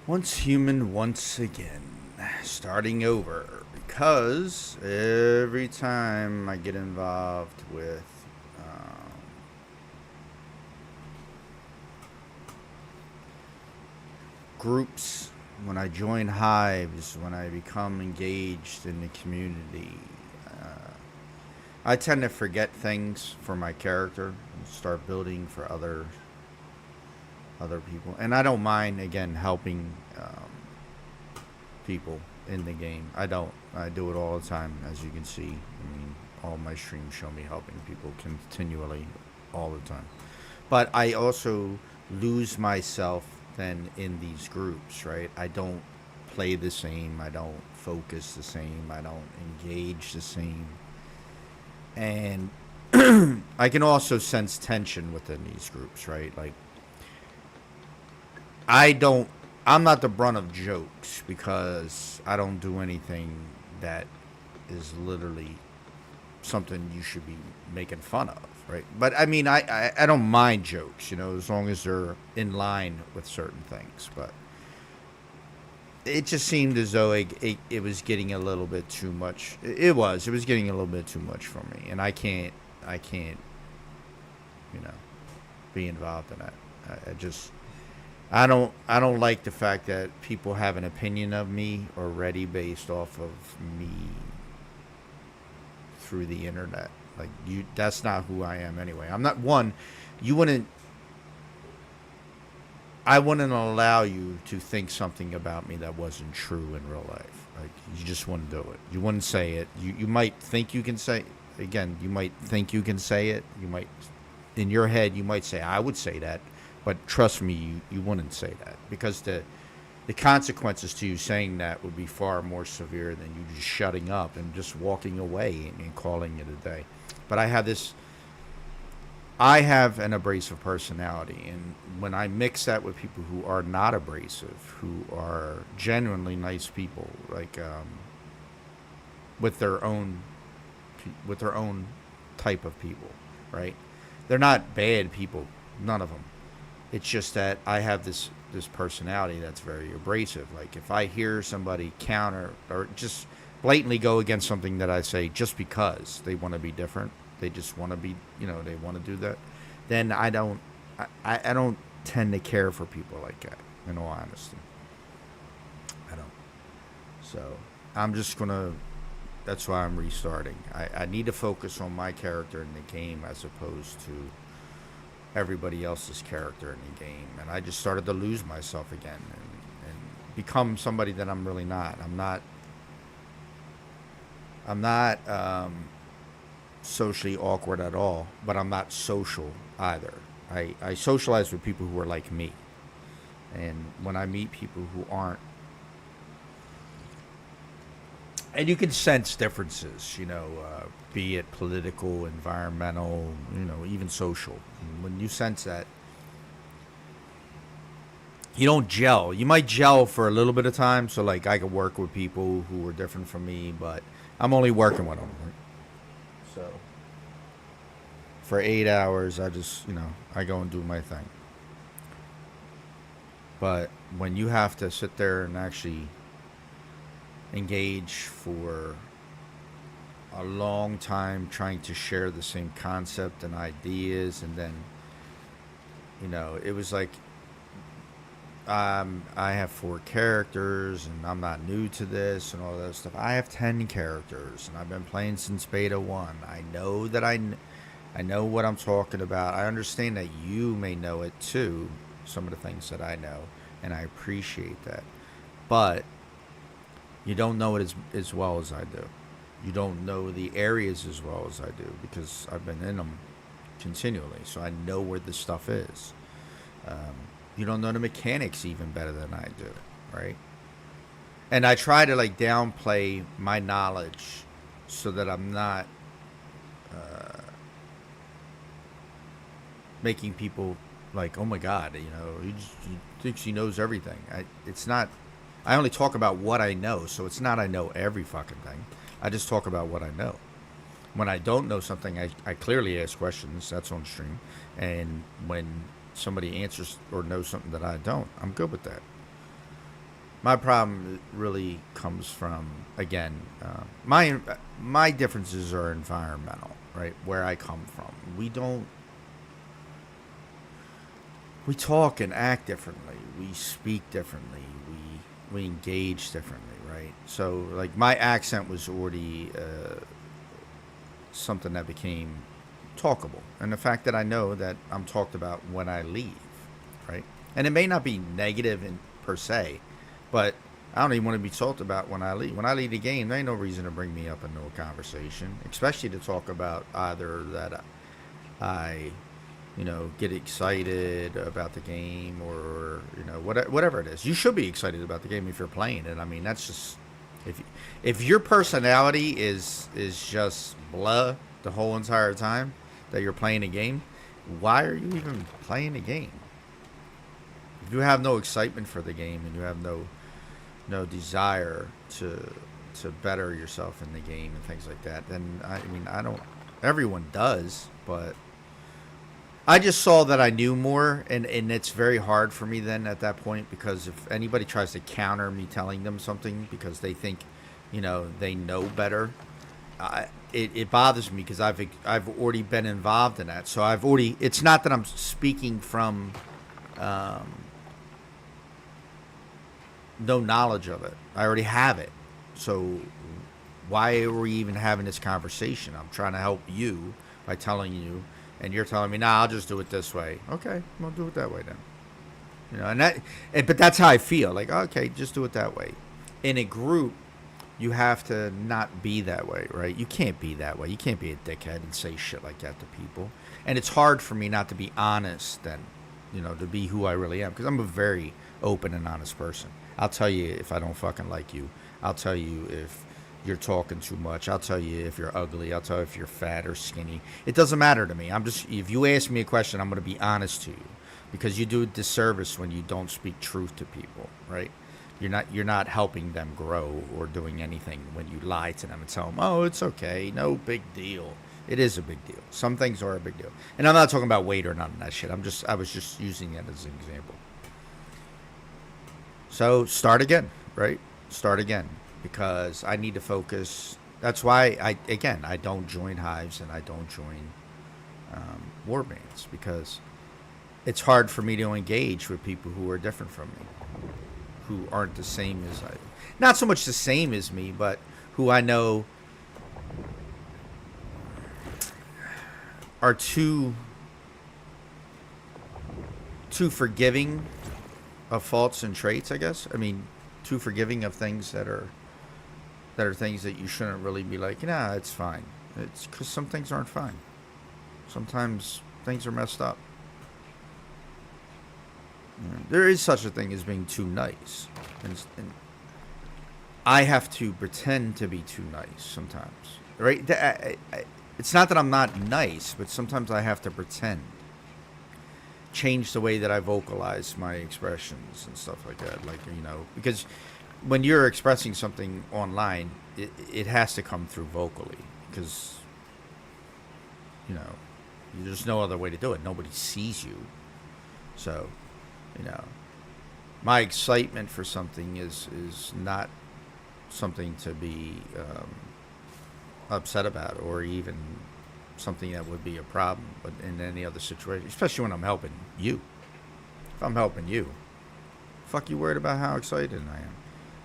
Once human, once again. Starting over. Because every time I get involved with groups, when I join hives, when I become engaged in the community, I tend to forget things for my character and start building for other people. And I don't mind again helping people in the game. I don't. I do it all the time, as you can see. I mean, all my streams show me helping people continually, all the time. But I also lose myself then in these groups, right? I don't play the same. I don't focus the same. I don't engage the same. And I can also sense tension within these groups, right? Like, I don't. I'm not the brunt of jokes because I don't do anything that is literally something you should be making fun of, right? But I mean, I don't mind jokes, as long as they're in line with certain things. But it just seemed as though it was getting a little bit too much. It was getting a little bit too much for me, and I can't, you know, be involved in that. I just I don't like the fact that people have an opinion of me already based off of me through the internet. Like that's not who I am anyway. I'm not one. You wouldn't. I wouldn't allow you to think something about me that wasn't true in real life. Like you just wouldn't do it. You wouldn't say it. You might think you can say. Again, you might think you can say it. You might, in your head, you might say I would say that. But trust me, you wouldn't say that because the consequences to you saying that would be far more severe than you just shutting up and just walking away and calling it a day. But I have an abrasive personality, and when I mix that with people who are not abrasive, who are genuinely nice people, like with their own type of people, right? They're not bad people, none of them. It's just that I have this personality that's very abrasive. Like if I hear somebody counter or just blatantly go against something that I say just because they want to be different, they just want to be, they want to do that, then I don't tend to care for people like that, in all honesty. I don't. So I'm just gonna. That's why I'm restarting. I need to focus on my character in the game as opposed to everybody else's character in the game, and I just started to lose myself again and become somebody that I'm really not. I'm not socially awkward at all, but I'm not social either. I socialize with people who are like me, and when I meet people who aren't, and you can sense differences, be it political, environmental, even social. And when you sense that, you don't gel. You might gel for a little bit of time, so like I could work with people who are different from me, but I'm only working with them. Right? So for 8 hours, I just, I go and do my thing. But when you have to sit there and actually engage for a long time trying to share the same concept and ideas, and then it was like I have 4 characters and I'm not new to this and all that stuff. I have 10 characters and I've been playing since beta 1. I know that I know what I'm talking about. I understand that you may know it too, some of the things that I know, and I appreciate that, but you don't know it as well as I do. You don't know the areas as well as I do because I've been in them continually, so I know where this stuff is. You don't know the mechanics even better than I do, right? And I try to like downplay my knowledge so that I'm not making people like, oh my god, he thinks he knows everything. It's not. I only talk about what I know, so it's not I know every fucking thing. I just talk about what I know. When I don't know something, I clearly ask questions. That's on stream. And when somebody answers or knows something that I don't, I'm good with that. My problem really comes from, again, my differences are environmental, right? Where I come from, we talk and act differently. We speak differently. We engage differently, right? So like my accent was already something that became talkable, and the fact that I know that I'm talked about when I leave, right? And it may not be negative in per se, but I don't even want to be talked about when I leave. When I leave the game, there ain't no reason to bring me up into a conversation, especially to talk about either that I get excited about the game, or whatever it is. You should be excited about the game if you're playing it. I mean, that's just if your personality is just blah the whole entire time that you're playing a game, why are you even playing a game? If you have no excitement for the game and you have no desire to better yourself in the game and things like that, then I mean, I don't. Everyone does, but I just saw that I knew more, and it's very hard for me then at that point, because if anybody tries to counter me telling them something because they think, they know better, it bothers me, because I've already been involved in that. So it's not that I'm speaking from no knowledge of it. I already have it. So why are we even having this conversation? I'm trying to help you by telling you, and you're telling me, nah, I'll just do it this way. Okay, well, do it that way then. But that's how I feel. Like, okay, just do it that way. In a group, you have to not be that way, right? You can't be that way. You can't be a dickhead and say shit like that to people. And it's hard for me not to be honest then, to be who I really am, because I'm a very open and honest person. I'll tell you if I don't fucking like you. I'll tell you if you're talking too much. I'll tell you if you're ugly. I'll tell you if you're fat or skinny. It doesn't matter to me. If you ask me a question, I'm going to be honest to you, because you do a disservice when you don't speak truth to people, right? You're not helping them grow or doing anything when you lie to them and tell them, oh, it's okay, no big deal. It is a big deal. Some things are a big deal, and I'm not talking about weight or none of that shit. I was just using it as an example. So start again, right? Start again, because I need to focus. That's why I don't join hives and I don't join war bands, because it's hard for me to engage with people who are different from me, who aren't the same as not so much the same as me, but who I know are too forgiving of faults and traits, I guess. I mean, too forgiving of things that are things that you shouldn't really be like, nah, it's fine. It's because some things aren't fine. Sometimes things are messed up. There is such a thing as being too nice, and I have to pretend to be too nice sometimes, right? It's not that I'm not nice, but sometimes I have to pretend, change the way that I vocalize my expressions and stuff like that, because when you're expressing something online, it has to come through vocally, because there's no other way to do it. Nobody sees you, so. My excitement for something is not something to be upset about, or even something that would be a problem. But in any other situation, especially when I'm helping you, if I'm helping you, fuck you worried about how excited I am?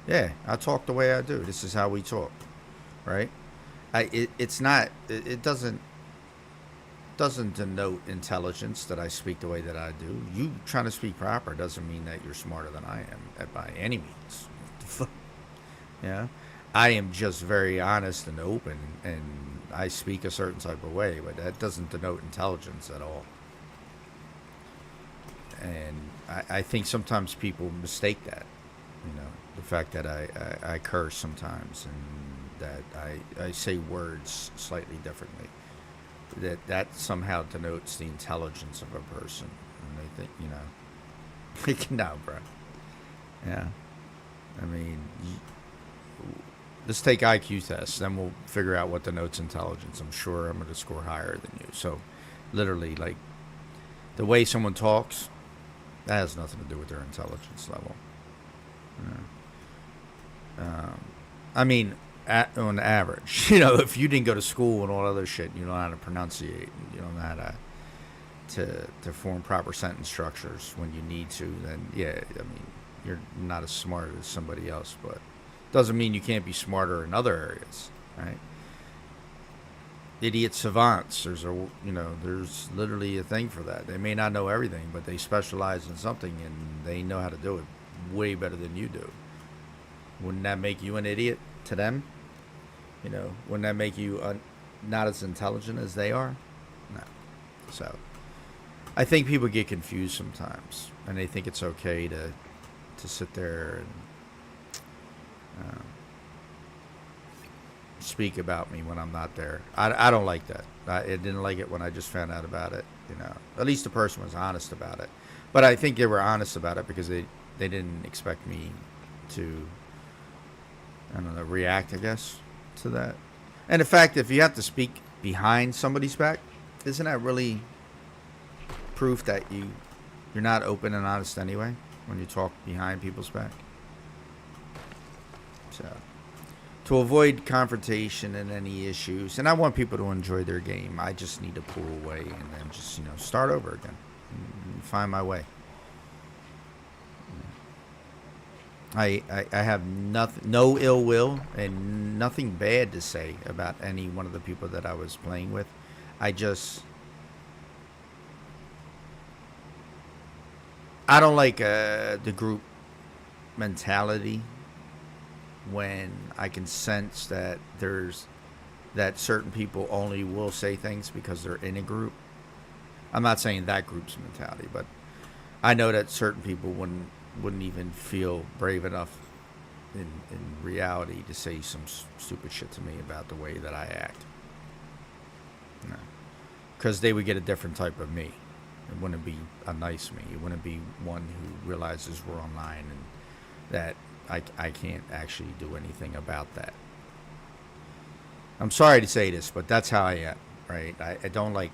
Yeah, I talk the way I do. This is how we talk, right? It doesn't denote intelligence that I speak the way that I do. You trying to speak proper doesn't mean that you're smarter than I am by any means. Yeah, I am just very honest and open, and I speak a certain type of way, but that doesn't denote intelligence at all. And I think sometimes people mistake that. The fact that I curse sometimes and that I say words slightly differently. That somehow denotes the intelligence of a person. And they think, like, no, bro. Yeah. I mean, let's take IQ tests, then we'll figure out what denotes intelligence. I'm sure I'm going to score higher than you. So, literally, like, the way someone talks, that has nothing to do with their intelligence level. I mean, on average, if you didn't go to school and all other shit, you know how to pronunciate, and you don't know how to form proper sentence structures when you need to, then yeah, I mean, you're not as smart as somebody else, but doesn't mean you can't be smarter in other areas, right? Idiot savants, there's literally a thing for that. They may not know everything, but they specialize in something and they know how to do it way better than you do. Wouldn't that make you an idiot to them? Wouldn't that make you not as intelligent as they are? No. So, I think people get confused sometimes, and they think it's okay to sit there and speak about me when I'm not there. I don't like that. I didn't like it when I just found out about it. At least the person was honest about it. But I think they were honest about it because they didn't expect me to, I don't know, react, I guess, to that. And in fact, if you have to speak behind somebody's back, isn't that really proof that you're not open and honest anyway when you talk behind people's back? So, to avoid confrontation and any issues, and I want people to enjoy their game, I just need to pull away and then just, start over again and find my way. I have no ill will and nothing bad to say about any one of the people that I was playing with. I don't like the group mentality when I can sense that that certain people only will say things because they're in a group. I'm not saying that group's mentality, but I know that certain people wouldn't even feel brave enough in reality to say some stupid shit to me about the way that I act. Because they would get a different type of me. It wouldn't be a nice me. It wouldn't be one who realizes we're online and that I can't actually do anything about that. I'm sorry to say this, but that's how I am, right? I don't like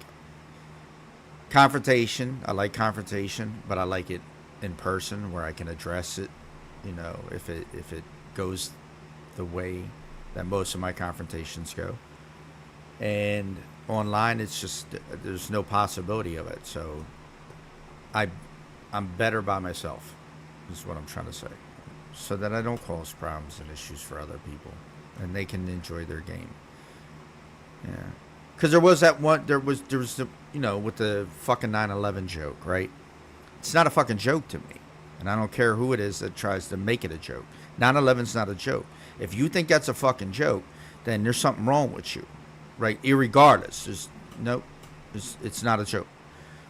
confrontation. I like confrontation, but I like it in person where I can address it, if it goes the way that most of my confrontations go. And online, it's just, there's no possibility of it. So I'm better by myself, is what I'm trying to say, so that I don't cause problems and issues for other people and they can enjoy their game. Yeah. Because there was the, with the fucking 9/11 joke, right? It's not a fucking joke to me. And I don't care who it is that tries to make it a joke. 9/11's not a joke. If you think that's a fucking joke, then there's something wrong with you, right? Irregardless. It's not a joke.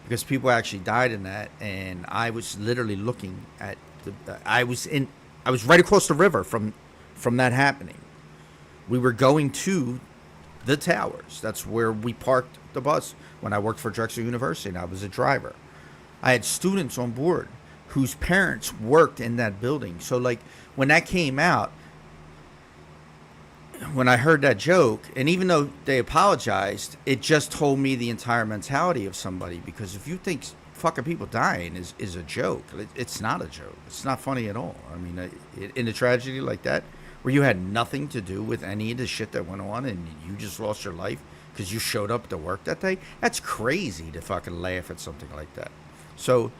Because people actually died in that, and I was literally looking at I was right across the river from that happening. We were going to the towers. That's where we parked the bus when I worked for Drexel University, and I was a driver. I had students on board whose parents worked in that building. So, like, when that came out, when I heard that joke, and even though they apologized, it just told me the entire mentality of somebody. Because if you think fucking people dying is a joke, it's not a joke. It's not funny at all. I mean, in a tragedy like that, where you had nothing to do with any of the shit that went on and you just lost your life because you showed up to work that day, that's crazy to fucking laugh at something like that. So,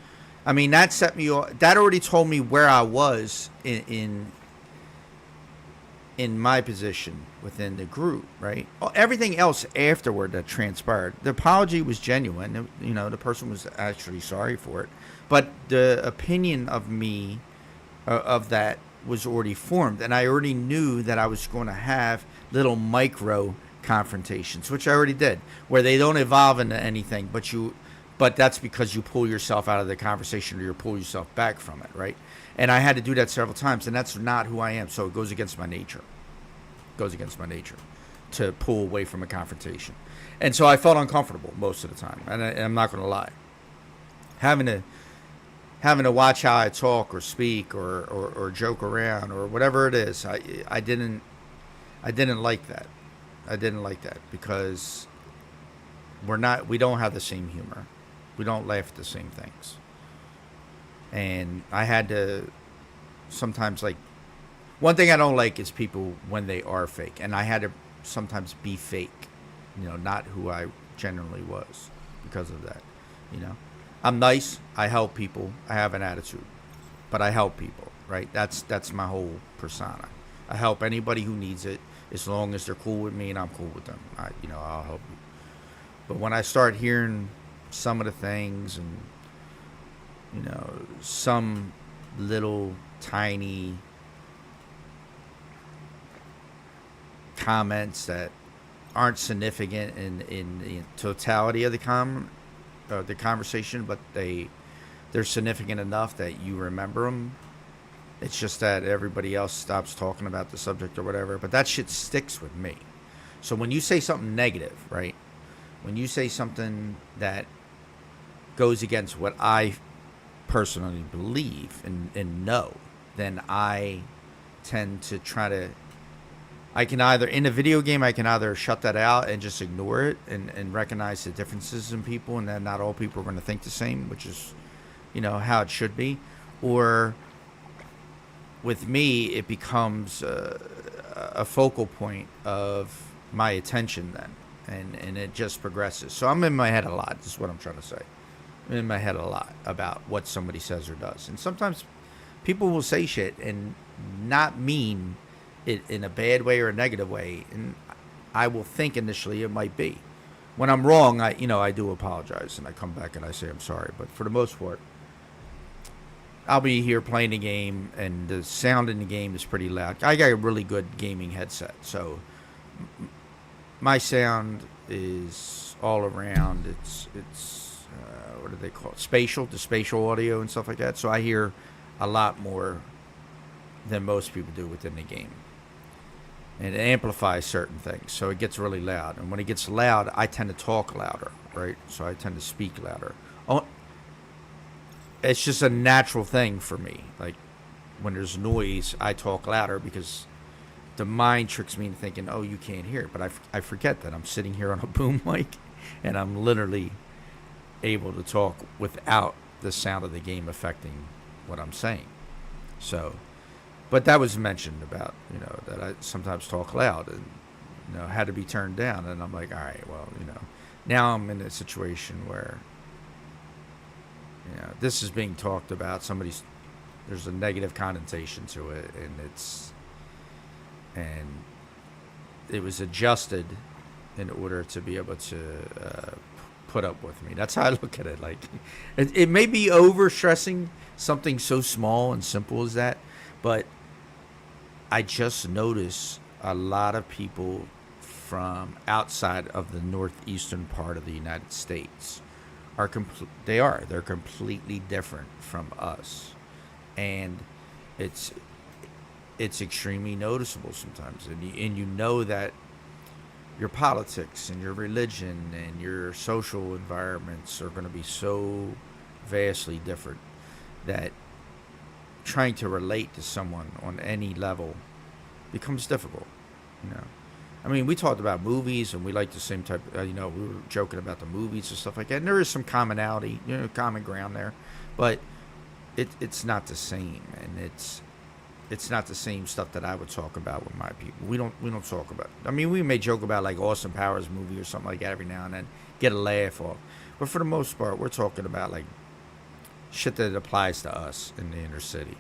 I mean, that set me off. That already told me where I was in my position within the group, right? Everything else afterward that transpired, the apology was genuine. The person was actually sorry for it. But the opinion of me, of that, was already formed. And I already knew that I was going to have little micro confrontations, which I already did, where they don't evolve into anything, but that's because you pull yourself out of the conversation or you pull yourself back from it, right? And I had to do that several times, and that's not who I am, so it goes against my nature. goes against my nature to pull away from a confrontation. And so I felt uncomfortable most of the time. And I'm not going to lie. Having to watch how I talk or speak or joke around or whatever it is, I didn't like that. I didn't like that because we don't have the same humor. We don't laugh at the same things. And I had to sometimes, like, one thing I don't like is people when they are fake. And I had to sometimes be fake, not who I generally was because of that, I'm nice. I help people. I have an attitude, but I help people, right? That's my whole persona. I help anybody who needs it as long as they're cool with me and I'm cool with them. I'll help you. But when I start hearing some of the things and, some little tiny comments that aren't significant in the totality of the conversation, but they're significant enough that you remember them. It's just that everybody else stops talking about the subject or whatever. But that shit sticks with me. So when you say something negative, right? When you say something that goes against what I personally believe and know, then I tend to try to. I can either, in a video game, I can either shut that out and just ignore it and recognize the differences in people and that not all people are going to think the same, which is, how it should be. Or with me, it becomes a focal point of my attention then, and it just progresses. So I'm in my head a lot, is what I'm trying to say. I'm in my head a lot about what somebody says or does. And sometimes people will say shit and not mean it in a bad way or a negative way, and I will think initially it might be. When I'm wrong, I do apologize and I come back and I say I'm sorry. But for the most part, I'll be here playing the game and the sound in the game is pretty loud. I got a really good gaming headset, so my sound is all around. It's what do they call it? The spatial audio and stuff like that. So I hear a lot more than most people do within the game. And it amplifies certain things, so it gets really loud. And when it gets loud, I tend to talk louder, right? So I tend to speak louder. It's just a natural thing for me. Like, when there's noise, I talk louder because the mind tricks me into thinking, oh, you can't hear it. But I forget that I'm sitting here on a boom mic, and I'm literally able to talk without the sound of the game affecting what I'm saying. So... But that was mentioned about, that I sometimes talk loud and, had to be turned down. And I'm like, all right, well, now I'm in a situation where, this is being talked about. There's a negative connotation to it. And it was adjusted in order to be able to put up with me. That's how I look at it. Like, it may be overstressing something so small and simple as that, but I just notice a lot of people from outside of the northeastern part of the United States they're completely different from us, and it's extremely noticeable sometimes, and you know that your politics and your religion and your social environments are going to be so vastly different that trying to relate to someone on any level becomes difficult. I mean, we talked about movies and we like the same type, we were joking about the movies and stuff like that, and there is some commonality, common ground there, but it's not the same, and it's not the same stuff that I would talk about with my people. We don't talk about it. I mean, we may joke about like Austin Powers movie or something like that every now and then, get a laugh off, but for the most part, we're talking about like shit that applies to us in the inner city,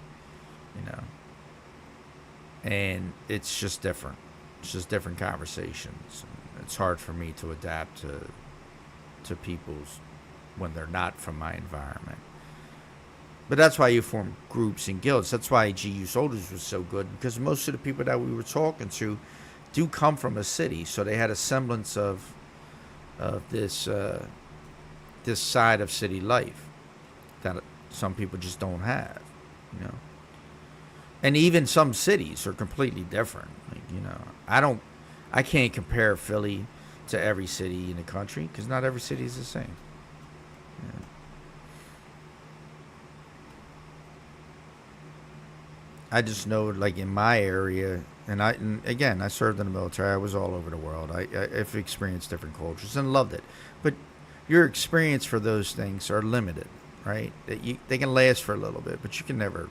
and it's just different. It's just different conversations. It's hard for me to adapt to people's when they're not from my environment. But that's why you form groups and guilds. That's why GU Soldiers was so good, because most of the people that we were talking to do come from a city, so they had a semblance of this side of city life that some people just don't have, And even some cities are completely different. Like, I can't compare Philly to every city in the country because not every city is the same. Yeah. I just know, like in my area, and again, I served in the military. I was all over the world. I've experienced different cultures and loved it. But your experience for those things are limited, right? They can last for a little bit, but you never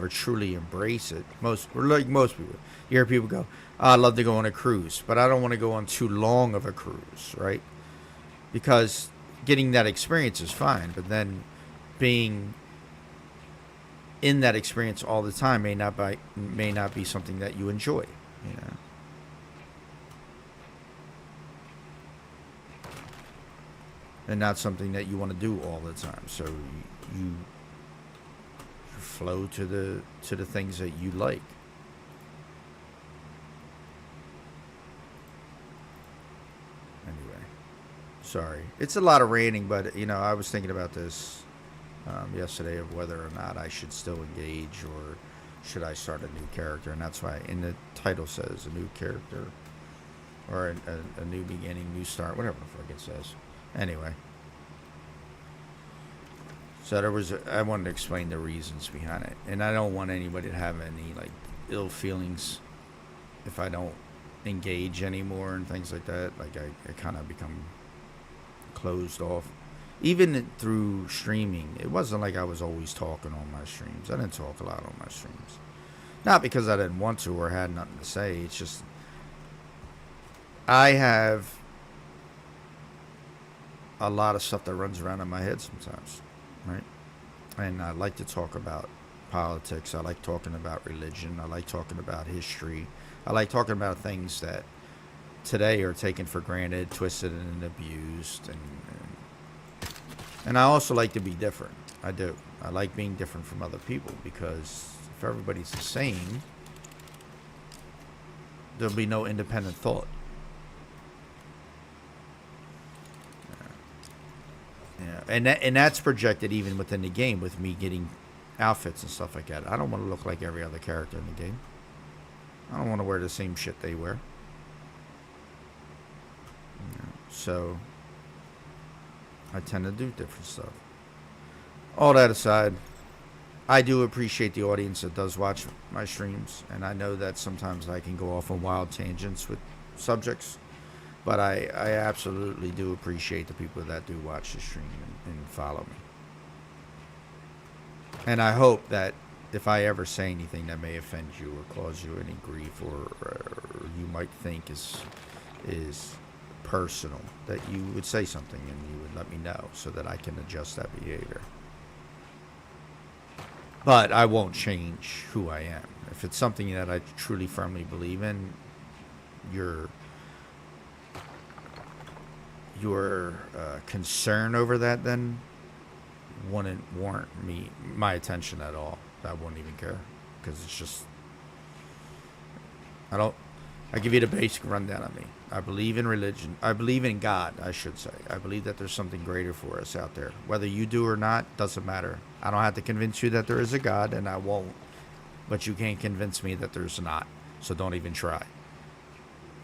truly embrace it. Most people, you hear people go, oh, "I'd love to go on a cruise, but I don't want to go on too long of a cruise," right? Because getting that experience is fine, but then being in that experience all the time may not be something that you enjoy, you know. And not something that you want to do all the time. So you flow to the things that you like. Anyway, sorry, it's a lot of ranting, but I was thinking about this yesterday of whether or not I should still engage or should I start a new character, and that's why in the title says a new character or a new beginning, new start, whatever the fuck it says. Anyway, so I wanted to explain the reasons behind it, and I don't want anybody to have any like ill feelings if I don't engage anymore and things like that. Like I kind of become closed off. Even through streaming, it wasn't like I was always talking on my streams. I didn't talk a lot on my streams. Not because I didn't want to or had nothing to say. It's just I have a lot of stuff that runs around in my head sometimes, right? And I like to talk about politics. I like talking about religion. I like talking about history. I like talking about things that today are taken for granted, twisted and abused, and I also like to be different. I do. I like being different from other people because if everybody's the same, there'll be no independent thought. Yeah, and that's projected even within the game with me getting outfits and stuff like that. I don't want to look like every other character in the game. I don't want to wear the same shit they wear. So I tend to do different stuff. All that aside, I do appreciate the audience that does watch my streams, and I know that sometimes I can go off on wild tangents with subjects, but I absolutely do appreciate the people that do watch the stream and follow me. And I hope that if I ever say anything that may offend you or cause you any grief or you might think is personal, that you would say something and you would let me know so that I can adjust that behavior. But I won't change who I am. If it's something that I truly firmly believe in, your concern over that then wouldn't warrant my attention at all. I wouldn't even care because it's just I give you the basic rundown of me. I believe in religion. I believe in God, I should say. I believe that there's something greater for us out there. Whether you do or not, doesn't matter. I don't have to convince you that there is a God, and I won't. But you can't convince me that there's not. So don't even try.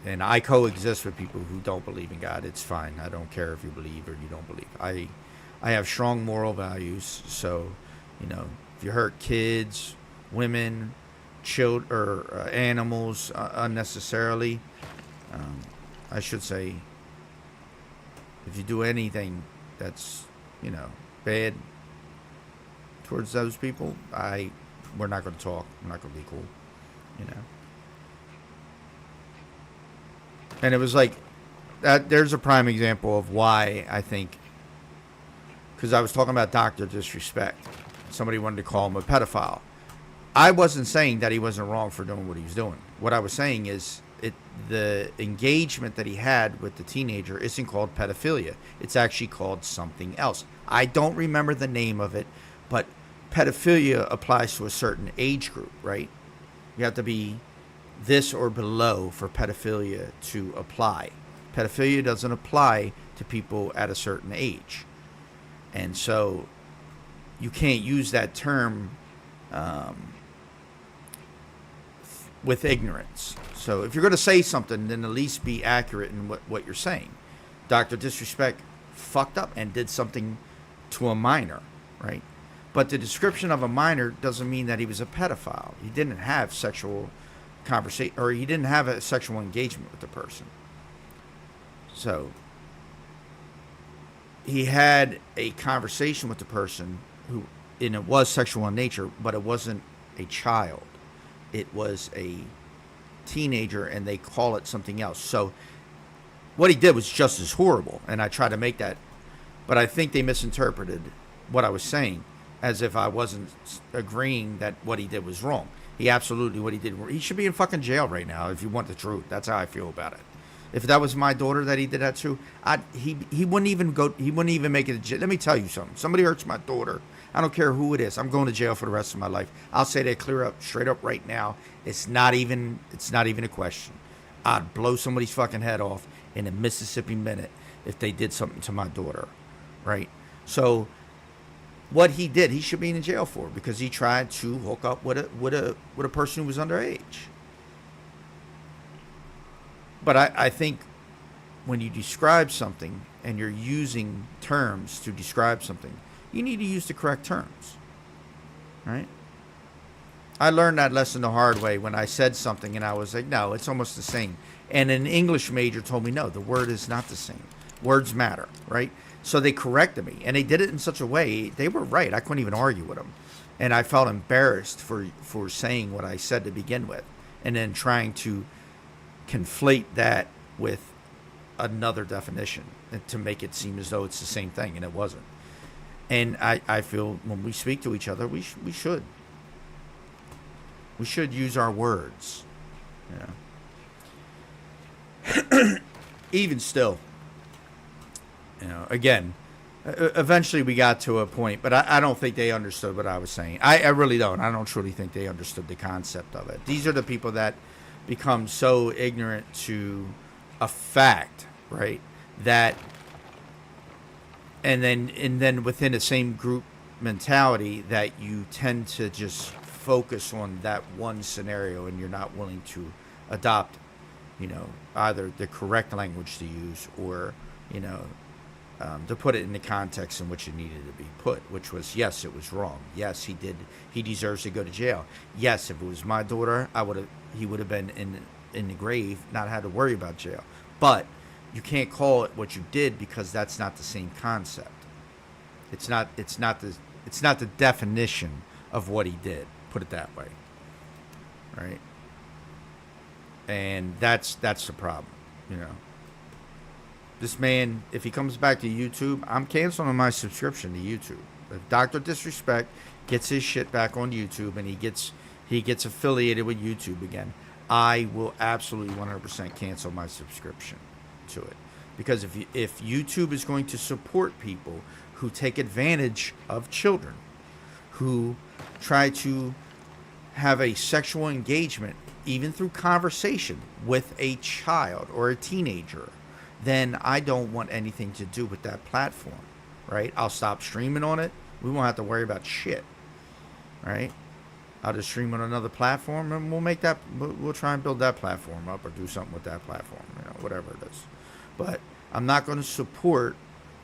And I coexist with people who don't believe in God. It's fine. I don't care if you believe or you don't believe. I have strong moral values. So, if you hurt kids, women, children, or animals unnecessarily, I should say, if you do anything that's, bad towards those people, we're not going to talk. We're not going to be cool, And it was like that. There's a prime example of why I think, because I was talking about Dr. Disrespect. Somebody wanted to call him a pedophile. I wasn't saying that he wasn't wrong for doing what he was doing. What I was saying is the engagement that he had with the teenager isn't called pedophilia. It's actually called something else. I don't remember the name of it, but pedophilia applies to a certain age group, right? You have to be this or below for pedophilia to apply. Pedophilia doesn't apply to people at a certain age. And so you can't use that term with ignorance. So if you're going to say something, then at least be accurate in what you're saying. Dr. Disrespect fucked up and did something to a minor, right? But the description of a minor doesn't mean that he was a pedophile. He didn't have sexual conversation, or he didn't have a sexual engagement with the person. So he had a conversation with the person who, and it was sexual in nature, but it wasn't a child. It was a teenager, and they call it something else. So what he did was just as horrible, and I try to make that, but I think they misinterpreted what I was saying as if I wasn't agreeing that what he did was wrong. He absolutely, what he did, he should be in fucking jail right now if you want the truth. That's how I feel about it. If that was my daughter that he did that to, he wouldn't even go, he wouldn't even make it. Let me tell you something. Somebody hurts my daughter, I don't care who it is, I'm going to jail for the rest of my life. I'll say that clear up, straight up right now. It's not even a question. I'd blow somebody's fucking head off in a Mississippi minute if they did something to my daughter, right? So what he did, he should be in jail for, because he tried to hook up with a person who was underage. But I think when you describe something and you're using terms to describe something, you need to use the correct terms, right? I learned that lesson the hard way when I said something and I was like, no, it's almost the same. And an English major told me, no, the word is not the same. Words matter, right? So they corrected me, and they did it in such a way, they were right. I couldn't even argue with them. And I felt embarrassed for saying what I said to begin with, and then trying to conflate that with another definition to make it seem as though it's the same thing, and it wasn't. And I feel when we speak to each other, we should use our words, even still, again, eventually we got to a point, but I don't think they understood what I was saying. I really don't. I don't truly think they understood the concept of it. These are the people that become so ignorant to a fact, right? That, and then within the same group mentality, that you tend to just focus on that one scenario, and you're not willing to adopt, either the correct language to use, or, to put it in the context in which it needed to be put, which was, yes, it was wrong. Yes, he deserves to go to jail. Yes, if it was my daughter, he would have been in the grave, not had to worry about jail. But you can't call it what you did, because that's not the same concept. It's not the definition of what he did. Put it that way, right? And that's the problem, This man, if he comes back to YouTube, I'm canceling my subscription to YouTube. If Dr. Disrespect gets his shit back on YouTube and he gets affiliated with YouTube again, I will absolutely 100% cancel my subscription to it. Because if YouTube is going to support people who take advantage of children, who try to have a sexual engagement, even through conversation, with a child or a teenager, then I don't want anything to do with that platform, right? I'll stop streaming on it. We won't have to worry about shit, right? I'll just stream on another platform, and we'll try and build that platform up, or do something with that platform, whatever it is. But I'm not going to support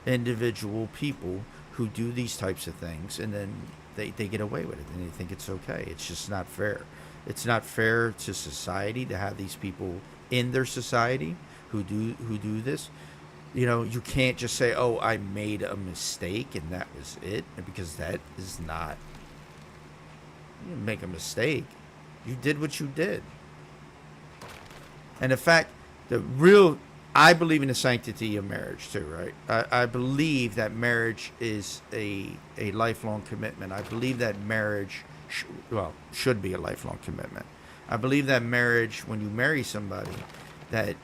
individual people who do these types of things, and then they get away with it, and they think it's okay. It's just not fair. It's not fair to society to have these people in their society who do this. You can't just say, oh, I made a mistake and that was it, because that is not, you didn't make a mistake. You did what you did. And in fact, I believe in the sanctity of marriage too, right? I believe that marriage is a lifelong commitment. I believe that marriage should be a lifelong commitment. I believe that marriage, when you marry somebody, that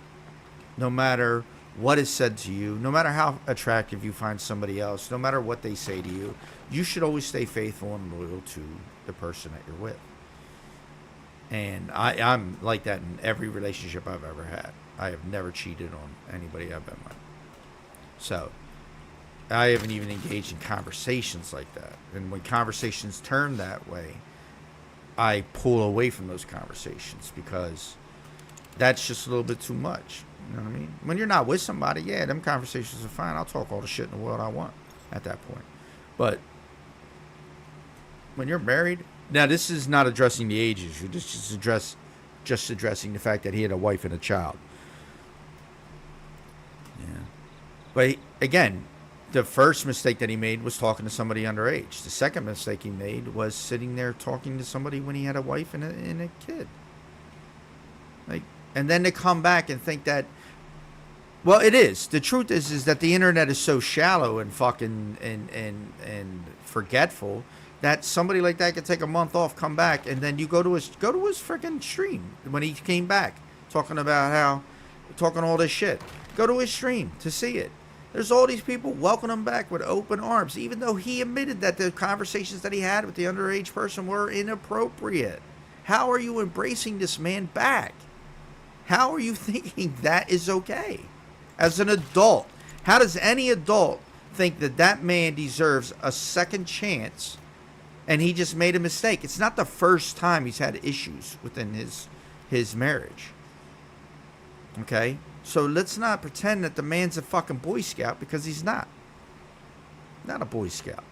no matter what is said to you, no matter how attractive you find somebody else, no matter what they say to you, you should always stay faithful and loyal to the person that you're with. And I'm like that in every relationship I've ever had. I have never cheated on anybody I've been with. So I haven't even engaged in conversations like that. And when conversations turn that way, I pull away from those conversations because that's just a little bit too much. You know what I mean? When you're not with somebody, yeah, them conversations are fine. I'll talk all the shit in the world I want at that point. But when you're married, now this is not addressing the age issue. This is just addressing the fact that he had a wife and a child. Yeah. But again, the first mistake that he made was talking to somebody underage. The second mistake he made was sitting there talking to somebody when he had a wife and a kid. Like, and then to come back and think that, well, it is. The truth is that the internet is so shallow and fucking and forgetful that somebody like that could take a month off, come back, and then you go to his freaking stream when he came back, talking all this shit. Go to his stream to see it. There's all these people welcoming him back with open arms, even though he admitted that the conversations that he had with the underage person were inappropriate. How are you embracing this man back? How are you thinking that is okay? As an adult, how does any adult think that that man deserves a second chance and he just made a mistake? It's not the first time he's had issues within his marriage. Okay? So let's not pretend that the man's a fucking Boy Scout, because he's not. Not a Boy Scout.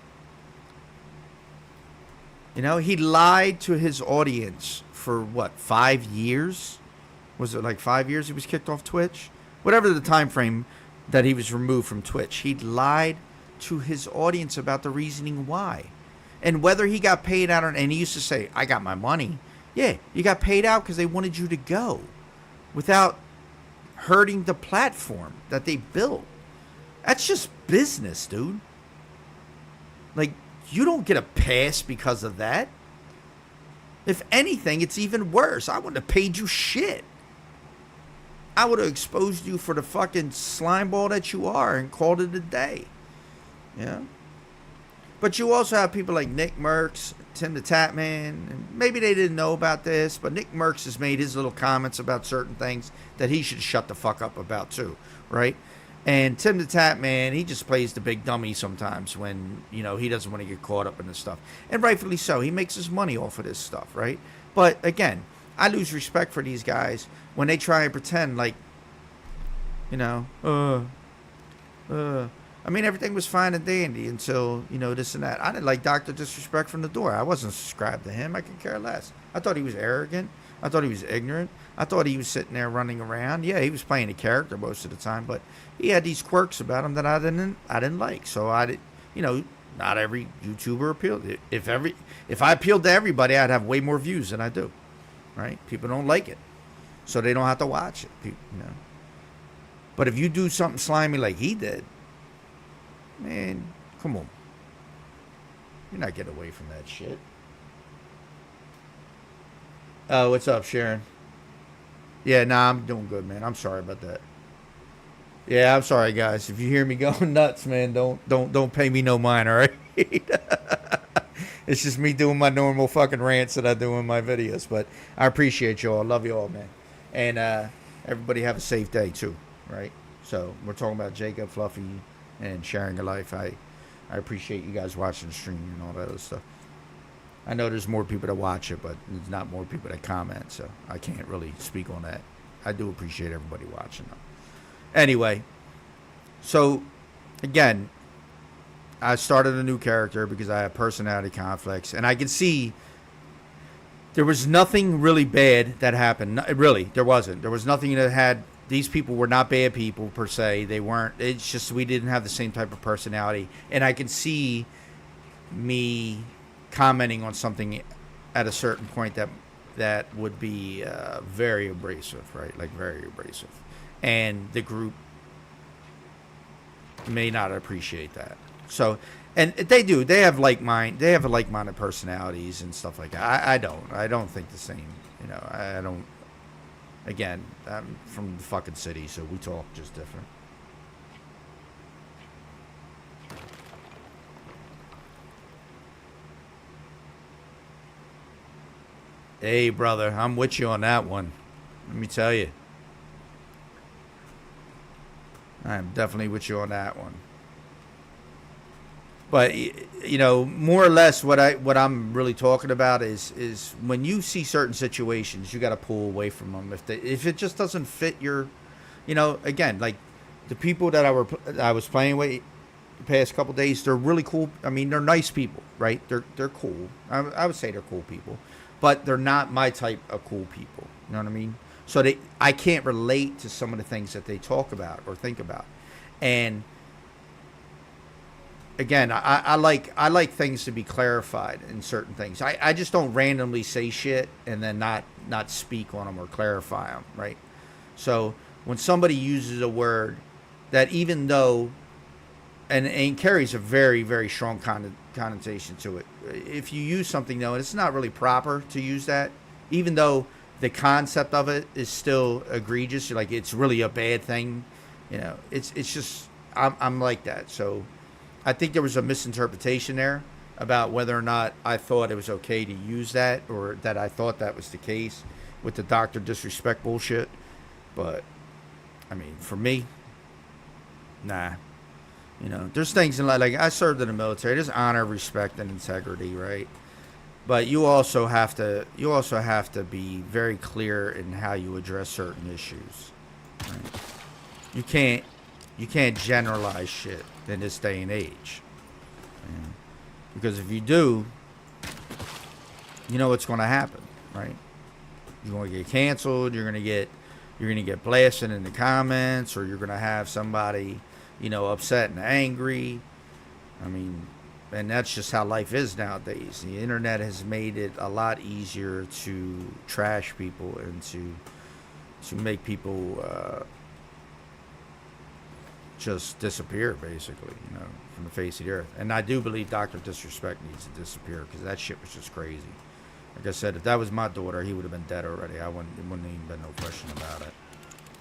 You know, he lied to his audience for what, 5 years? Was it like 5 years he was kicked off Twitch? Whatever the time frame that he was removed from Twitch. He lied to his audience about the reasoning why. And whether he got paid out, and he used to say, I got my money. Yeah, you got paid out because they wanted you to go without hurting the platform that they built. That's just business, dude. Like, you don't get a pass because of that. If anything, it's even worse. I wouldn't have paid you shit. I would have exposed you for the fucking slime ball that you are and called it a day. Yeah. But you also have people like Nick Merckx, Tim the Tatman, and maybe they didn't know about this, but Nick Merckx has made his little comments about certain things that he should shut the fuck up about too, right? And Tim the Tatman, he just plays the big dummy sometimes when, you know, he doesn't want to get caught up in this stuff. And rightfully so. He makes his money off of this stuff, right? But again, I lose respect for these guys when they try and pretend like, you know, I mean, everything was fine and dandy until, you know, this and that. I didn't like Dr. Disrespect from the door. I wasn't subscribed to him. I could care less. I thought he was arrogant. I thought he was ignorant. I thought he was sitting there running around. Yeah, he was playing a character most of the time, but he had these quirks about him that I didn't like. So I did, you know, not every YouTuber appealed. If I appealed to everybody, I'd have way more views than I do. Right? People don't like it, so they don't have to watch it. People, you know. But if you do something slimy like he did, man, come on. You're not getting away from that shit. What's up, Sharon? Yeah, nah, I'm doing good, man. I'm sorry about that. Yeah, I'm sorry, guys. If you hear me going nuts, man, don't pay me no mind, all right? It's just me doing my normal fucking rants that I do in my videos. But I appreciate you all. I love you all, man. And everybody have a safe day, too, right? So we're talking about Jacob, Fluffy, and sharing a life. I appreciate you guys watching the stream and all that other stuff. I know there's more people that watch it, but there's not more people that comment, so I can't really speak on that. I do appreciate everybody watching, though. Anyway, so, again, I started a new character because I have personality conflicts, and I could see there was nothing really bad that happened. Really, there wasn't. There was nothing that had... These people were not bad people, per se. They weren't... It's just we didn't have the same type of personality. And I could see me commenting on something at a certain point that would be very abrasive, right? Like, very abrasive. And the group may not appreciate that. So... And they do. They have like-minded personalities and stuff like that. I don't think the same. You know, I don't... Again, I'm from the fucking city, so we talk just different. Hey, brother, I'm with you on that one. Let me tell you. I'm definitely with you on that one. But more or less, what I'm really talking about is when you see certain situations, you got to pull away from them if it just doesn't fit your, again, like the people that I was playing with the past couple of days, they're really cool. I mean, they're nice people, right? They're cool. I would say they're cool people, but they're not my type of cool people. You know what I mean? So I can't relate to some of the things that they talk about or think about, and again, I like things to be clarified in certain things. I just don't randomly say shit and then not speak on them or clarify them, right? So when somebody uses a word that, even though and carries a very, very strong connotation to it, if you use something though and it's not really proper to use that, even though the concept of it is still egregious, like it's really a bad thing, it's just I'm like that. So I think there was a misinterpretation there about whether or not I thought it was okay to use that, or that I thought that was the case with the doctor disrespect bullshit. But I mean, for me, nah. There's things in life, like I served in the military. There's honor, respect, and integrity, right? But you also have to be very clear in how you address certain issues. Right? You can't generalize shit in this day and age. Yeah. Because if you do, you know what's going to happen, right? You're going to get canceled. You're going to get blasted in the comments, or you're going to have somebody, upset and angry. I mean, and that's just how life is nowadays. The internet has made it a lot easier to trash people and to make people just disappear, basically, from the face of the earth. And I do believe Dr. Disrespect needs to disappear, because that shit was just crazy. Like I said, if that was my daughter, he would have been dead already. It wouldn't even been no question about it.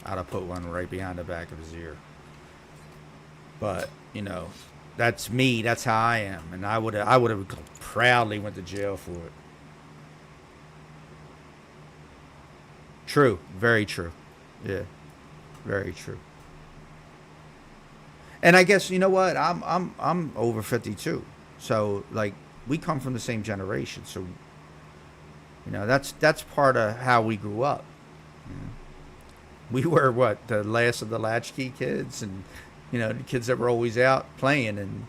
I'd have put one right behind the back of his ear. But, that's me. That's how I am. And I would have proudly went to jail for it. True. Very true. Yeah. Very true. And I guess, you know what? I'm over 52. So, like, we come from the same generation. So, that's part of how we grew up. We were the last of the latchkey kids, and the kids that were always out playing, and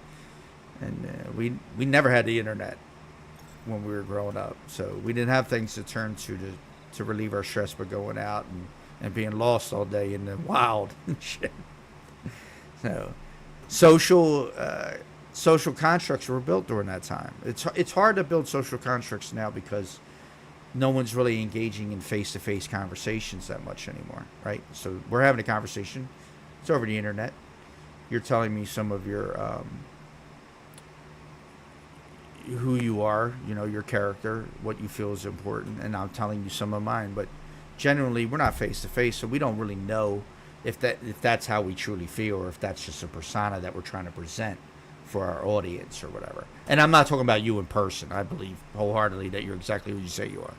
we never had the internet when we were growing up, so we didn't have things to turn to relieve our stress by going out and being lost all day in the wild and shit. So social constructs were built during that time. It's hard to build social constructs now, because no one's really engaging in face-to-face conversations that much anymore, right? So we're having a conversation. It's over the internet. You're telling me some of your who you are, your character, what you feel is important, and I'm telling you some of mine. But generally, we're not face-to-face, so we don't really know if that's how we truly feel, or if that's just a persona that we're trying to present for our audience or whatever. And I'm not talking about you in person. I believe wholeheartedly that you're exactly who you say you are.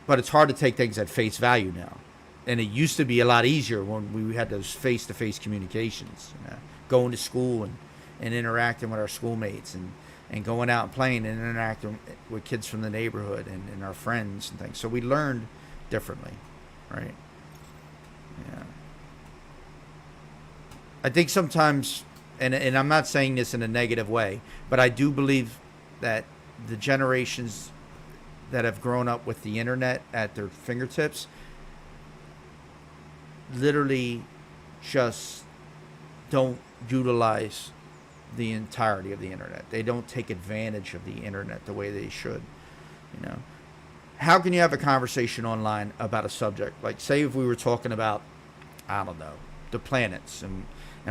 But it's hard to take things at face value now. And it used to be a lot easier when we had those face-to-face communications. Going to school and interacting with our schoolmates, and going out and playing and interacting with kids from the neighborhood and our friends and things. So we learned differently, right? Yeah. I think sometimes, and I'm not saying this in a negative way, but I do believe that the generations that have grown up with the internet at their fingertips literally just don't utilize the entirety of the internet. They don't take advantage of the internet the way they should. How can you have a conversation online about a subject? Like, say if we were talking about, I don't know, the planets, and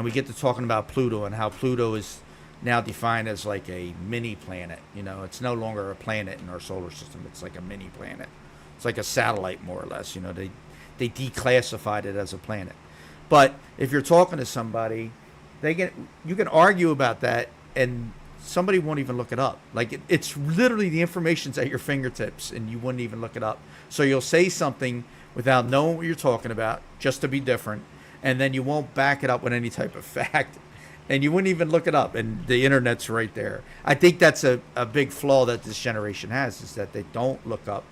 we get to talking about Pluto, and how Pluto is now defined as like a mini planet. It's no longer a planet in our solar system. It's like a mini planet. It's like a satellite, more or less. They declassified it as a planet. But if you're talking to somebody, you can argue about that, and somebody won't even look it up. Like, it's literally the information's at your fingertips, and you wouldn't even look it up. So you'll say something without knowing what you're talking about, just to be different, and then you won't back it up with any type of fact. and you wouldn't even look it up, and the internet's right there. I think that's a big flaw that this generation has, is that they don't look up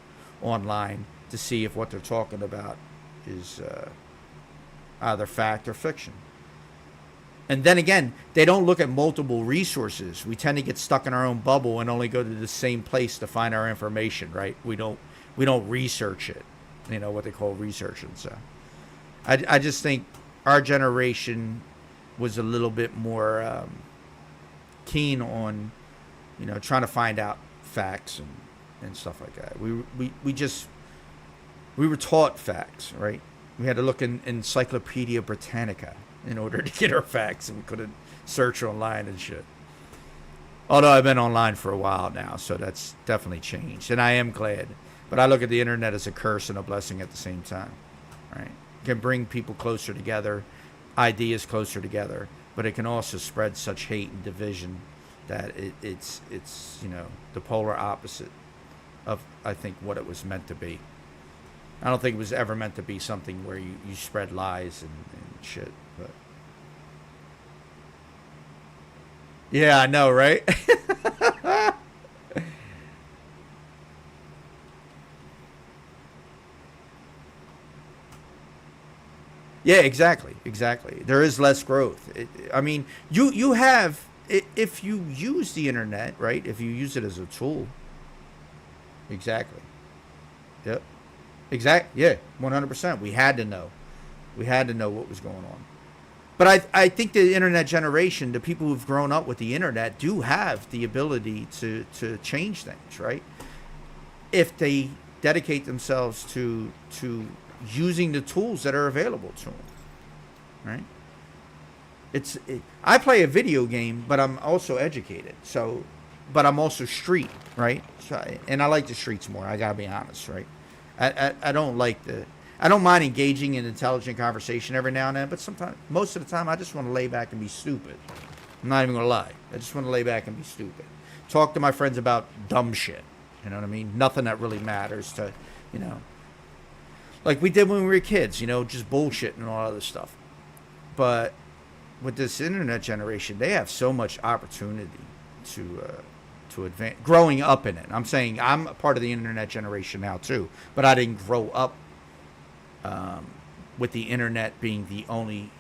online to see if what they're talking about is either fact or fiction. And then again, they don't look at multiple resources. We tend to get stuck in our own bubble and only go to the same place to find our information, right? We don't research it, what they call research. And so I just think our generation was a little bit more keen on, trying to find out facts and stuff like that. We were taught facts, right? We had to look in Encyclopedia Britannica in order to get our facts, and we couldn't search online and shit. Although I've been online for a while now, so that's definitely changed, and I am glad. But I look at the internet as a curse and a blessing at the same time, right? It can bring people closer together, ideas closer together, but it can also spread such hate and division that it's the polar opposite of, I think, what it was meant to be. I don't think it was ever meant to be something where you spread lies and shit. But yeah, I know, right? Yeah, exactly. There is less growth. I mean, you have, if you use the internet, right? If you use it as a tool. Exactly. Yep. Yeah, 100%. We had to know. We had to know what was going on. But I think the internet generation, the people who've grown up with the internet, do have the ability to change things, right? If they dedicate themselves to using the tools that are available to them, right? I play a video game, but I'm also educated. So, but I'm also street, right? So, and I like the streets more. I gotta be honest, right? I don't mind engaging in intelligent conversation every now and then, but most of the time, I just want to lay back and be stupid. I'm not even gonna lie. I just want to lay back and be stupid. Talk to my friends about dumb shit. You know what I mean? Nothing that really matters to, like we did when we were kids. Just bullshit and all other stuff. But with this internet generation, they have so much opportunity to advance. Growing up in it, I'm saying I'm a part of the internet generation now too, but I didn't grow up with the internet being the only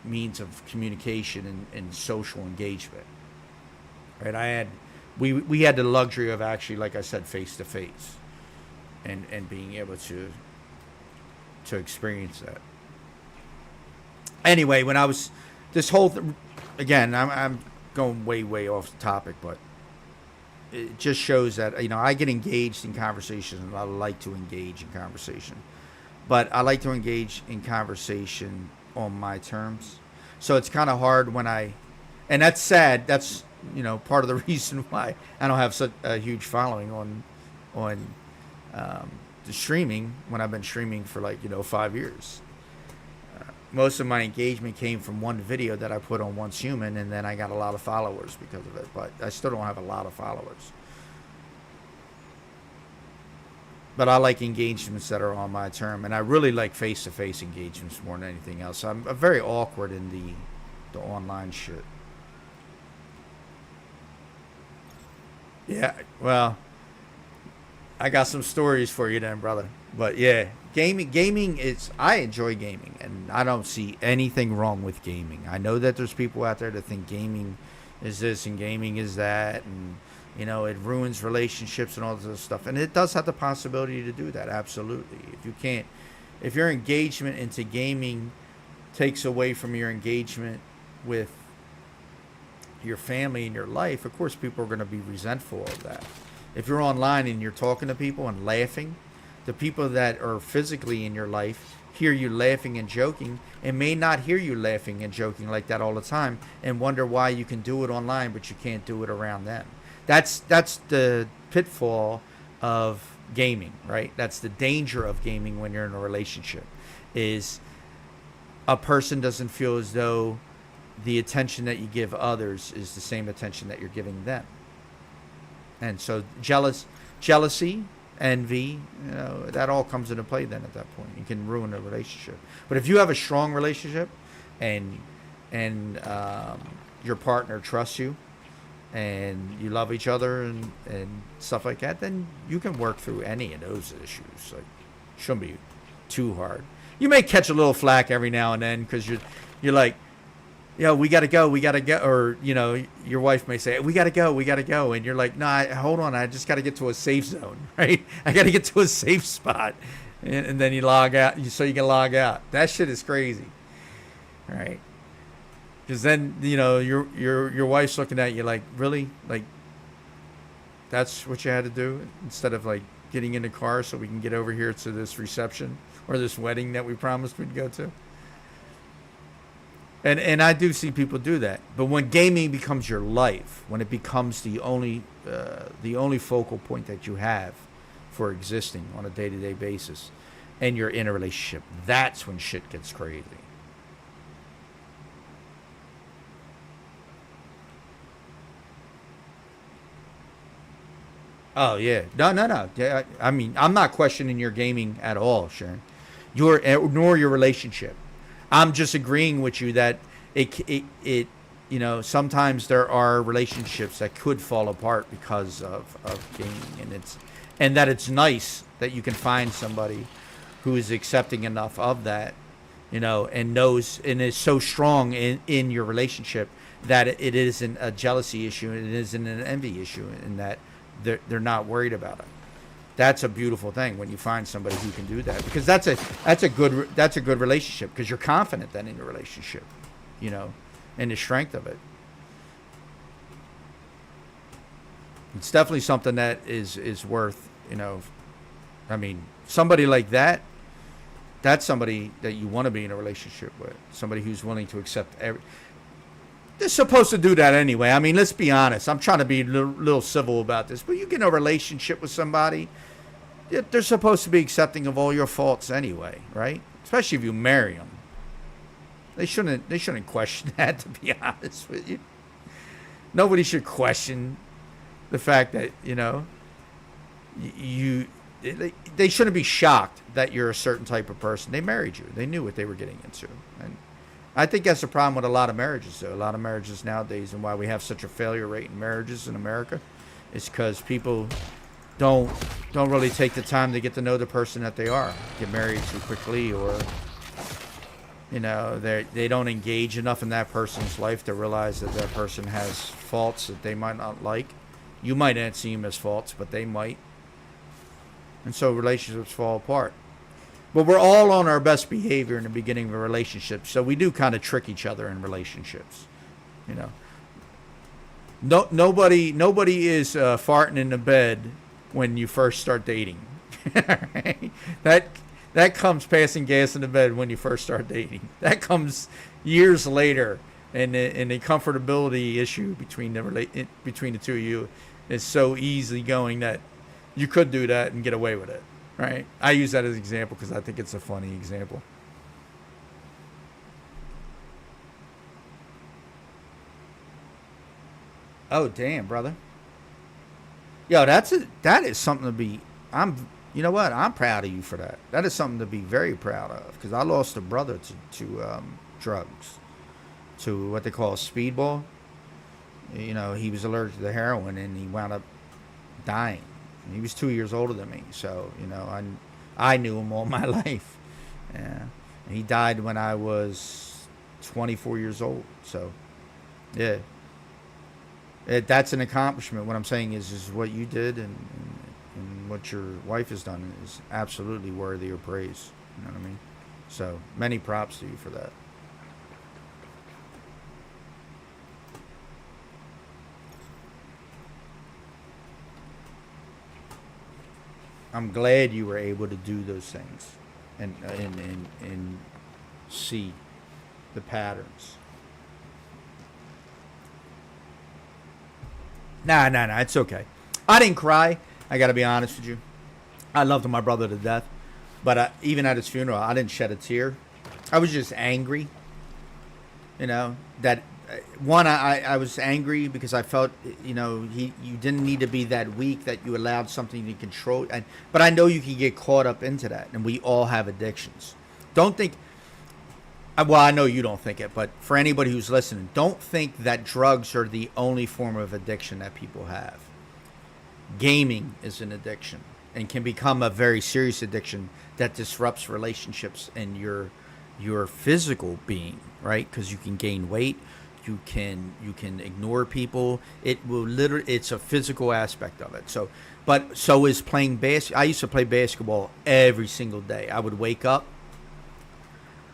means of communication and social engagement. Right? We had the luxury of actually, like I said, face to face, and being able to experience that. Anyway, when I was this whole again, I'm going way off the topic, but it just shows that I get engaged in conversation, and I like to engage in conversation, but I like to engage in conversation on my terms. So it's kind of hard and that's sad. That's part of the reason why I don't have such a huge following on the streaming, when I've been streaming for 5 years. Most of my engagement came from one video that I put on Once Human, and then I got a lot of followers because of it, but I still don't have a lot of followers. But I like engagements that are on my term, and I really like face-to-face engagements more than anything else. I'm very awkward in the online shit. Yeah, well, I got some stories for you then, brother. But yeah, gaming is, I enjoy gaming, and I don't see anything wrong with gaming. I know that there's people out there that think gaming is this and gaming is that, and it ruins relationships and all this other stuff. And it does have the possibility to do that, absolutely. If your engagement into gaming takes away from your engagement with your family and your life, of course people are going to be resentful of that. If you're online and you're talking to people and laughing, the people that are physically in your life hear you laughing and joking, and may not hear you laughing and joking like that all the time, and wonder why you can do it online but you can't do it around them. That's the pitfall of gaming, right? That's the danger of gaming when you're in a relationship, is a person doesn't feel as though the attention that you give others is the same attention that you're giving them. And so jealousy, envy, that all comes into play then at that point. You can ruin a relationship. But if you have a strong relationship and your partner trusts you and you love each other and stuff like that, then you can work through any of those issues. Like, shouldn't be too hard. You may catch a little flack every now and then because you're like, we got to go, or your wife may say, we got to go, and you're like, nah, hold on, I just got to get to a safe zone, right? I got to get to a safe spot, and then you log out, so you can log out. That shit is crazy, right? Because then your wife's looking at you like, really, like that's what you had to do instead of like getting in the car so we can get over here to this reception or this wedding that we promised we'd go to. And I do see people do that, but when gaming becomes your life, when it becomes the only focal point that you have for existing on a day-to-day basis, and you're in a relationship, that's when shit gets crazy. Oh yeah, no. Yeah, I mean, I'm not questioning your gaming at all, Sharon. Nor your relationship. I'm just agreeing with you that it sometimes there are relationships that could fall apart because of gaming, and that it's nice that you can find somebody who is accepting enough of that, and knows and is so strong in your relationship that it isn't a jealousy issue, it isn't an envy issue, and that they're not worried about it. That's a beautiful thing when you find somebody who can do that, because that's a good relationship, because you're confident then in the relationship, and the strength of it. It's definitely something that is worth, I mean, somebody like that, that's somebody that you want to be in a relationship with, somebody who's willing to accept they're supposed to do that anyway. I mean, let's be honest. I'm trying to be a little civil about this, but you get in a relationship with somebody, they're supposed to be accepting of all your faults anyway, right? Especially if you marry them. They shouldn't question that, to be honest with you. Nobody should question the fact that, they shouldn't be shocked that you're a certain type of person. They married you. They knew what they were getting into. And I think that's the problem with a lot of marriages, though. A lot of marriages nowadays, and why we have such a failure rate in marriages in America, is because people don't really take the time to get to know the person that they are. Get married too quickly, or they don't engage enough in that person's life to realize that that person has faults that they might not like. You might not see them as faults, but they might, and so relationships fall apart. But we're all on our best behavior in the beginning of a relationship, so we do kind of trick each other in relationships. Nobody is farting in the bed when you first start dating. Right? That comes passing gas in the bed when you first start dating. That comes years later, and the comfortability issue between the two of you is so easy going that you could do that and get away with it. Right? I use that as an example because I think it's a funny example. Oh damn, brother. Yo, that is something to be. You know what? I'm proud of you for that. That is something to be very proud of, because I lost a brother to drugs, to what they call speedball. He was allergic to the heroin and he wound up dying. He was 2 years older than me, so I knew him all my life. Yeah, and he died when I was 24 years old. So, yeah, that's an accomplishment. What I'm saying is what you did and what your wife has done is absolutely worthy of praise. You know what I mean? So many props to you for that. I'm glad you were able to do those things and see the patterns. Nah, it's okay. I didn't cry. I got to be honest with you. I loved my brother to death, but even at his funeral, I didn't shed a tear. I was just angry. That one, I was angry because I felt, you didn't need to be that weak, that you allowed something to control. But I know you can get caught up into that, and we all have addictions. Don't think, Well, I know you don't think it, but for anybody who's listening, don't think that drugs are the only form of addiction that people have. Gaming is an addiction and can become a very serious addiction that disrupts relationships and your physical being, right? Because you can gain weight, you can ignore people. It will literally, it's a physical aspect of it. But so is playing I used to play basketball every single day. I would wake up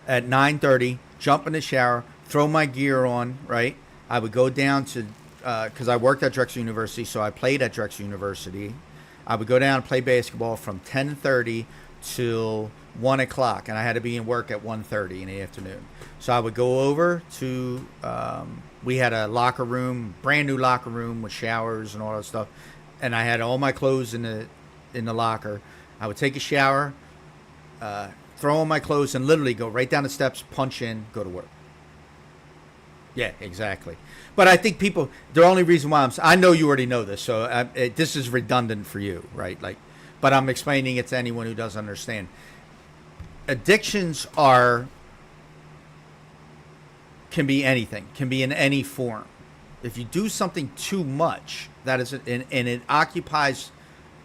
at 9:30, jump in the shower, throw my gear on, right? I would go down to, because I worked at Drexel University, so I played at Drexel University. I would go down and play basketball from 10:30 till 1 o'clock, and I had to be in work at 1:30 in the afternoon. So I would go over to, we had a locker room, brand new locker room with showers and all that stuff, and I had all my clothes in the locker. I would take a shower, throw on my clothes, and literally go right down the steps, punch in, go to work. Yeah, exactly. But I think people, the only reason why I know you already know this, so this is redundant for you, right? But I'm explaining it to anyone who doesn't understand. Addictions can be anything, can be in any form. If you do something too much, that is, and it occupies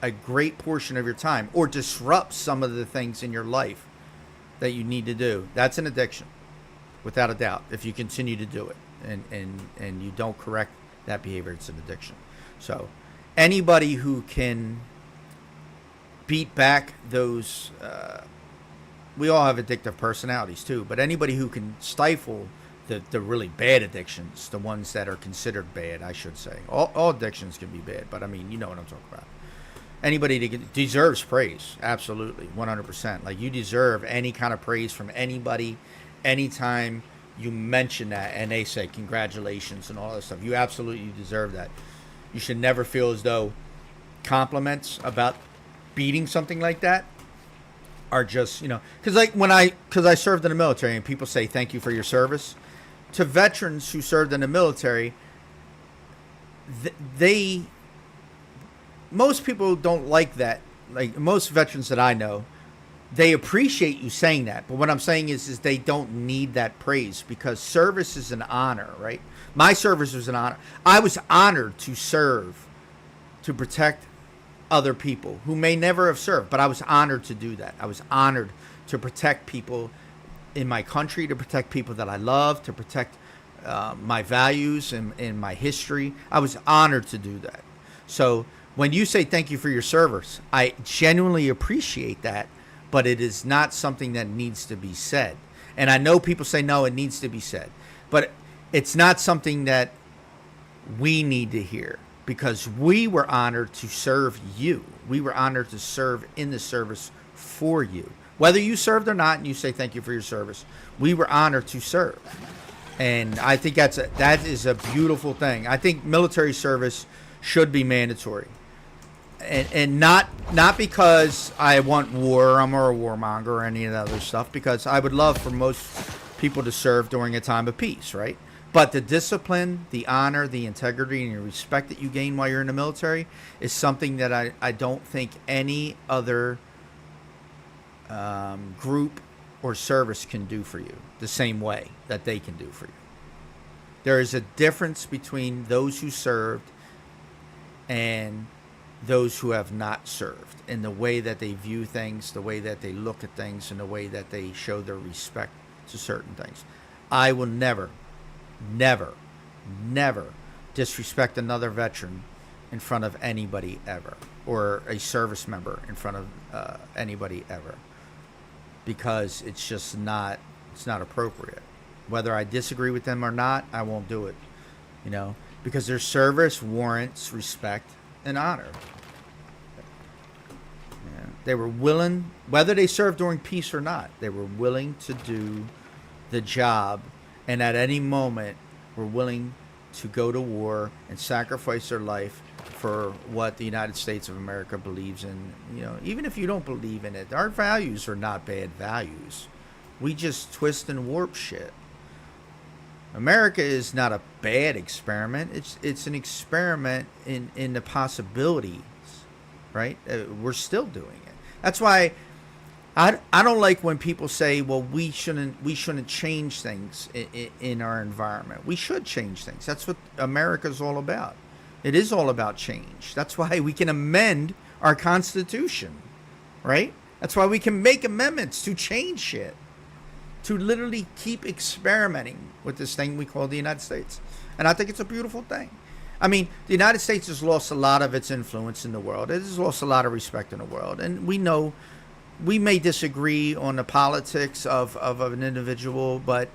a great portion of your time or disrupts some of the things in your life that you need to do, that's an addiction, without a doubt. If you continue to do it and you don't correct that behavior, it's an addiction. So anybody who can beat back those, we all have addictive personalities too, but anybody who can stifle the really bad addictions, the ones that are considered bad, I should say. All addictions can be bad, but I mean, you know what I'm talking about. Anybody that deserves praise, absolutely, 100%. Like, you deserve any kind of praise from anybody, anytime you mention that and they say congratulations and all that stuff. You absolutely deserve that. You should never feel as though compliments about beating something like that are just, because I served in the military and people say thank you for your service. To veterans who served in the military, most people don't like that. Like, most veterans that I know, they appreciate you saying that. But what I'm saying is they don't need that praise, because service is an honor, right? My service was an honor. I was honored to serve, to protect other people who may never have served, but I was honored to do that. I was honored to protect people in my country, to protect people that I love, to protect my values and my history. I was honored to do that. So when you say thank you for your service, I genuinely appreciate that, but it is not something that needs to be said. And I know people say, no, it needs to be said, but it's not something that we need to hear, because we were honored to serve you. We were honored to serve in the service for you. Whether you served or not, and you say thank you for your service, we were honored to serve. And I think that is a beautiful thing. I think military service should be mandatory. And not because I want war, I'm a warmonger or any of that other stuff, because I would love for most people to serve during a time of peace, right? But the discipline, the honor, the integrity, and the respect that you gain while you're in the military is something that I don't think any other group or service can do for you the same way that they can do for you. There is a difference between those who served and those who have not served, in the way that they view things, the way that they look at things, and the way that they show their respect to certain things. I will never disrespect another veteran in front of anybody ever, or a service member in front of anybody ever, because it's just not appropriate. Whether I disagree with them or not, I won't do it, because their service warrants respect and honor. Yeah. They were willing, whether they served during peace or not, they were willing to do the job, and at any moment were willing to go to war and sacrifice their life for what the United States of America believes in. Even if you don't believe in it, our values are not bad values. We just twist and warp shit. America is not a bad experiment. It's an experiment in the possibilities, right? We're still doing it. That's why I don't like when people say, well, we shouldn't change things in our environment. We should change things. That's what America's all about. It is all about change. That's why we can amend our Constitution, right? That's why we can make amendments to change shit, to literally keep experimenting with this thing we call the United States. And I think it's a beautiful thing. I mean, the United States has lost a lot of its influence in the world. It has lost a lot of respect in the world. And we know we may disagree on the politics of an individual, but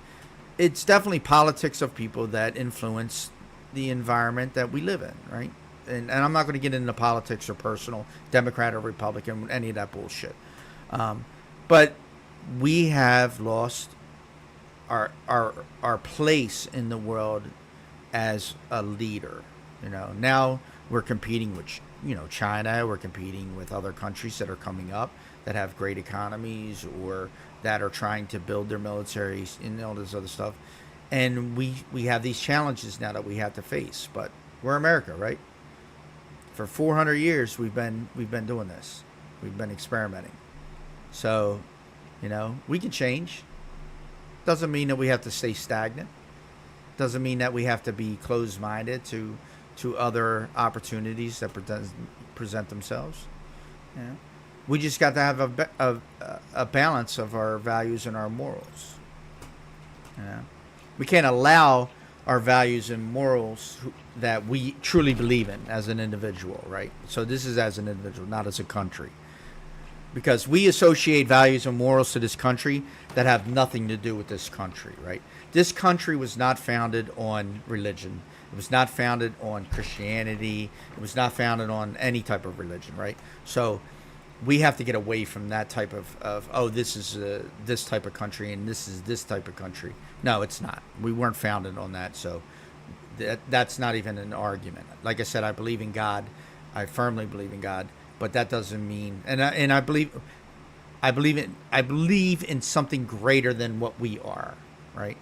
it's definitely politics of people that influence the environment that we live in, right? And I'm not going to get into politics or personal, Democrat or Republican, any of that bullshit. But we have lost our place in the world as a leader. Now we're competing with China. We're competing with other countries that are coming up that have great economies or that are trying to build their militaries and all this other stuff. And we have these challenges now that we have to face. But we're America, right? For 400 years we've been doing this. We've been experimenting. So, we can change. Doesn't mean that we have to stay stagnant. Doesn't mean that we have to be closed-minded to other opportunities that present themselves. We just got to have a balance of our values and our morals. We can't allow our values and morals that we truly believe in as an individual, right? So this is as an individual, not as a country. Because we associate values and morals to this country that have nothing to do with this country, right? This country was not founded on religion. It was not founded on Christianity. It was not founded on any type of religion, right? So we have to get away from that type of this is this type of country and this is this type of country. No, it's not. We weren't founded on that, so that's not even an argument. Like I said, I believe in God. I firmly believe in God, but that doesn't mean I believe in something greater than what we are, right?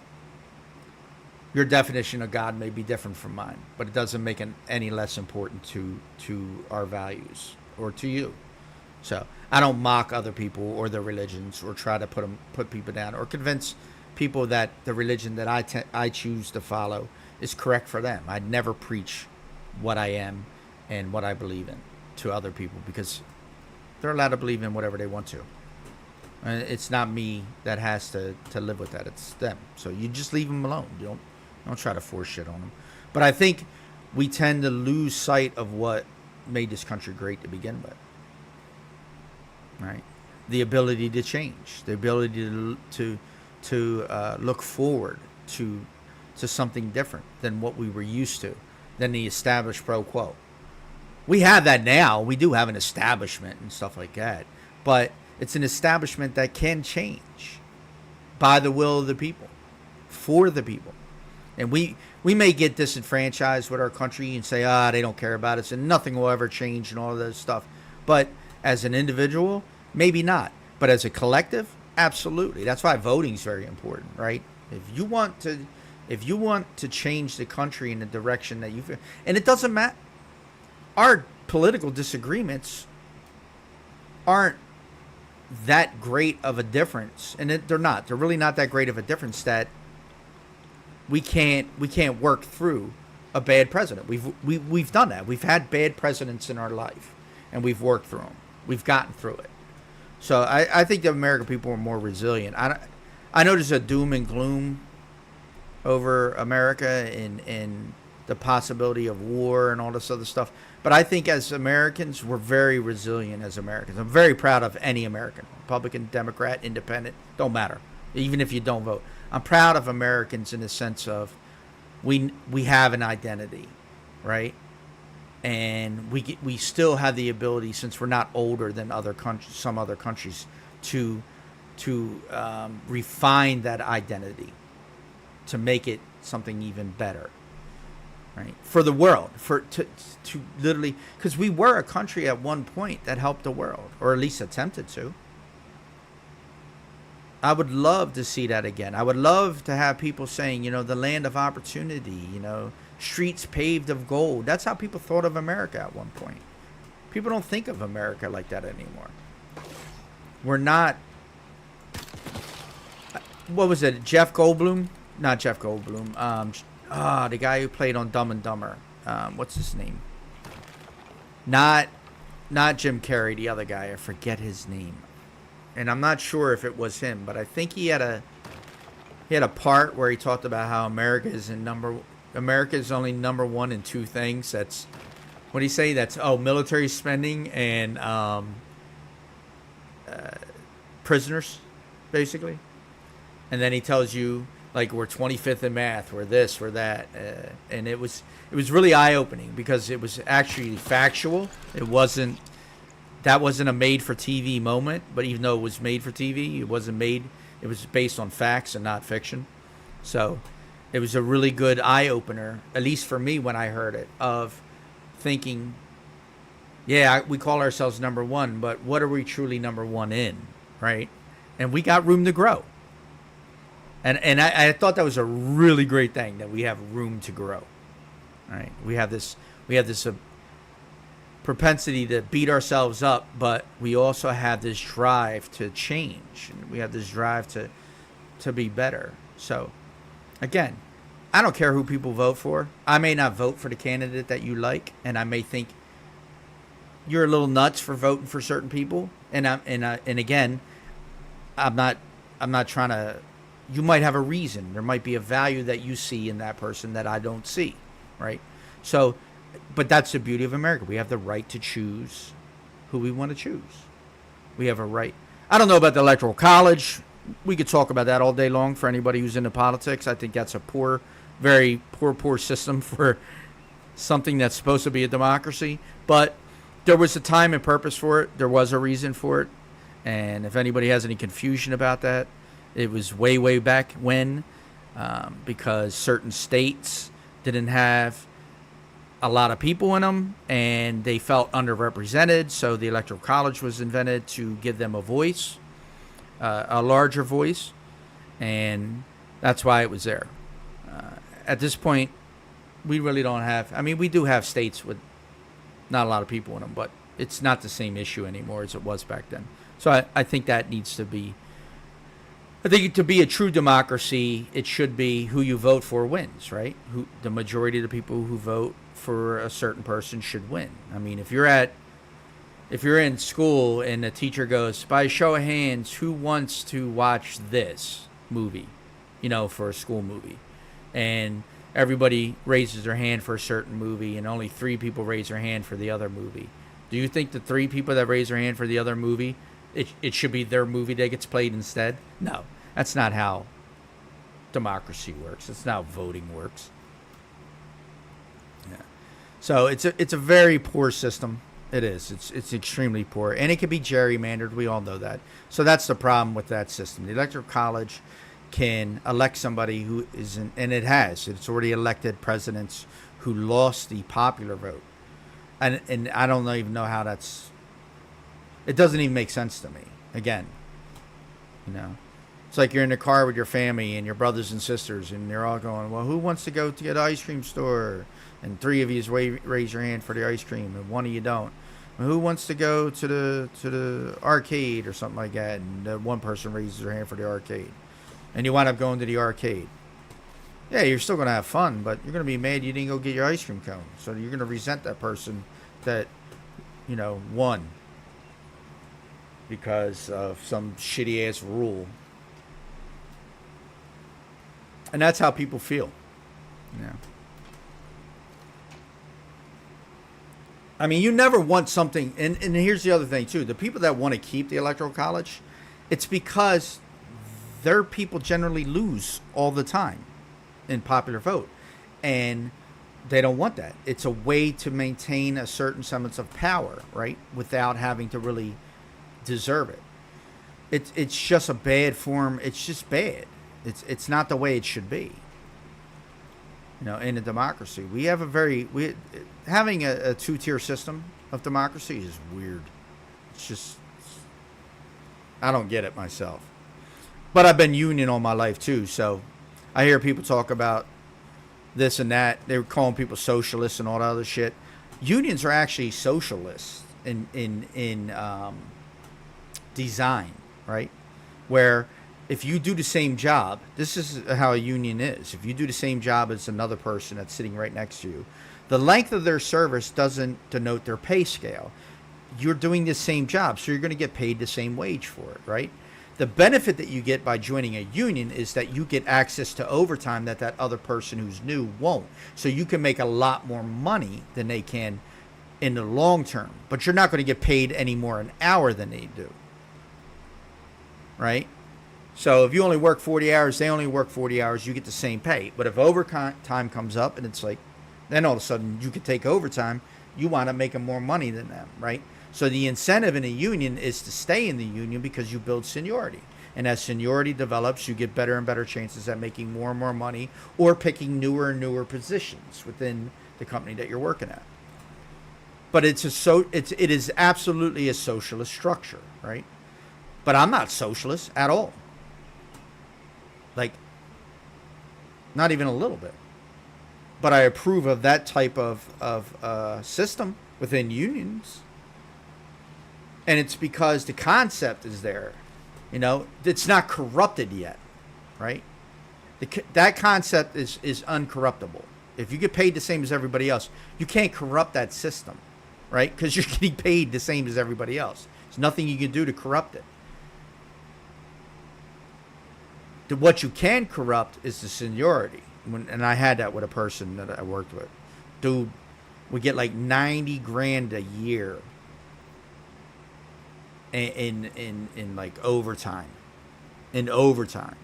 Your definition of God may be different from mine, but it doesn't make it any less important to our values or to you. So I don't mock other people or their religions or try to put people down or convince people that the religion that I choose to follow is correct for them. I'd never preach what I am and what I believe in to other people because they're allowed to believe in whatever they want to. And it's not me that has to live with that. It's them. So you just leave them alone. You don't try to force shit on them. But I think we tend to lose sight of what made this country great to begin with. Right? The ability to change, the ability to look forward to something different than what we were used to, than the established pro quo. We have that now. We do have an establishment and stuff like that, but it's an establishment that can change by the will of the people, for the people. And we may get disenfranchised with our country and say, they don't care about us and nothing will ever change and all of this stuff. But as an individual, maybe not. But as a collective, absolutely. That's why voting is very important, right? If you want to change the country in the direction that you feel, and it doesn't matter, our political disagreements aren't that great of a difference, and they're not. They're really not that great of a difference that we can't work through a bad president. We've done that. We've had bad presidents in our life, and we've worked through them. We've gotten through it. So I think the American people are more resilient. I know there's a doom and gloom over America and the possibility of war and all this other stuff. But I think as Americans, we're very resilient as Americans. I'm very proud of any American, Republican, Democrat, Independent, don't matter, even if you don't vote. I'm proud of Americans in the sense of we have an identity, right? And we still have the ability, since we're not older than some other countries, to refine that identity, to make it something even better, right? For the world, to literally, because we were a country at one point that helped the world, or at least attempted to. I would love to see that again. I would love to have people saying, the land of opportunity, streets paved of gold. That's how people thought of America at one point. People don't think of America like that anymore. we're not. What was it? Jeff Goldblum? Not Jeff Goldblum. The guy who played on Dumb and Dumber. What's his name? Not Jim Carrey. The other guy. I forget his name. And I'm not sure if it was him, but I think he had a part where he talked about how America is only number one in two things. That's what do you say? That's military spending and prisoners, basically. And then he tells you like we're 25th in math, we're this, we're that, and it was really eye opening because it was actually factual. That wasn't a made for TV moment, but even though it was made for TV, it wasn't made. It was based on facts and not fiction. So it was a really good eye opener, at least for me when I heard it, of thinking, yeah, we call ourselves number one, but what are we truly number one in, right? And we got room to grow. And I thought that was a really great thing, that we have room to grow. Right? We have this propensity to beat ourselves up, but we also have this drive to change. We have this drive to be better. So, again, I don't care who people vote for. I may not vote for the candidate that you like, and I may think you're a little nuts for voting for certain people. And again, I'm not trying to. You might have a reason. There might be a value that you see in that person that I don't see, right? So, but that's the beauty of America. We have the right to choose who we want to choose. We have a right. I don't know about the Electoral College. We could talk about that all day long for anybody who's into politics. I think that's a very poor system for something that's supposed to be a democracy. But there was a time and purpose for it. There was a reason for it. And if anybody has any confusion about that, it was way back when, because certain states didn't have a lot of people in them, and they felt underrepresented. So the Electoral College was invented to give them a voice, a larger voice, and that's why it was there. At this point, we really don't have. I mean, we do have states with not a lot of people in them, but it's not the same issue anymore as it was back then. So I think that needs to be. I think to be a true democracy, it should be who you vote for wins, right? The majority of the people who vote for a certain person should win. I mean, if you're in school and the teacher goes, by show of hands, who wants to watch this movie, for a school movie, and everybody raises their hand for a certain movie, and only 3 people raise their hand for the other movie. Do you think the 3 people that raise their hand for the other movie, it should be their movie that gets played instead? No. That's not how democracy works. That's not how voting works. Yeah. So it's a very poor system. It is. It's extremely poor, and it can be gerrymandered. We all know that. So that's the problem with that system. The Electoral College can elect somebody who isn't, and it has. It's already elected presidents who lost the popular vote, and I don't even know how that's. It doesn't even make sense to me. Again, It's like you're in the car with your family and your brothers and sisters, and you're all going, well, who wants to go to the ice cream store? And 3 of you raise your hand for the ice cream, and 1 of you don't. Well, who wants to go to the arcade or something like that? And 1 person raises their hand for the arcade. And you wind up going to the arcade. Yeah, you're still going to have fun, but you're going to be mad you didn't go get your ice cream cone. So you're going to resent that person that, won because of some shitty-ass rule. And that's how people feel. Yeah. I mean, you never want something. And here's the other thing, too. The people that want to keep the Electoral College, it's because their people generally lose all the time in popular vote. And they don't want that. It's a way to maintain a certain semblance of power, right? Without having to really deserve it. It's just a bad form. It's just bad. It's not the way it should be. In a democracy, we have having a 2-tier system of democracy is weird. It's just, I don't get it myself. But I've been union all my life too, so I hear people talk about this and that. They were calling people socialists and all that other shit. Unions are actually socialists in design. right? Where if you do the same job, this is how a union is. If you do the same job as another person that's sitting right next to you, the length of their service doesn't denote their pay scale. You're doing the same job, so you're going to get paid the same wage for it, right? The benefit that you get by joining a union is that you get access to overtime that other person who's new won't. So you can make a lot more money than they can in the long term, but you're not going to get paid any more an hour than they do, right? So if you only work 40 hours, they only work 40 hours, you get the same pay. But if overtime comes up and it's like, then all of a sudden you could take overtime, you wind up making more money than them, right? So the incentive in a union is to stay in the union because you build seniority. And as seniority develops, you get better and better chances at making more and more money or picking newer and newer positions within the company that you're working at. But it is absolutely a socialist structure, right? But I'm not socialist at all. Like, not even a little bit. But I approve of that type of system within unions. And it's because the concept is there. You know, it's not corrupted yet, right? That concept is uncorruptible. If you get paid the same as everybody else, you can't corrupt that system, right? Because you're getting paid the same as everybody else. There's nothing you can do to corrupt it. What you can corrupt is the seniority. And I had that with a person that I worked with. Dude, we get like 90 grand a year in like overtime. In overtime.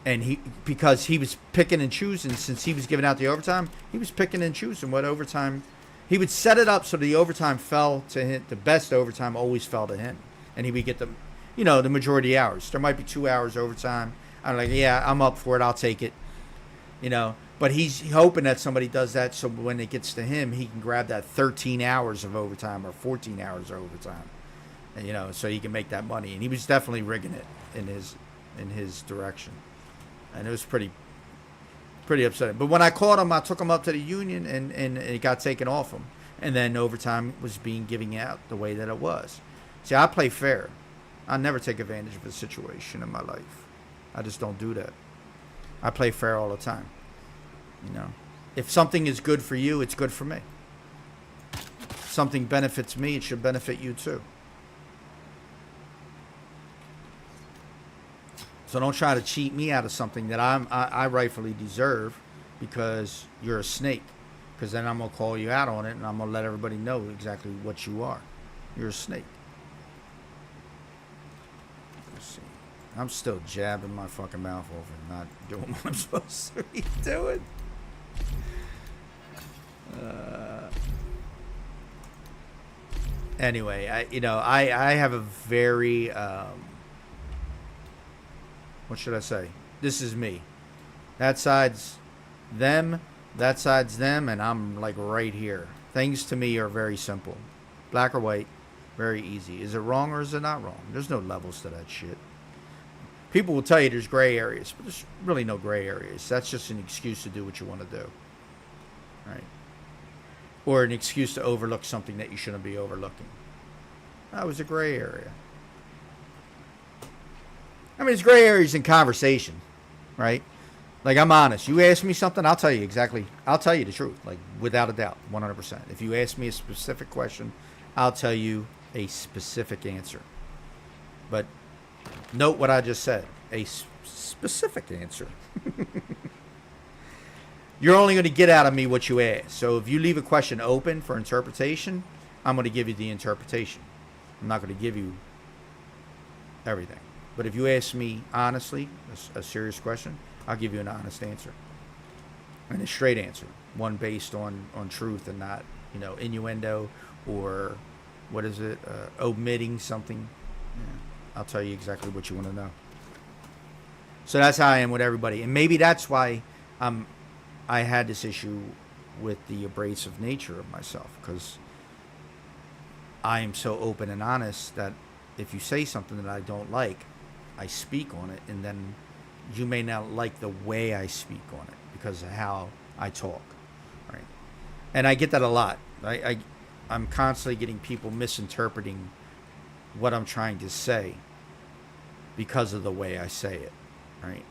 And because he was picking and choosing, since he was giving out the overtime, he was picking and choosing what overtime. He would set it up so the overtime fell to him. The best overtime always fell to him. And he would get the majority of hours. There might be 2 hours overtime. I'm like, yeah, I'm up for it. I'll take it. But he's hoping that somebody does that so when it gets to him, he can grab that 13 hours of overtime or 14 hours of overtime. And, so he can make that money. And he was definitely rigging it in his direction. And it was pretty upsetting. But when I caught him, I took him up to the union and it got taken off him. And then overtime was being given out the way that it was. See, I play fair. I never take advantage of a situation in my life. I just don't do that. I play fair all the time. If something is good for you, it's good for me. If something benefits me, it should benefit you too. So don't try to cheat me out of something that I rightfully deserve because you're a snake. Because then I'm going to call you out on it and I'm going to let everybody know exactly what you are. You're a snake. Let's see. I'm still jabbing my fucking mouth off and not doing what I'm supposed to be doing. Anyway, I have a very what should I say? This is me. That side's them, that side's them, and I'm like right here. Things to me are very simple. Black or white, very easy. Is it wrong or is it not wrong? There's no levels to that shit. People will tell you there's gray areas, but there's really no gray areas. That's just an excuse to do what you want to do. Right? Or an excuse to overlook something that you shouldn't be overlooking. That was a gray area. I mean, it's gray areas in conversation, right? Like, I'm honest. You ask me something, I'll tell you exactly. I'll tell you the truth, like, without a doubt, 100%. If you ask me a specific question, I'll tell you a specific answer. But note what I just said. A specific answer. You're only going to get out of me what you ask. So if you leave a question open for interpretation, I'm going to give you the interpretation. I'm not going to give you everything. But if you ask me honestly, a serious question, I'll give you an honest answer. And a straight answer. One based on truth and not, innuendo or, omitting something. Yeah, I'll tell you exactly what you want to know. So that's how I am with everybody. And maybe that's why I had this issue with the abrasive nature of myself. Because I am so open and honest that if you say something that I don't like, I speak on it, and then you may not like the way I speak on it because of how I talk, right? And I get that a lot. I'm constantly getting people misinterpreting what I'm trying to say because of the way I say it, right?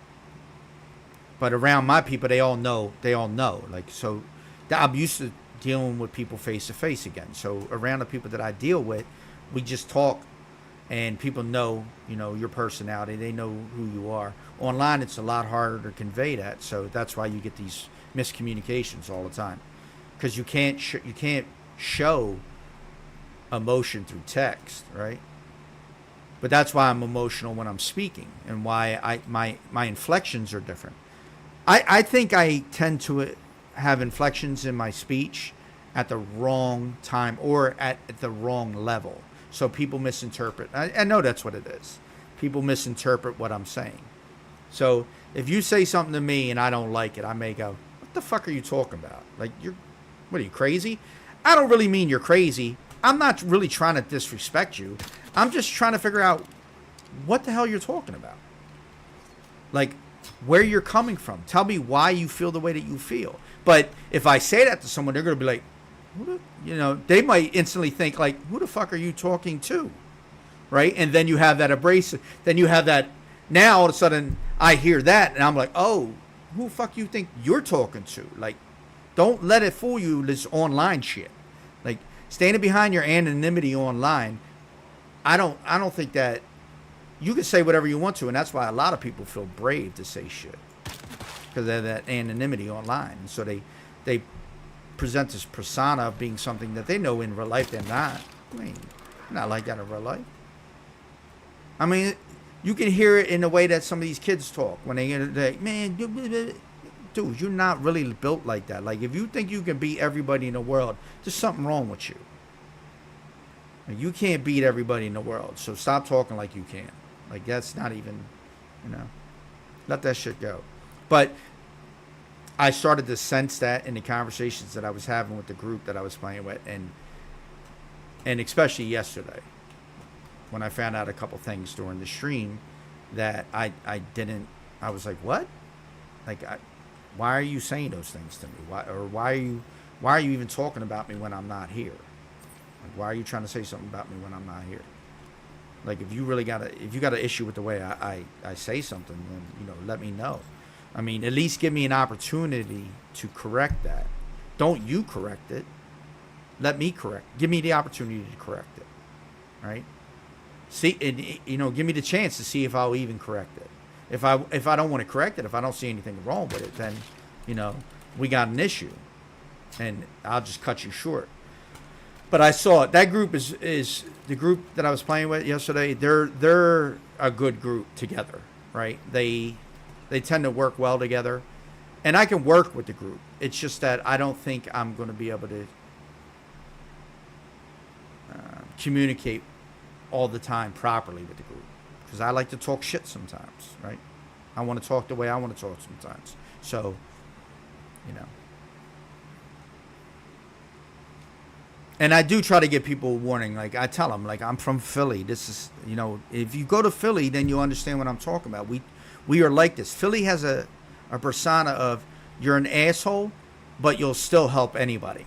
But around my people, they all know. They all know. Like, so I'm used to dealing with people face to face again. So around the people that I deal with, we just talk, and people know, your personality. They know who you are. Online, it's a lot harder to convey that. So that's why you get these miscommunications all the time, because you can't show emotion through text, right? But that's why I'm emotional when I'm speaking, and why my inflections are different. I think I tend to have inflections in my speech at the wrong time or at the wrong level. So people misinterpret. I know that's what it is. People misinterpret what I'm saying. So if you say something to me and I don't like it, I may go, what the fuck are you talking about? Like, what are you, crazy? I don't really mean you're crazy. I'm not really trying to disrespect you. I'm just trying to figure out what the hell you're talking about. Like, where you're coming from. Tell me why you feel the way that you feel. But if I say that to someone, they're going to be like, they might instantly think, like, who the fuck are you talking to? Right? And then you have that abrasive. Then you have that. Now, all of a sudden, I hear that, and I'm like, oh, who the fuck you think you're talking to? Like, don't let it fool you, this online shit. Like, standing behind your anonymity online, I don't think that you can say whatever you want to, and that's why a lot of people feel brave to say shit, because they have that anonymity online. And so they present this persona of being something that they know in real life they're not. I mean, not like that in real life. I mean, you can hear it in the way that some of these kids talk when they man, dude, you're not really built like that. Like, if you think you can beat everybody in the world, there's something wrong with you. You can't beat everybody in the world, so stop talking like you can. Like, that's not even, let that shit go. But I started to sense that in the conversations that I was having with the group that I was playing with, and especially yesterday, when I found out a couple things during the stream that I was like, what? Like, why are you saying those things to me? Why are you even talking about me when I'm not here? Like, why are you trying to say something about me when I'm not here? Like, if you got an issue with the way I say something, then, let me know. I mean, at least give me an opportunity to correct that. Don't you correct it. Let me give me the opportunity to correct it. Right? See, and, give me the chance to see if I'll even correct it. If I don't want to correct it, if I don't see anything wrong with it, then, we got an issue, and I'll just cut you short. But I saw it. That group is the group that I was playing with yesterday. They're a good group together, right? They tend to work well together, and I can work with the group. It's just that I don't think I'm going to be able to communicate all the time properly with the group, because I like to talk shit sometimes, right? I want to talk the way I want to talk sometimes. So, And I do try to give people a warning. Like, I tell them, like, I'm from Philly. This is, if you go to Philly, then you'll understand what I'm talking about. We are like this. Philly has a persona of, you're an asshole, but you'll still help anybody.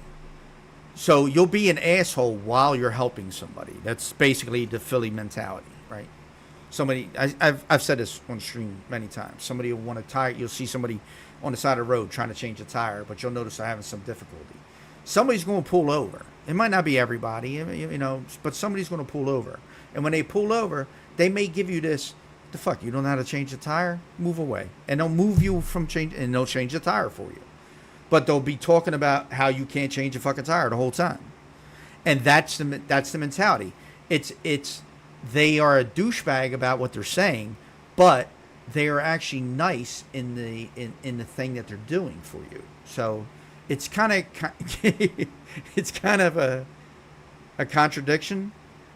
So you'll be an asshole while you're helping somebody. That's basically the Philly mentality, right? Somebody, I've said this on stream many times. Somebody will want a tire. You'll see somebody on the side of the road trying to change a tire, but you'll notice they're having some difficulty. Somebody's going to pull over. It might not be everybody, but somebody's going to pull over. And when they pull over, they may give you this, the fuck, you don't know how to change the tire? Move away. And they'll move you from change, and they'll change the tire for you. But they'll be talking about how you can't change a fucking tire the whole time. And that's the mentality. It's they are a douchebag about what they're saying, but they are actually nice in the thing that they're doing for you. So it's kind of a contradiction,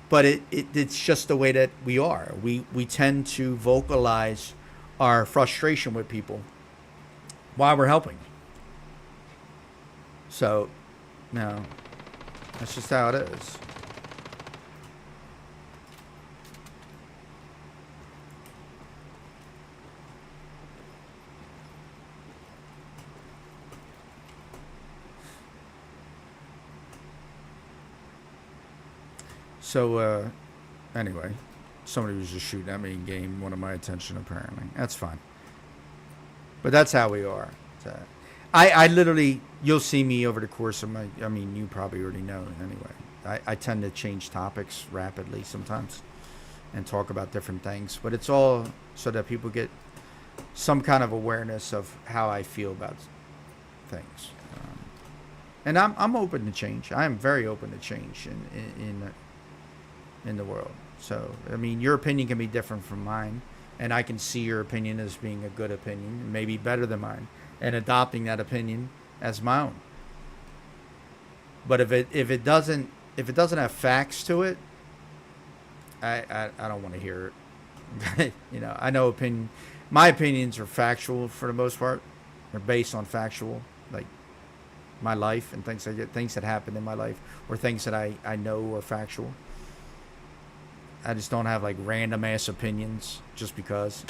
but it's just the way that we are. We tend to vocalize our frustration with people while we're helping. So, no, that's just how it is. So, anyway, Somebody was just shooting at me and gained one of my attention, apparently. That's fine. But that's how we are. So, I literally, you'll see me over the course of my, I mean, you probably already know anyway. I tend to change topics rapidly sometimes and talk about different things. But it's all so that people get some kind of awareness of how I feel about things. And I'm open to change. I am very open to change in the world. So, I mean, your opinion can be different from mine, and I can see your opinion as being a good opinion, maybe better than mine, and adopting that opinion as my own. But if it doesn't have facts to it, I don't want to hear it. You know, I know my opinions are factual for the most part. They're based on factual, like my life and things that happened in my life, or things that I know are factual. I just don't have like random ass opinions just because.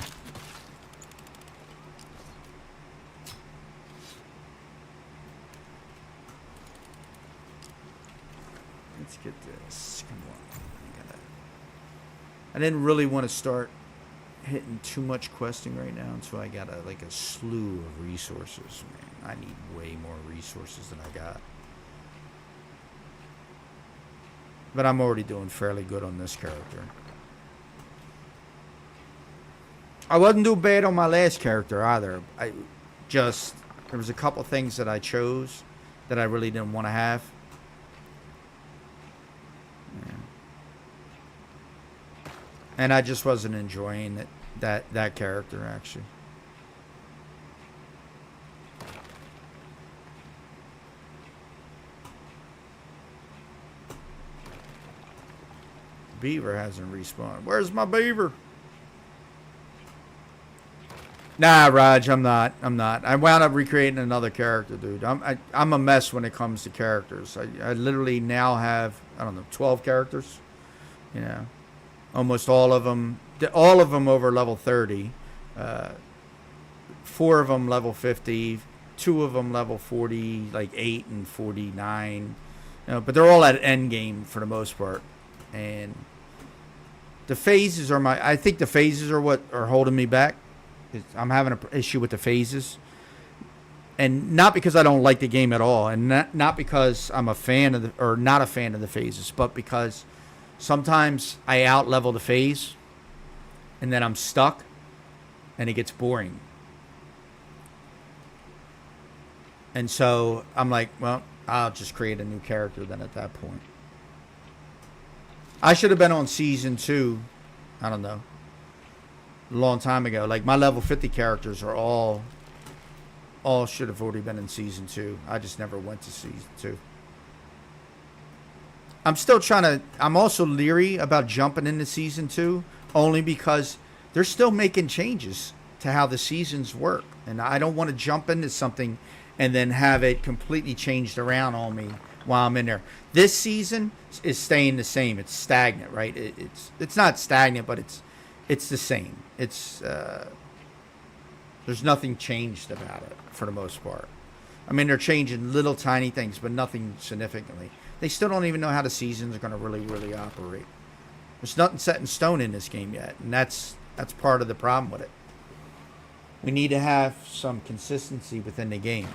Let's get this. Come on. I didn't really want to start hitting too much questing right now, so I got a slew of resources. Man, I need way more resources than I got. But I'm already doing fairly good on this character. I wasn't doing bad on my last character either. There was a couple things that I chose that I really didn't want to have. Yeah. And I just wasn't enjoying that character, actually. Beaver hasn't respawned. Where's my beaver? Nah, Raj, I'm not. I wound up recreating another character, dude. I'm a mess when it comes to characters. I literally now have, I don't know, 12 characters. You know, almost all of them over level 30. 4 of them level 50. 2 of them level 40, like 8 and 49. You know, but they're all at end game for the most part. And the phases are I think the phases are what are holding me back. I'm having an issue with the phases. And not because I don't like the game at all. And not because I'm a fan or not a fan of the phases. But because sometimes I out-level the phase. And then I'm stuck. And it gets boring. And so I'm like, well, I'll just create a new character then at that point. I should have been on season 2, I don't know, a long time ago. Like my level 50 characters are all should have already been in season 2. I just never went to season 2. I'm also leery about jumping into season 2 only because they're still making changes to how the seasons work. And I don't want to jump into something and then have it completely changed around on me while I'm in there. This season is staying the same. It's stagnant, right? It's not stagnant, but it's the same. It's there's nothing changed about it for the most part. I mean, they're changing little tiny things, but nothing significantly. They still don't even know how the seasons are going to really operate. There's nothing set in stone in this game yet, and that's part of the problem with it. We need to have some consistency within the game.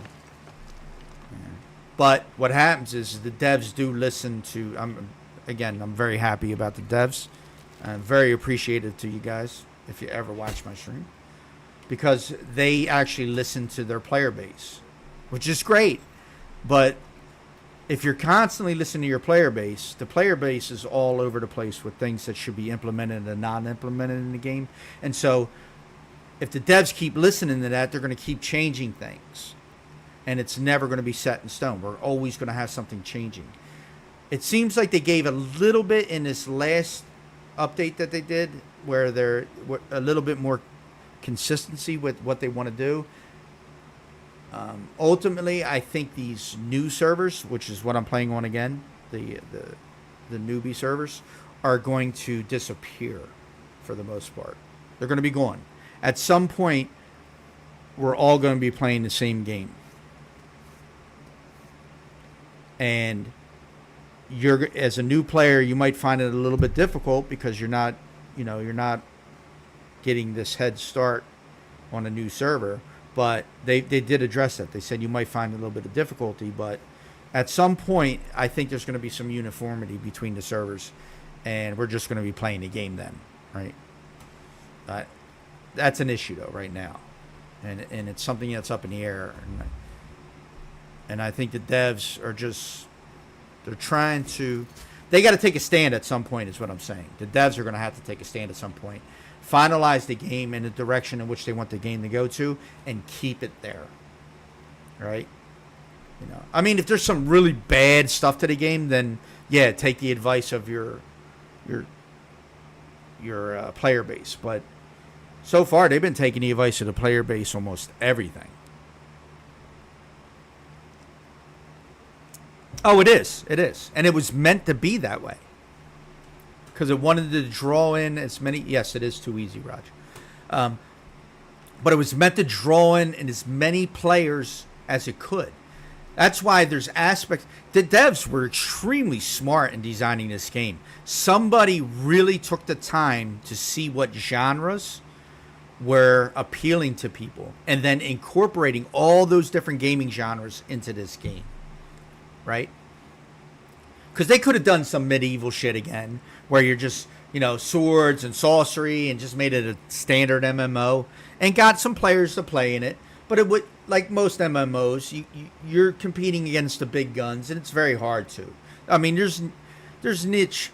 But what happens is the devs do listen to. I'm very happy about the devs. I'm very appreciative to you guys if you ever watch my stream, because they actually listen to their player base, which is great. But if you're constantly listening to your player base, the player base is all over the place with things that should be implemented and not implemented in the game. And so if the devs keep listening to that, they're going to keep changing things. And it's never going to be set in stone. We're always going to have something changing. It seems like they gave a little bit in this last update that they did, where they're a little bit more consistency with what they want to do. Ultimately, I think these new servers, which is what I'm playing on again, the newbie servers, are going to disappear for the most part. They're going to be gone. At some point, we're all going to be playing the same game. And as a new player, you might find it a little bit difficult because you're not you're not getting this head start on a new server. But they did address that. They said you might find a little bit of difficulty, but at some point, I think there's going to be some uniformity between the servers, and we're just going to be playing the game then, right? That's an issue though right now, and it's something that's up in the air, and I think the devs are just they got to take a stand at some point, is what I'm saying. The devs are going to have to take a stand at some point, finalize the game in the direction in which they want the game to go to, and keep it there, right? I mean, if there's some really bad stuff to the game, then yeah, take the advice of your player base. But so far, they've been taking the advice of the player base almost everything. Oh, it is, and it was meant to be that way because it wanted to draw in as many. Yes, it is too easy, Raj. But it was meant to draw in as many players as it could. That's why there's aspects. The devs were extremely smart in designing this game. Somebody really took the time to see what genres were appealing to people and then incorporating all those different gaming genres into this game, right? Because they could have done some medieval shit again where you're just, swords and sorcery and just made it a standard MMO and got some players to play in it. But it would, like most MMOs, you're competing against the big guns, and it's very hard to. I mean, there's niche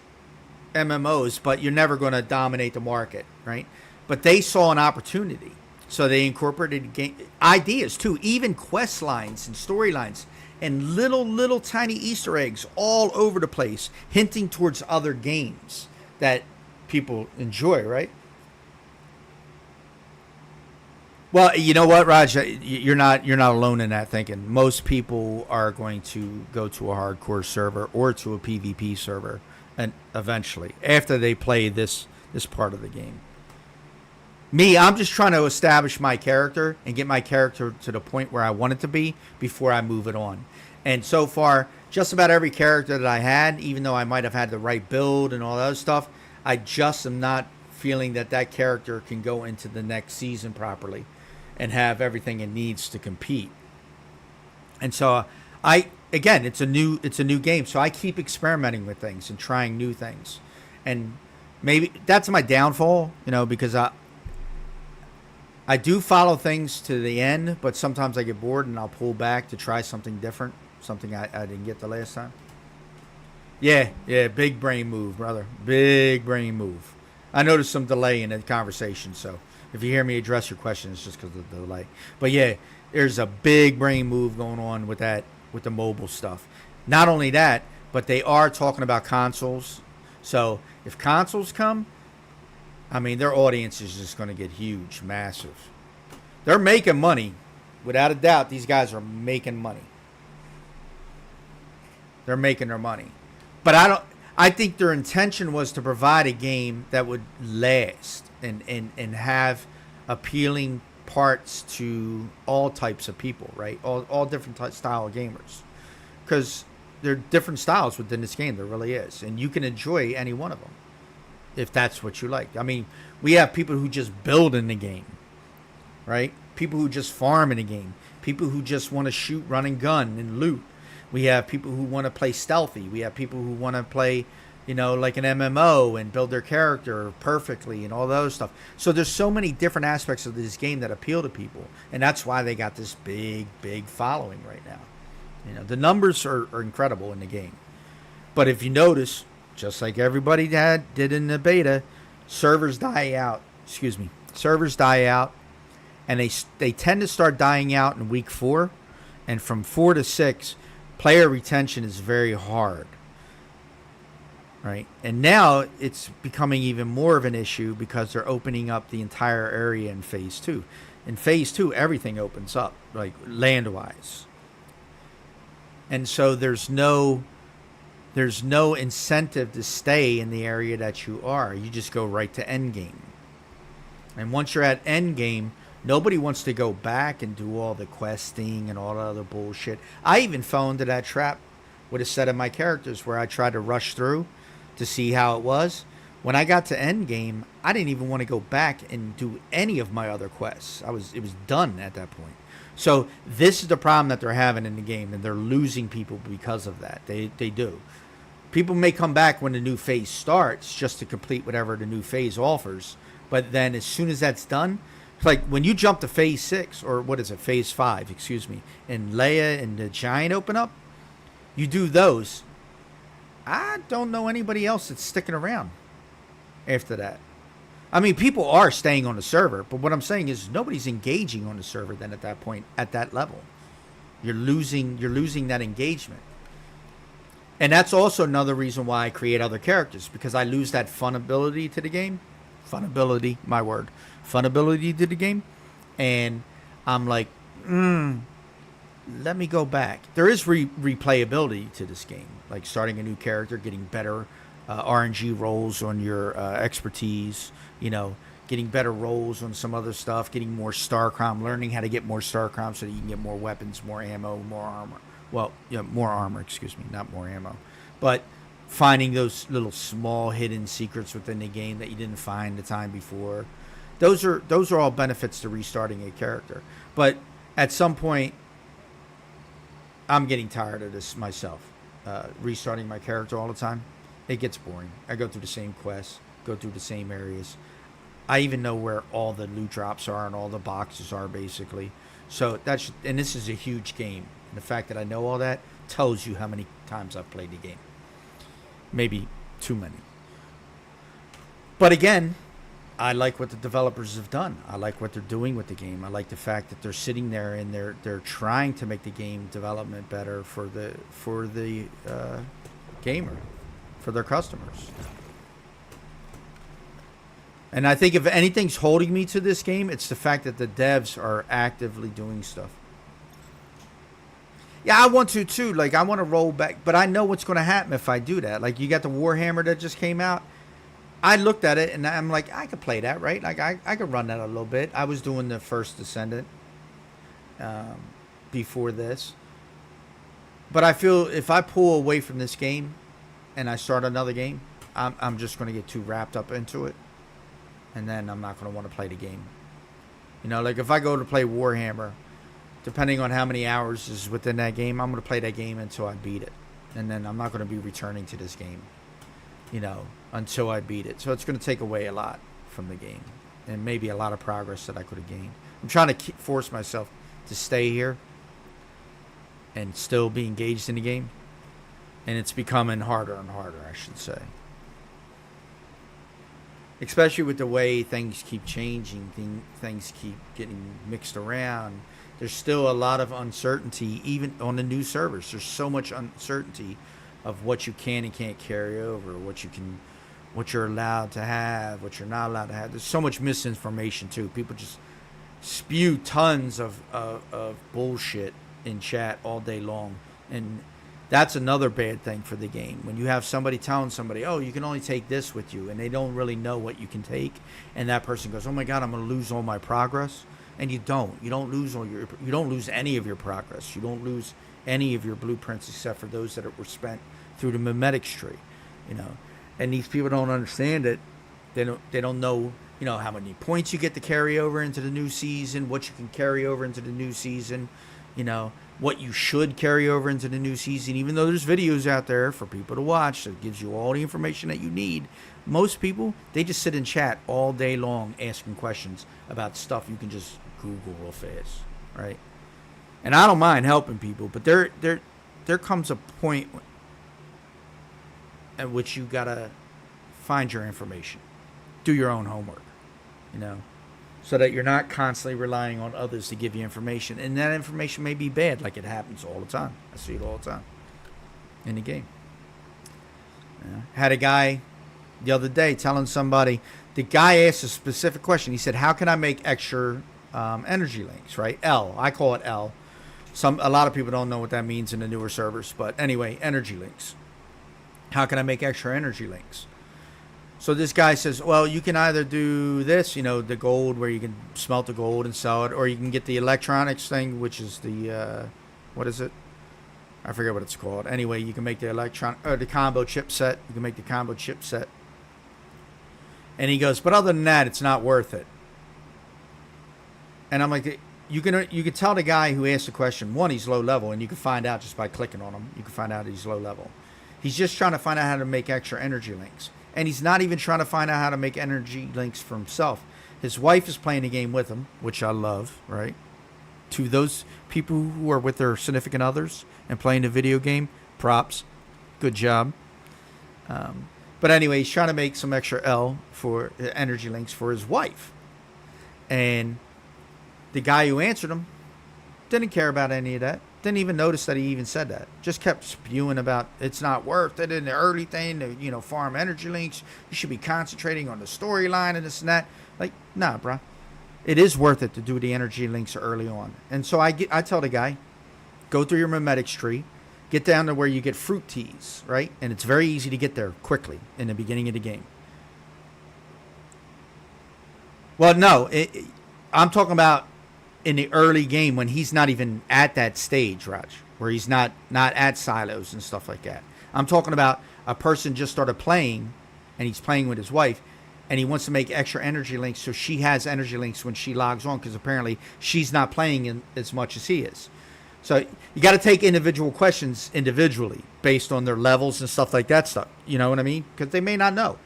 MMOs, but you're never going to dominate the market, right? But they saw an opportunity, so they incorporated ideas too, even quest lines and storylines, and little tiny Easter eggs all over the place, hinting towards other games that people enjoy, right? Well, you know what, Raj? You're not alone in that thinking. Most people are going to go to a hardcore server or to a PvP server, and eventually, after they play this part of the game. Me, I'm just trying to establish my character and get my character to the point where I want it to be before I move it on. And so far, just about every character that I had, even though I might have had the right build and all that stuff, I just am not feeling that character can go into the next season properly and have everything it needs to compete. And so it's a new game, so I keep experimenting with things and trying new things. And maybe that's my downfall, because I do follow things to the end, but sometimes I get bored and I'll pull back to try something different, something I didn't get the last time. Yeah, big brain move, brother. Big brain move. I noticed some delay in the conversation, so if you hear me address your question, it's just because of the delay. But yeah, there's a big brain move going on with the mobile stuff. Not only that, but they are talking about consoles. So if consoles come, I mean, their audience is just going to get huge, massive. They're making money. Without a doubt, these guys are making money. They're making their money. But I think their intention was to provide a game that would last and have appealing parts to all types of people, right? All different style of gamers. Because there are different styles within this game. There really is. And you can enjoy any one of them if that's what you like. I mean, we have people who just build in the game, right? People who just farm in the game. People who just want to shoot, run, and gun and loot. We have people who want to play stealthy. We have people who want to play, like an MMO and build their character perfectly and all those stuff. So there's so many different aspects of this game that appeal to people. And that's why they got this big following right now. The numbers are incredible in the game. But if you notice, just like everybody did in the beta, servers die out. Servers die out. And they tend to start dying out in week 4. And from 4 to 6, player retention is very hard. Right? And now it's becoming even more of an issue because they're opening up the entire area in Phase 2. In Phase 2, everything opens up, like land-wise. And so there's no incentive to stay in the area that you are. You just go right to endgame. And once you're at endgame, nobody wants to go back and do all the questing and all the other bullshit. I even fell into that trap with a set of my characters where I tried to rush through to see how it was. When I got to endgame, I didn't even want to go back and do any of my other quests. It was done at that point. So this is the problem that they're having in the game, and they're losing people because of that. They do. People may come back when the new phase starts just to complete whatever the new phase offers, but then as soon as that's done, like when you jump to phase 6, or what is it, phase 5, excuse me, and Leia and the Giant open up, you do those. I don't know anybody else that's sticking around after that. I mean, people are staying on the server, but what I'm saying is nobody's engaging on the server then at that point, at that level. You're losing that engagement. And that's also another reason why I create other characters, because I lose that fun ability to the game. Fun ability, my word. Fun ability to the game. And I'm like, let me go back. There is replayability to this game, like starting a new character, getting better RNG rolls on your expertise, getting better rolls on some other stuff, getting more star crown, learning how to get more star crown so that you can get more weapons, more ammo, more armor. Well, more armor, excuse me, not more ammo. But finding those little small hidden secrets within the game that you didn't find the time before. Those are all benefits to restarting a character. But at some point, I'm getting tired of this myself. Restarting my character all the time. It gets boring. I go through the same quests, go through the same areas. I even know where all the loot drops are and all the boxes are, basically. So and this is a huge game. And the fact that I know all that tells you how many times I've played the game. Maybe too many. But again, I like what the developers have done. I like what they're doing with the game. I like the fact that they're sitting there and they're trying to make the game development better for the gamer, for their customers. And I think if anything's holding me to this game, it's the fact that the devs are actively doing stuff. Yeah, I want to too. Like, I want to roll back, but I know what's going to happen if I do that. Like, you got the Warhammer that just came out. I looked at it and I'm like, I could play that, right? Like, I could run that a little bit. I was doing the First Descendant before this. But I feel if I pull away from this game and I start another game, I'm just going to get too wrapped up into it. And then I'm not going to want to play the game. Like if I go to play Warhammer, depending on how many hours is within that game, I'm going to play that game until I beat it. And then I'm not going to be returning to this game, until I beat it. So it's going to take away a lot from the game. And maybe a lot of progress that I could have gained. I'm trying to force myself to stay here and still be engaged in the game. And it's becoming harder and harder, I should say. Especially with the way things keep changing, things keep getting mixed around. There's still a lot of uncertainty, even on the new servers. There's so much uncertainty of what you can and can't carry over, what you're allowed to have, what you're not allowed to have. There's so much misinformation too. People just spew tons of bullshit in chat all day long, and that's another bad thing for the game. When you have somebody telling somebody, oh, you can only take this with you, and they don't really know what you can take, and that person goes, oh my God, I'm going to lose all my progress. And you don't. You don't lose any of your progress. You don't lose any of your blueprints except for those that were spent through the memetics tree, And these people don't understand it. They don't know, how many points you get to carry over into the new season, what you can carry over into the new season, what you should carry over into the new season. Even though there's videos out there for people to watch that gives you all the information that you need, most people, they just sit in chat all day long asking questions about stuff you can just Google real fast, right? And I don't mind helping people, but there comes a point at which you gotta find your information, do your own homework, so that you're not constantly relying on others to give you information. And that information may be bad, like it happens all the time. I see it all the time in the game. Had a guy the other day telling somebody, the guy asked a specific question. He said, how can I make extra energy links, right? L. I call it L. A lot of people don't know what that means in the newer servers. But anyway, energy links. How can I make extra energy links? So this guy says, well, you can either do this, the gold where you can smelt the gold and sell it, or you can get the electronics thing, which is the, what is it? I forget what it's called. Anyway, you can make the the combo chip set. You can make the combo chip set And he goes, but other than that, it's not worth it. And I'm like, you can tell the guy who asked the question, one, he's low level, and you can find out just by clicking on him. You can find out he's low level. He's just trying to find out how to make extra energy links. And he's not even trying to find out how to make energy links for himself. His wife is playing the game with him, which I love, right? To those people who are with their significant others and playing the video game, props. Good job. But anyway, he's trying to make some extra L for energy links for his wife. And the guy who answered him didn't care about any of that. Didn't even notice that he even said that. Just kept spewing about it's not worth it in the early thing to, farm energy links. You should be concentrating on the storyline and this and that. Like, nah, bro. It is worth it to do the energy links early on. And so I tell the guy, go through your memetics tree, get down to where you get fruit teas, right? And it's very easy to get there quickly in the beginning of the game. Well, no, I'm talking about in the early game when he's not even at that stage, Raj, where he's not at silos and stuff like that. I'm talking about a person just started playing and he's playing with his wife and he wants to make extra energy links so she has energy links when she logs on because apparently she's not playing as much as he is. So you got to take individual questions individually based on their levels and stuff like that stuff. You know what I mean? Because they may not know.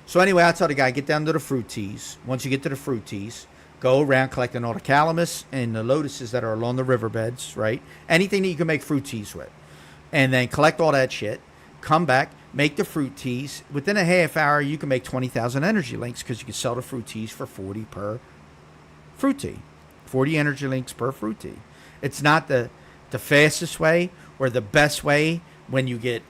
So anyway, I tell the guy, get down to the fruit teas. Once you get to the fruit teas, go around collecting all the calamus and the lotuses that are along the riverbeds, right? Anything that you can make fruit teas with. And then collect all that shit. Come back, make the fruit teas. Within a half hour, you can make 20,000 energy links because you can sell the fruit teas for 40 per fruit tea. 40 energy links per fruit tea. It's not the fastest way or the best way when you get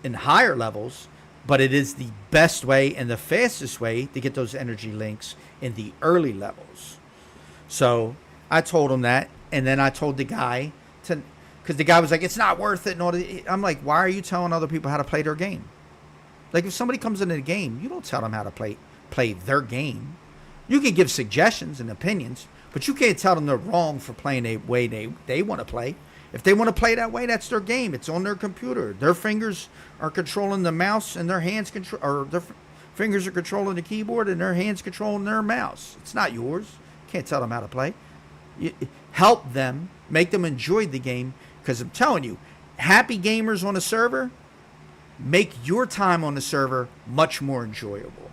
in higher levels, but it is the best way and the fastest way to get those energy links in the early levels. So I told him that, and then I told the guy because the guy was like, it's not worth it. I'm like, why are you telling other people how to play their game? Like, if somebody comes into the game, you don't tell them how to play their game. You can give suggestions and opinions, but you can't tell them they're wrong for playing a way they want to play. If they want to play that way, that's their game. It's on their computer. Their fingers are controlling the mouse, and their hands fingers are controlling the keyboard, and their hands controlling their mouse. It's not yours. You can't tell them how to play. Help them, make them enjoy the game, because I'm telling you, happy gamers on a server make your time on the server much more enjoyable.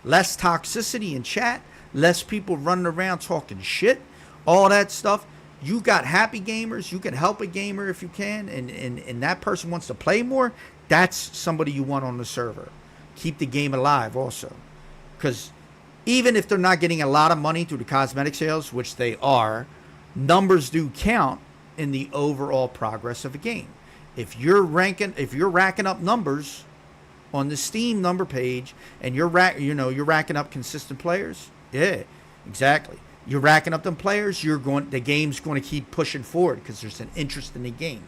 Less toxicity in chat, less people running around talking shit, all that stuff. You got happy gamers, you can help a gamer if you can, and that person wants to play more, that's somebody you want on the server. Keep the game alive also. Because even if they're not getting a lot of money through the cosmetic sales, which they are, numbers do count in the overall progress of a game. If you're racking up numbers on the Steam number page and you're racking up consistent players, yeah, exactly. You're racking up them players, the game's going to keep pushing forward because there's an interest in the game.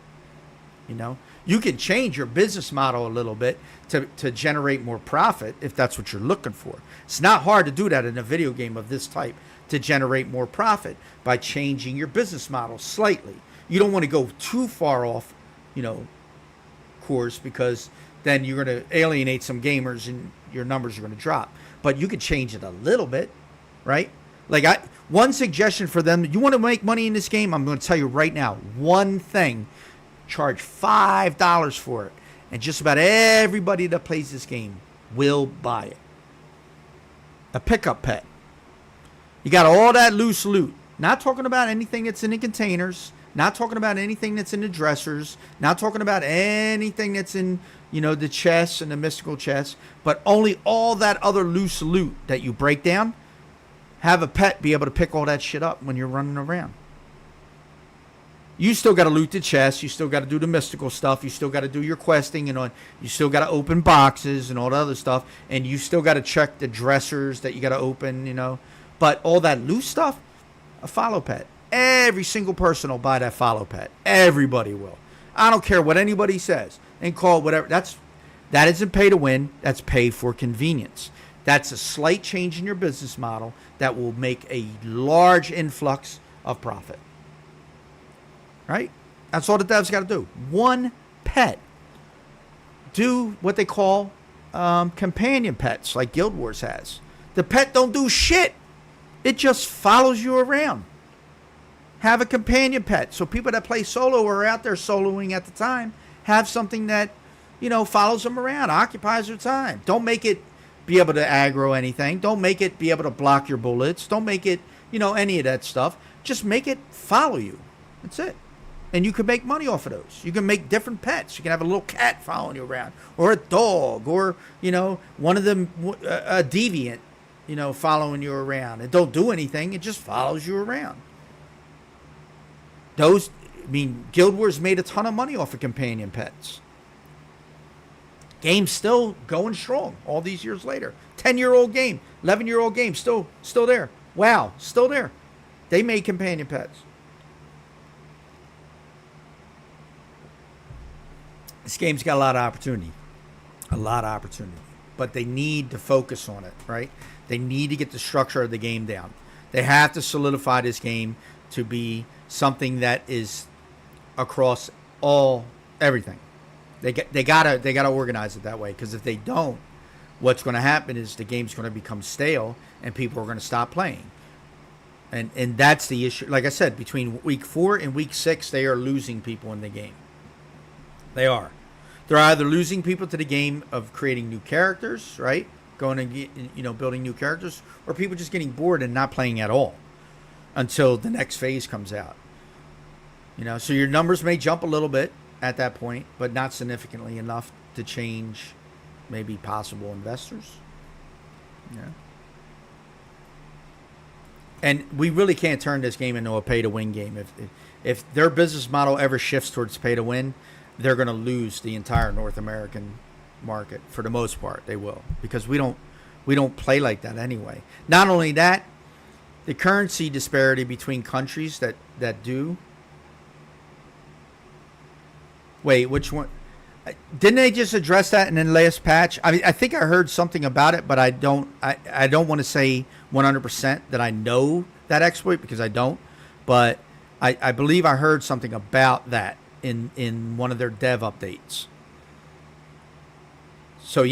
You can change your business model a little bit to generate more profit if that's what you're looking for. It's not hard to do that in a video game of this type, to generate more profit by changing your business model slightly. You don't want to go too far off, course, because then you're going to alienate some gamers and your numbers are going to drop. But you could change it a little bit, right? Like one suggestion for them, you want to make money in this game? I'm going to tell you right now, one thing, charge $5 for it. And just about everybody that plays this game will buy it. A pickup pet. You got all that loose loot. Not talking about anything that's in the containers. Not talking about anything that's in the dressers. Not talking about anything that's in, the chests and the mystical chests. But only all that other loose loot that you break down. Have a pet be able to pick all that shit up when you're running around. You still got to loot the chest. You still got to do the mystical stuff. You still got to do your questing and you still got to open boxes and all the other stuff. And you still got to check the dressers that you got to open, But all that loose stuff, a follow pet. Every single person will buy that follow pet. Everybody will. I don't care what anybody says. And call it whatever. That isn't pay to win. That's pay for convenience. That's a slight change in your business model that will make a large influx of profit. Right? That's all the devs got to do. One pet. Do what they call companion pets, like Guild Wars has. The pet don't do shit. It just follows you around. Have a companion pet. So people that play solo or are out there soloing at the time have something that, follows them around, occupies their time. Don't make it be able to aggro anything. Don't make it be able to block your bullets. Don't make it, any of that stuff. Just make it follow you. That's it. And you can make money off of those. You can make different pets. You can have a little cat following you around, or a dog, or, one of them, a deviant, following you around. It don't do anything. It just follows you around. Guild Wars made a ton of money off of companion pets. Game's still going strong all these years later. 10-year-old game, 11-year-old game, still there. WoW, still there. They made companion pets. This game's got a lot of opportunity. But they need to focus on it, right? They need to get the structure of the game down. They have to solidify this game to be something that is across everything. They gotta organize it that way, because if they don't, what's going to happen is the game's going to become stale and people are going to stop playing. And that's the issue. Like I said, between week 4 and week 6, they are losing people in the game. They are. They're either losing people to the game of creating new characters, right? Going and building new characters, or people just getting bored and not playing at all until the next phase comes out. So your numbers may jump a little bit at that point, but not significantly enough to change maybe possible investors. Yeah. And we really can't turn this game into a pay-to-win game. If their business model ever shifts towards pay-to-win, they're going to lose the entire North American market for the most part. They will, because we don't play like that anyway. Not only that, the currency disparity between countries that do. Wait, which one? Didn't they just address that in the last patch? I think I heard something about it, but I don't want to say 100% that I know that exploit, because I don't. But I believe I heard something about that in one of their dev updates. So,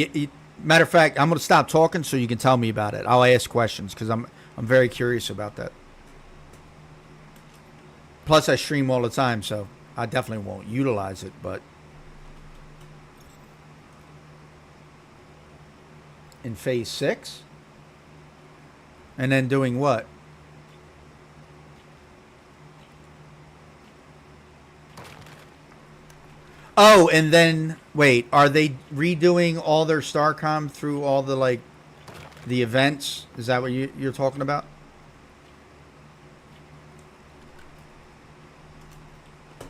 matter of fact, I'm going to stop talking so you can tell me about it. I'll ask questions, because I'm very curious about that. Plus, I stream all the time, so I definitely won't utilize it, but in phase 6, and then doing what? Oh, and then wait, are they redoing all their StarCom through all the the events? Is that what you're talking about?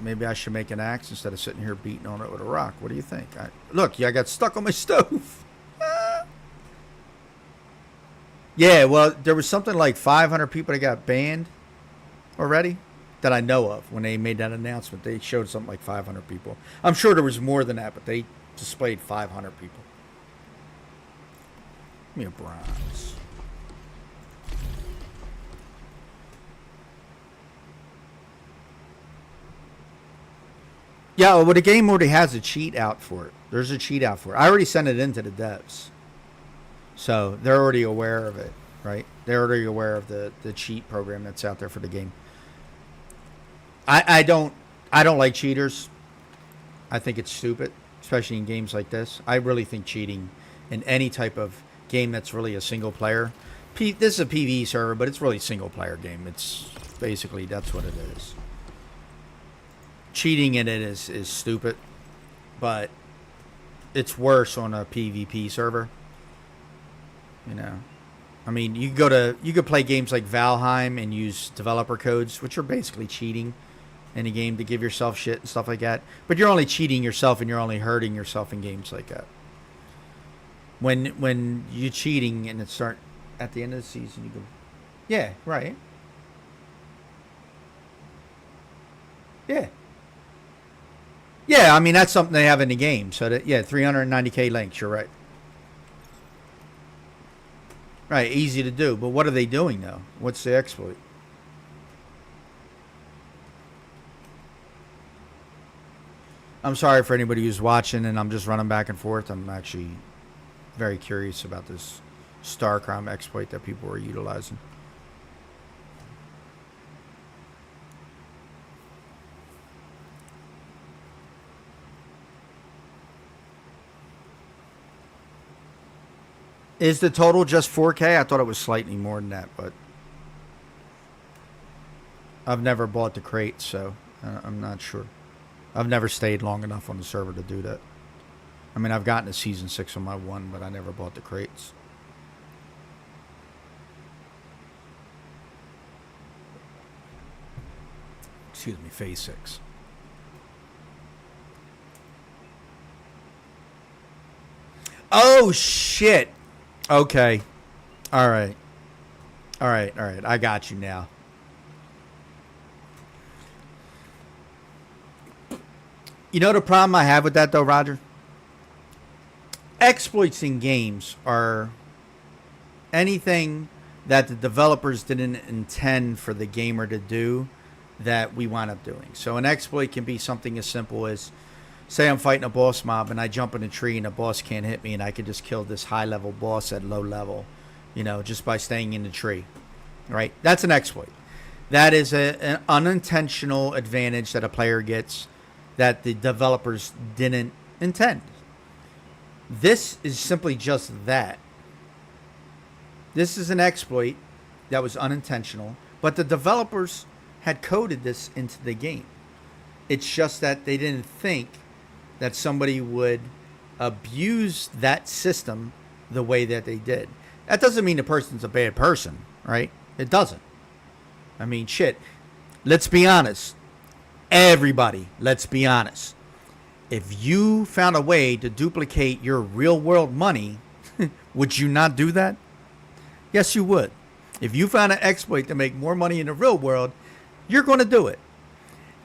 Maybe I should make an axe instead of sitting here beating on it with a rock. What do you think? Look, I got stuck on my stove. Yeah, well, there was something like 500 people that got banned already that I know of. When they made that announcement, they showed something like 500 people. I'm sure there was more than that, but they displayed 500 people. Give me a bronze. Yeah, well, the game already has a cheat out for it. There's a cheat out for it. I already sent it into the devs. So they're already aware of it, right? They're already aware of the cheat program that's out there for the game. I don't like cheaters. I think it's stupid, especially in games like this. I really think cheating in any type of game that's really a single player. This is a PvE server, but it's really a single player game. It's basically, that's what it is. Cheating in it is stupid, but it's worse on a PvP server. I mean, you could play games like Valheim and use developer codes, which are basically cheating in a game to give yourself shit and stuff like that. But you're only cheating yourself, and you're only hurting yourself in games like that. When you're cheating and it start at the end of the season, you go, yeah, right. Yeah. Yeah, I mean, that's something they have in the game. So, 390k links, you're right. Right, easy to do. But what are they doing, though? What's the exploit? I'm sorry for anybody who's watching, and I'm just running back and forth. I'm actually very curious about this StarCrom exploit that people were utilizing. Is the total just 4K? I thought it was slightly more than that, but I've never bought the crate, so I'm not sure. I've never stayed long enough on the server to do that. I mean, I've gotten to Season 6 on my 1, but I never bought the crates. Excuse me, Phase 6. Oh, shit. Okay. All right. All right. All right. I got you now. You know the problem I have with that, though, Roger? Exploits in games are anything that the developers didn't intend for the gamer to do that we wind up doing. So an exploit can be something as simple as, say I'm fighting a boss mob and I jump in a tree and the boss can't hit me and I can just kill this high-level boss at low level, you know, just by staying in the tree, right? That's an exploit. That is an unintentional advantage that a player gets that the developers didn't intend. This is simply just that. This is an exploit that was unintentional, but the developers had coded this into the game. It's just that they didn't think that somebody would abuse that system the way that they did. That doesn't mean the person's a bad person, right? It doesn't. I mean, shit. Let's be honest. Everybody, let's be honest. If you found a way to duplicate your real world money, would you not do that? Yes, you would. If you found an exploit to make more money in the real world, you're going to do it.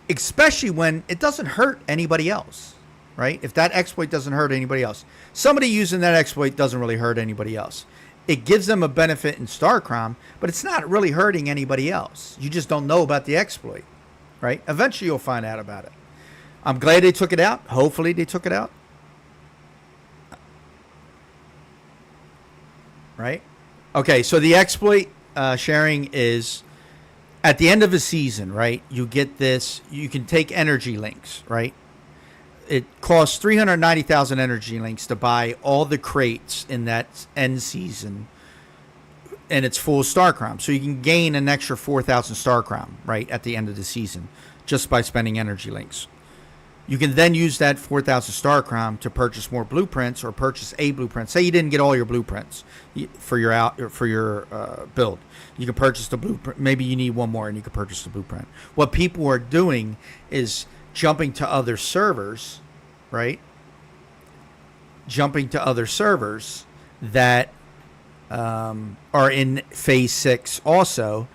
Especially when it doesn't hurt anybody else, right? If that exploit doesn't hurt anybody else. Somebody using that exploit doesn't really hurt anybody else. It gives them a benefit in StarCrom, but it's not really hurting anybody else. You just don't know about the exploit, right? Eventually you'll find out about it. I'm glad they took it out. Hopefully they took it out. Right? Okay, so the exploit sharing is at the end of a season, right? You get this. You can take energy links, right? It costs 390,000 energy links to buy all the crates in that end season, and it's full StarCrom. So you can gain an extra 4,000 StarCrom, right, at the end of the season just by spending energy links. You can then use that 4,000 StarCrom to purchase more blueprints or purchase a blueprint. Say you didn't get all your blueprints for your build. You can purchase the blueprint. Maybe you need one more and you can purchase the blueprint. What people are doing is jumping to other servers, right? Jumping to other servers that are in Phase 6 also,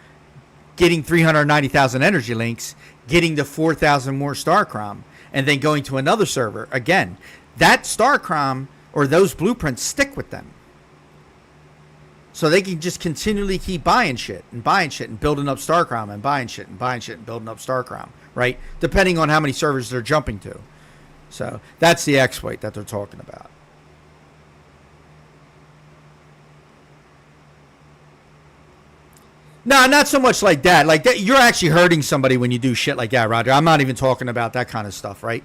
getting 390,000 energy links, getting the 4,000 more StarCrom, and then going to another server. Again, that StarCrom or those blueprints stick with them. So they can just continually keep buying shit and building up StarCrom and buying shit and building up StarCrom, right? Depending on how many servers they're jumping to. So that's the exploit that they're talking about. No, not so much like that. Like that, you're actually hurting somebody when you do shit like that, Roger. I'm not even talking about that kind of stuff, right?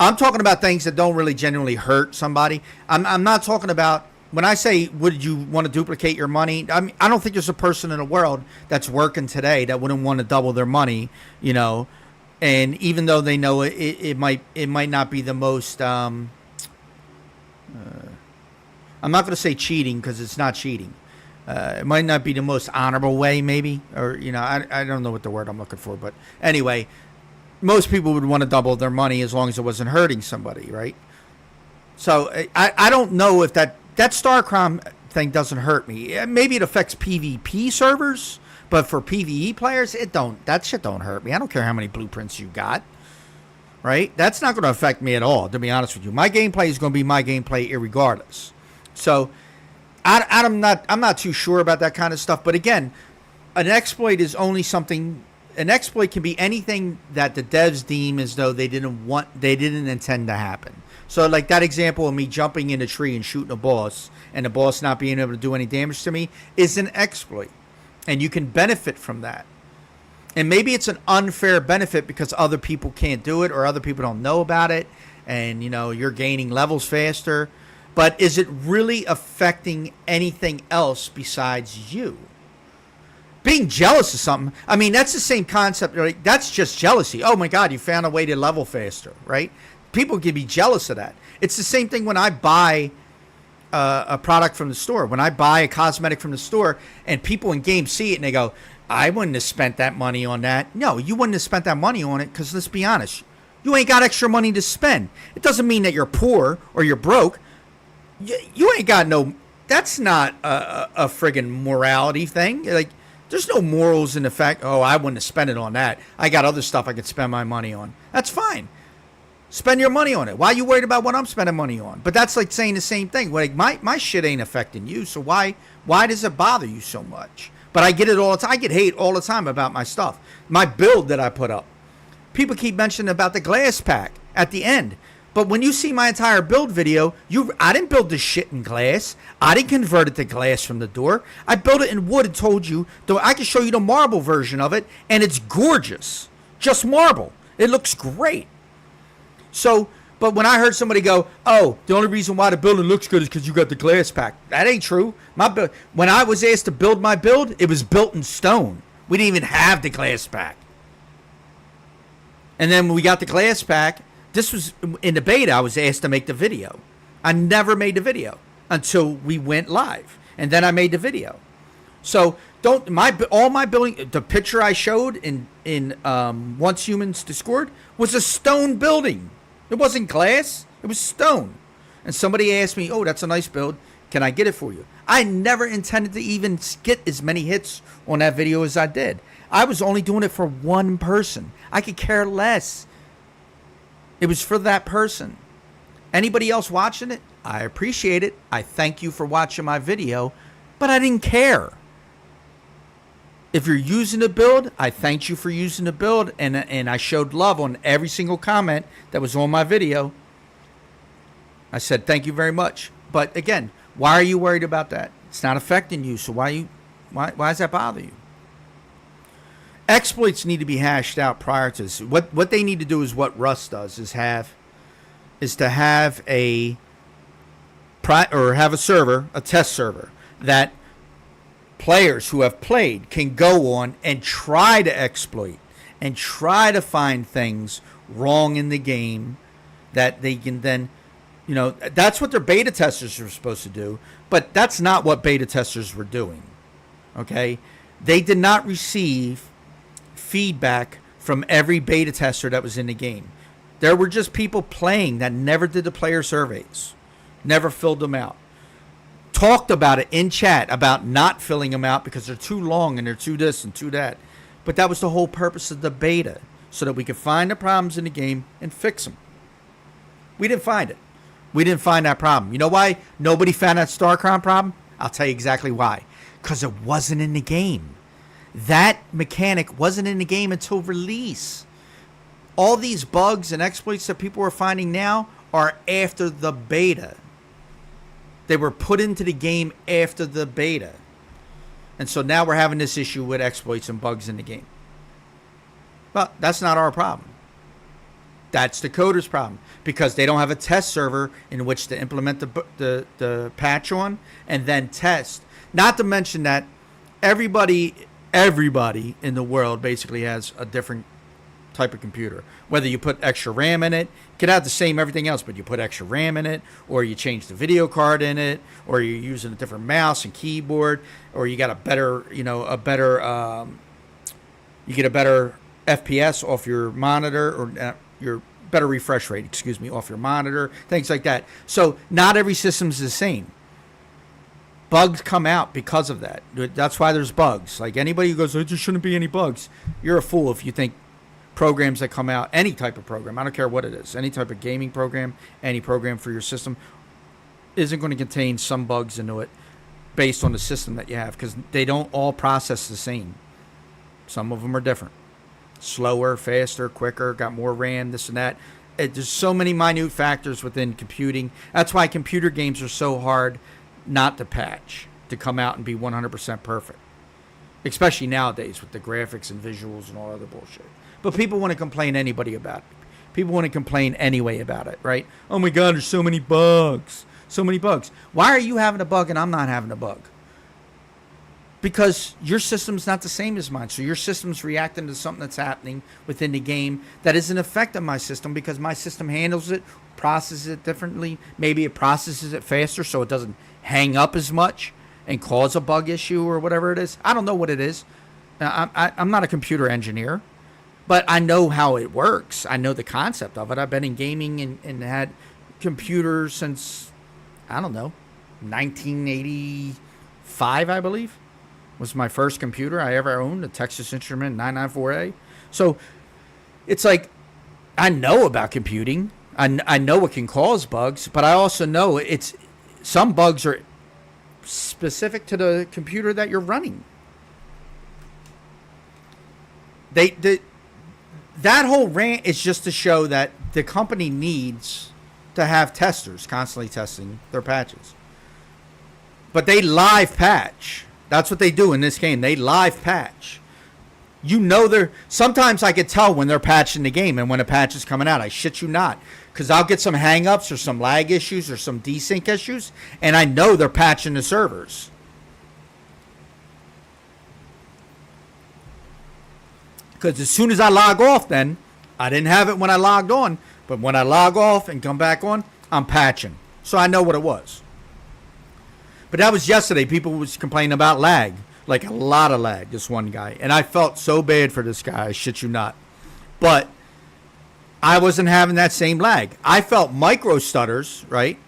I'm talking about things that don't really genuinely hurt somebody. I'm not talking about, when I say, would you want to duplicate your money? I mean, I don't think there's a person in the world that's working today that wouldn't want to double their money, you know. And even though they know it might not be the most, I'm not going to say cheating because it's not cheating. It might not be the most honorable way, maybe, or, you know, I don't know what the word I'm looking for, but anyway, most people would want to double their money as long as it wasn't hurting somebody, right? So I don't know if that StarCrom thing doesn't hurt me. Maybe it affects PvP servers, but for PvE players, that shit don't hurt me. I don't care how many blueprints you got, right? That's not going to affect me at all, to be honest with you. My gameplay is going to be my gameplay irregardless. So I'm not too sure about that kind of stuff. But again, an exploit is only something. An exploit can be anything that the devs deem as though they didn't intend to happen. So like that example of me jumping in a tree and shooting a boss and the boss not being able to do any damage to me is an exploit. And you can benefit from that. And maybe it's an unfair benefit because other people can't do it or other people don't know about it. And, you know, you're gaining levels faster. But is it really affecting anything else besides you? Being jealous of something, I mean, that's the same concept. Right? That's just jealousy. Oh, my God, you found a way to level faster, right? People can be jealous of that. It's the same thing when I buy a product from the store. When I buy a cosmetic from the store and people in game see it and they go, I wouldn't have spent that money on that. No, you wouldn't have spent that money on it because let's be honest, you ain't got extra money to spend. It doesn't mean that you're poor or you're broke. You ain't got no, that's not a friggin' morality thing. Like, there's no morals in the fact, oh, I wouldn't have spent it on that. I got other stuff I could spend my money on. That's fine. Spend your money on it. Why are you worried about what I'm spending money on? But that's like saying the same thing. Like my shit ain't affecting you, so why does it bother you so much? But I get it all the time. I get hate all the time about my stuff. My build that I put up. People keep mentioning about the glass pack at the end. But when you see my entire build video, I didn't build this shit in glass. I didn't convert it to glass from the door. I built it in wood and told you, though I can show you the marble version of it, and it's gorgeous. Just marble. It looks great. So, but when I heard somebody go, oh, the only reason why the building looks good is because you got the glass pack. That ain't true. When I was asked to build my build, it was built in stone. We didn't even have the glass pack. And then when we got the glass pack, this was in the beta, I was asked to make the video. I never made the video until we went live. And then I made the video. So all my building, the picture I showed in Once Humans Discord was a stone building. It wasn't glass. It was stone. And somebody asked me, oh, that's a nice build. Can I get it for you? I never intended to even get as many hits on that video as I did. I was only doing it for one person. I could care less. It was for that person. Anybody else watching it, I appreciate it. I thank you for watching my video, but I didn't care. If you're using the build, I thanked you for using the build, and I showed love on every single comment that was on my video. I said, thank you very much. But again, why are you worried about that? It's not affecting you, so why does that bother you? Exploits need to be hashed out prior to this. What they need to do is what Rust does, is to have a server, a test server, that players who have played can go on and try to exploit and try to find things wrong in the game that they can then, you know, that's what their beta testers are supposed to do, but that's not what beta testers were doing. Okay? They did not receive feedback from every beta tester that was in the game. There were just people playing that never did the player surveys, never filled them out. Talked about it in chat about not filling them out because they're too long and they're too this and too that. But that was the whole purpose of the beta, so that we could find the problems in the game and fix them. We didn't find it. We didn't find that problem. You know why nobody found that StarCron problem? I'll tell you exactly why. Because it wasn't in the game. That mechanic wasn't in the game until release. All these bugs and exploits that people are finding now are after the beta. They were put into the game after the beta. And so now we're having this issue with exploits and bugs in the game. But that's not our problem. That's the coder's problem. Because they don't have a test server in which to implement the patch on and then test. Not to mention that everybody in the world basically has a different type of computer. Whether you put extra RAM in it, it could have the same everything else, but you put extra RAM in it, or you change the video card in it, or you're using a different mouse and keyboard, or you got a better FPS off your monitor, or your better refresh rate, off your monitor, things like that. So not every system's the same. Bugs come out because of that. That's why there's bugs. Like anybody who goes, there shouldn't be any bugs. You're a fool if you think programs that come out, any type of program, I don't care what it is, any type of gaming program, any program for your system, isn't going to contain some bugs into it based on the system that you have, because they don't all process the same. Some of them are different. Slower, faster, quicker, got more RAM, this and that. There's so many minute factors within computing. That's why computer games are so hard not to patch, to come out and be 100% perfect. Especially nowadays with the graphics and visuals and all other bullshit. But people want to complain anybody about it. People want to complain anyway about it, right? Oh my God, there's so many bugs. So many bugs. Why are you having a bug and I'm not having a bug? Because your system's not the same as mine. So your system's reacting to something that's happening within the game that isn't affecting my system because my system handles it, processes it differently. Maybe it processes it faster so it doesn't hang up as much and cause a bug issue or whatever it is. I don't know what it is. I'm not a computer engineer, but I know how it works. I know the concept of it. I've been in gaming and had computers since, I don't know, 1985, I believe, was my first computer I ever owned, a Texas Instrument 994A. So it's like, I know about computing. I know it can cause bugs, but I also know some bugs are specific to the computer that you're running. That whole rant is just to show that the company needs to have testers constantly testing their patches. But they live patch. That's what they do in this game. They live patch. Sometimes I could tell when they're patching the game and when a patch is coming out. I shit you not. Because I'll get some hang-ups or some lag issues or some desync issues, and I know they're patching the servers. Because as soon as I log off then, I didn't have it when I logged on, but when I log off and come back on, I'm patching. So I know what it was. But that was yesterday. People was complaining about lag. Like a lot of lag, this one guy. And I felt so bad for this guy, I shit you not. But I wasn't having that same lag. I felt micro stutters, right?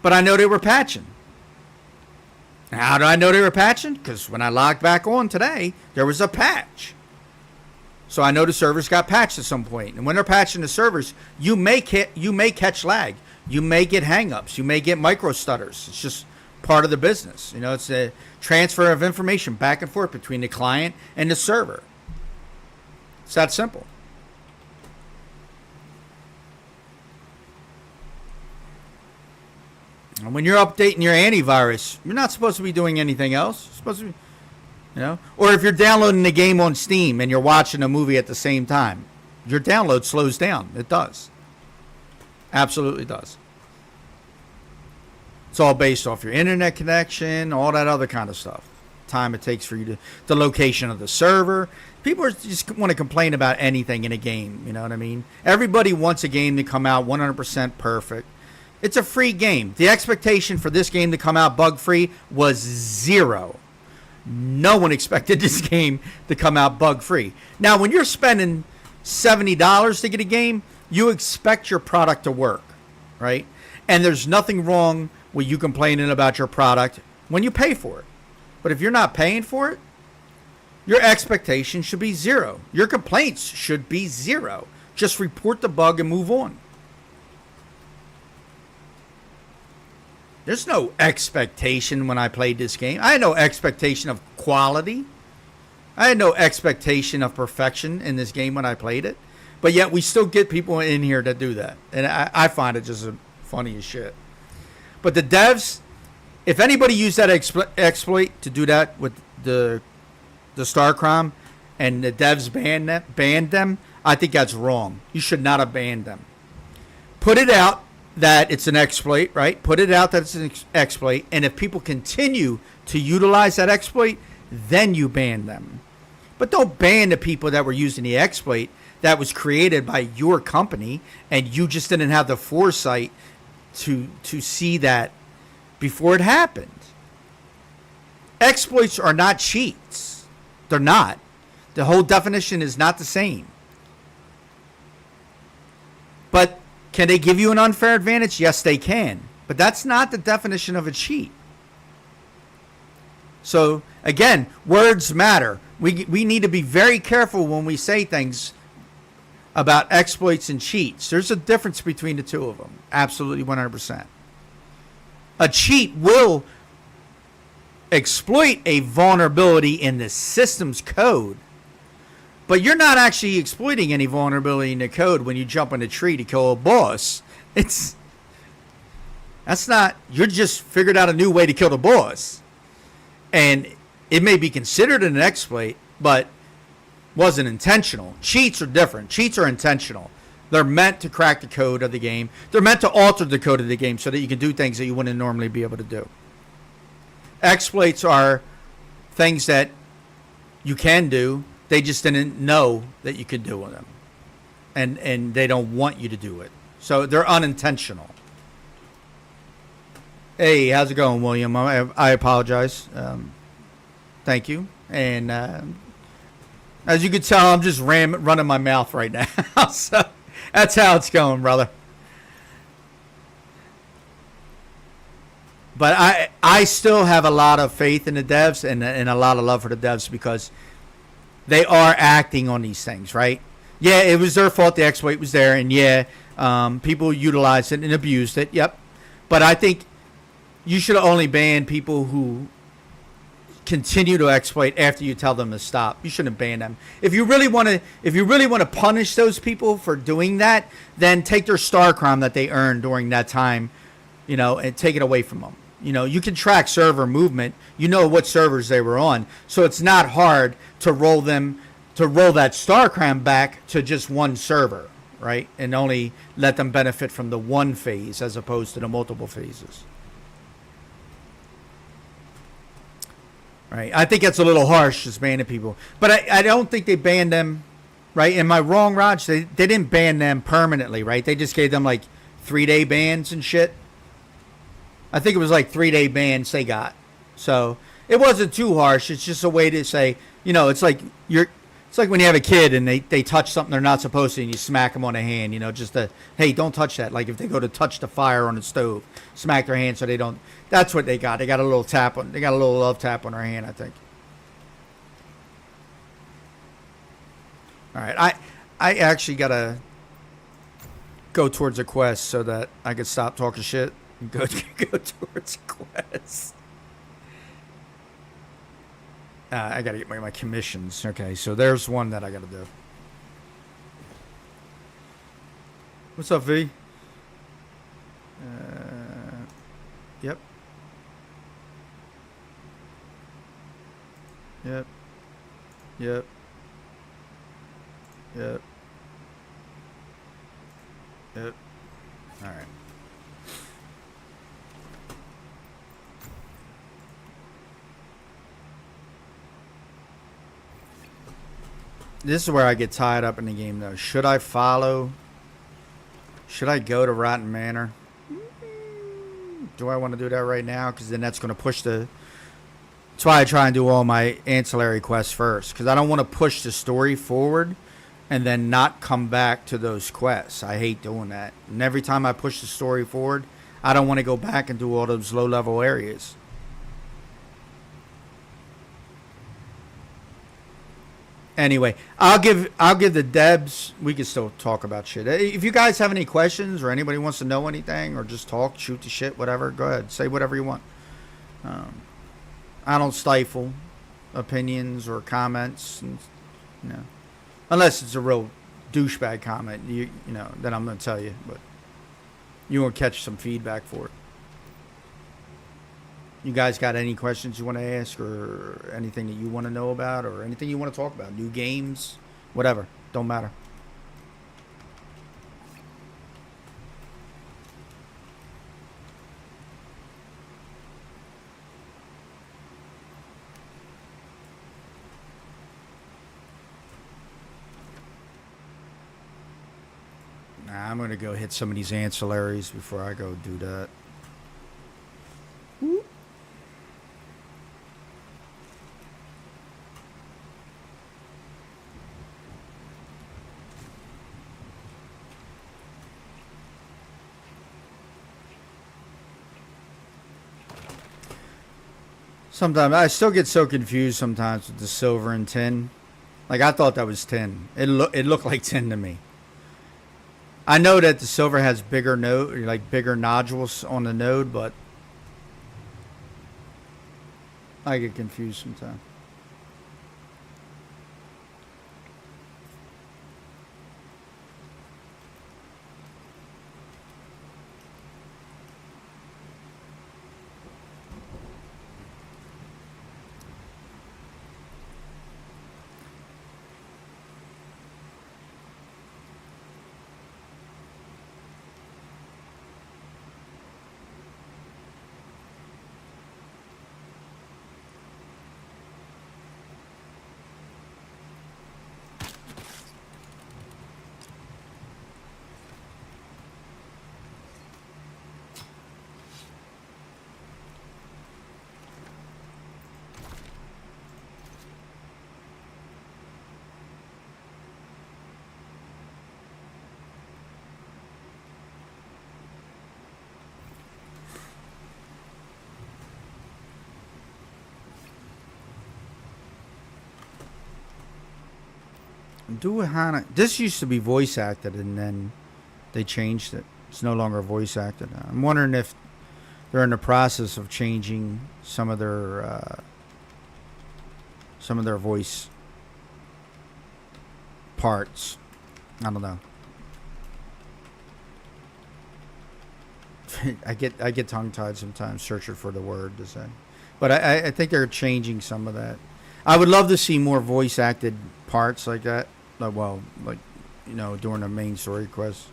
But I know they were patching. How do I know they were patching? Because when I logged back on today, there was a patch. So I know the servers got patched at some point. And when they're patching the servers, you may catch lag. You may get hangups. You may get micro stutters. It's just part of the business. You know, it's a transfer of information back and forth between the client and the server. It's that simple. And when you're updating your antivirus, you're not supposed to be doing anything else. You're supposed to be, or if you're downloading the game on Steam and you're watching a movie at the same time, your download slows down. It does. Absolutely does. It's all based off your internet connection, all that other kind of stuff. Time it takes for you the location of the server. People just want to complain about anything in a game. You know what I mean? Everybody wants a game to come out 100% perfect. It's a free game. The expectation for this game to come out bug-free was 0. No one expected this game to come out bug-free. Now, when you're spending $70 to get a game, you expect your product to work, right? And there's nothing wrong with you complaining about your product when you pay for it. But if you're not paying for it, your expectation should be 0. Your complaints should be 0. Just report the bug and move on. There's no expectation when I played this game. I had no expectation of quality. I had no expectation of perfection in this game when I played it. But yet we still get people in here that do that. And I find it just funny as shit. But the devs, if anybody used that exploit to do that with the StarCrom and the devs banned them, I think that's wrong. You should not have banned them. Put it out that it's an exploit, right? Put it out that it's an exploit. And if people continue to utilize that exploit, then you ban them. But don't ban the people that were using the exploit that was created by your company and you just didn't have the foresight to see that before it happened. Exploits are not cheats. They're not. The whole definition is not the same. But can they give you an unfair advantage? Yes, they can. But that's not the definition of a cheat. So, again, words matter. We need to be very careful when we say things about exploits and cheats. There's a difference between the two of them. Absolutely 100%. A cheat will exploit a vulnerability in the system's code, But you're not actually exploiting any vulnerability in the code when you jump in a tree to kill a boss. That's not, you're just figured out a new way to kill the boss. And it may be considered an exploit, but wasn't intentional. Cheats are different. Cheats are intentional. They're meant to crack the code of the game. They're meant to alter the code of the game so that you can do things that you wouldn't normally be able to do. Exploits are things that you can do. They just didn't know that you could do them. And they don't want you to do it. So they're unintentional. Hey, how's it going, William? I apologize. Thank you. And as you can tell, I'm just running my mouth right now. So that's how it's going, brother. But I still have a lot of faith in the devs and a lot of love for the devs because they are acting on these things, right? Yeah, it was their fault the exploit was there, and yeah, people utilized it and abused it, yep. But I think you should only ban people who continue to exploit after you tell them to stop. You shouldn't ban them. If you really want to punish those people for doing that, then take their star crime that they earned during that time, and take it away from them. You can track server movement. You know what servers they were on, so it's not hard to roll that star crime back to just one server, right? And only let them benefit from the one phase as opposed to the multiple phases. Right. I think that's a little harsh, just banning people. But I don't think they banned them, right? Am I wrong, Raj? They didn't ban them permanently, right? They just gave them like 3-day bans and shit. I think it was like 3-day bans they got. So it wasn't too harsh. It's just a way to say, it's like when you have a kid and they touch something they're not supposed to and you smack them on the hand, just to, hey, don't touch that. Like if they go to touch the fire on the stove, smack their hand so they don't. That's what they got. They got a little tap on. They got a little love tap on their hand, I think. All right, I actually gotta go towards a quest so that I could stop talking shit and go towards a quest. I gotta get my commissions. Okay, so there's one that I gotta do. What's up, V? Yep. Yep. Yep. Yep. Yep. All right. This is where I get tied up in the game, though. Should I follow? Should I go to Rotten Manor? Do I want to do that right now? Because then that's going to push the... That's why I try and do all my ancillary quests first. Because I don't want to push the story forward and then not come back to those quests. I hate doing that. And every time I push the story forward, I don't want to go back and do all those low-level areas. Anyway, I'll give the devs. We can still talk about shit. If you guys have any questions or anybody wants to know anything or just talk, shoot the shit, whatever, go ahead. Say whatever you want. I don't stifle opinions or comments, and, unless it's a real douchebag comment. Then I'm gonna tell you, but you won't catch some feedback for it. You guys got any questions you want to ask or anything that you want to know about or anything you want to talk about? New games, whatever. Don't matter. Nah, I'm going to go hit some of these ancillaries before I go do that. Whoop. Sometimes I still get so confused sometimes with the silver and tin. Like I thought that was tin. It looked like tin to me. I know that the silver has bigger bigger nodules on the node, but I get confused sometimes. Duahana. This used to be voice acted, and then they changed it. It's no longer voice acted. I'm wondering if they're in the process of changing some of their voice parts. I don't know. I get tongue tied sometimes searching for the word to say, but I think they're changing some of that. I would love to see more voice acted parts like that. Like during the main story quest.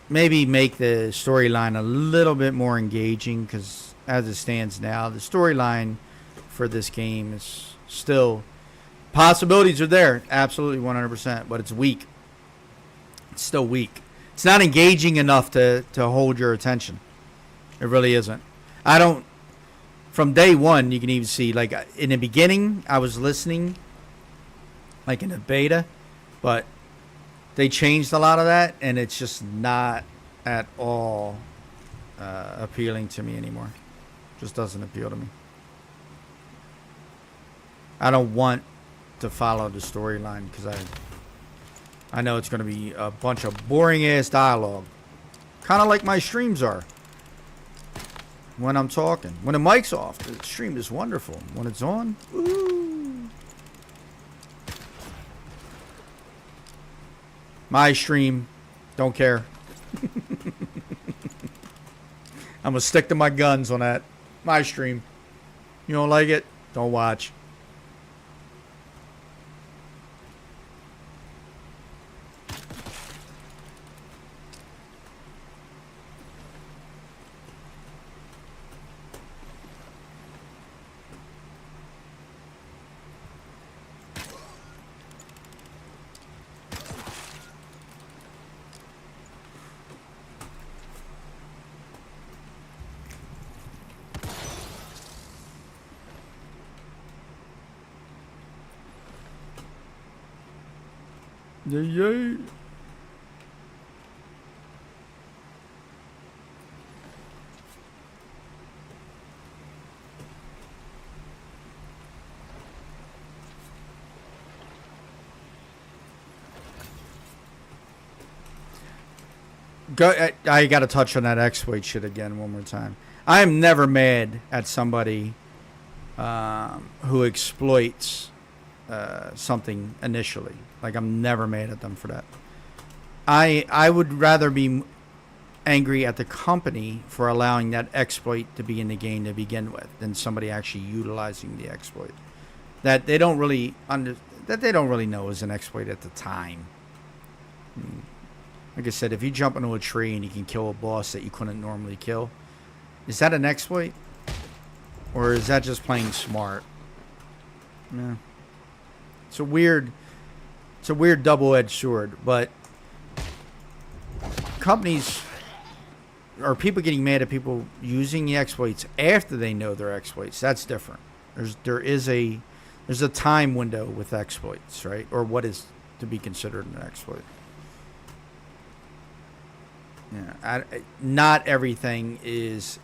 Maybe make the storyline a little bit more engaging, because as it stands now, the storyline for this game is still, possibilities are there, absolutely 100%, but it's weak. It's still weak. It's not engaging enough to hold your attention. It really isn't. From day one, you can even see, like, in the beginning, I was listening, like in the beta, but they changed a lot of that, and it's just not at all appealing to me anymore. Just doesn't appeal to me. I don't want to follow the storyline, because I know it's going to be a bunch of boring ass dialogue, kind of like my streams are when I'm talking. When the mic's off, the stream is wonderful. When it's on, ooh. My stream, don't care. I'm gonna stick to my guns on that. My stream. You don't like it? Don't watch. Yay. I got to touch on that exploit shit again one more time. I am never mad at somebody who exploits something initially. Like, I'm never mad at them for that. I would rather be angry at the company for allowing that exploit to be in the game to begin with than somebody actually utilizing the exploit that they don't really know is an exploit at the time. Like I said, if you jump into a tree and you can kill a boss that you couldn't normally kill, is that an exploit? Or is that just playing smart? Yeah. It's a weird double-edged sword, but companies or people getting mad at people using the exploits after they know they're exploits, that's different. There's a time window with exploits, right? Or what is to be considered an exploit. Yeah, not everything is,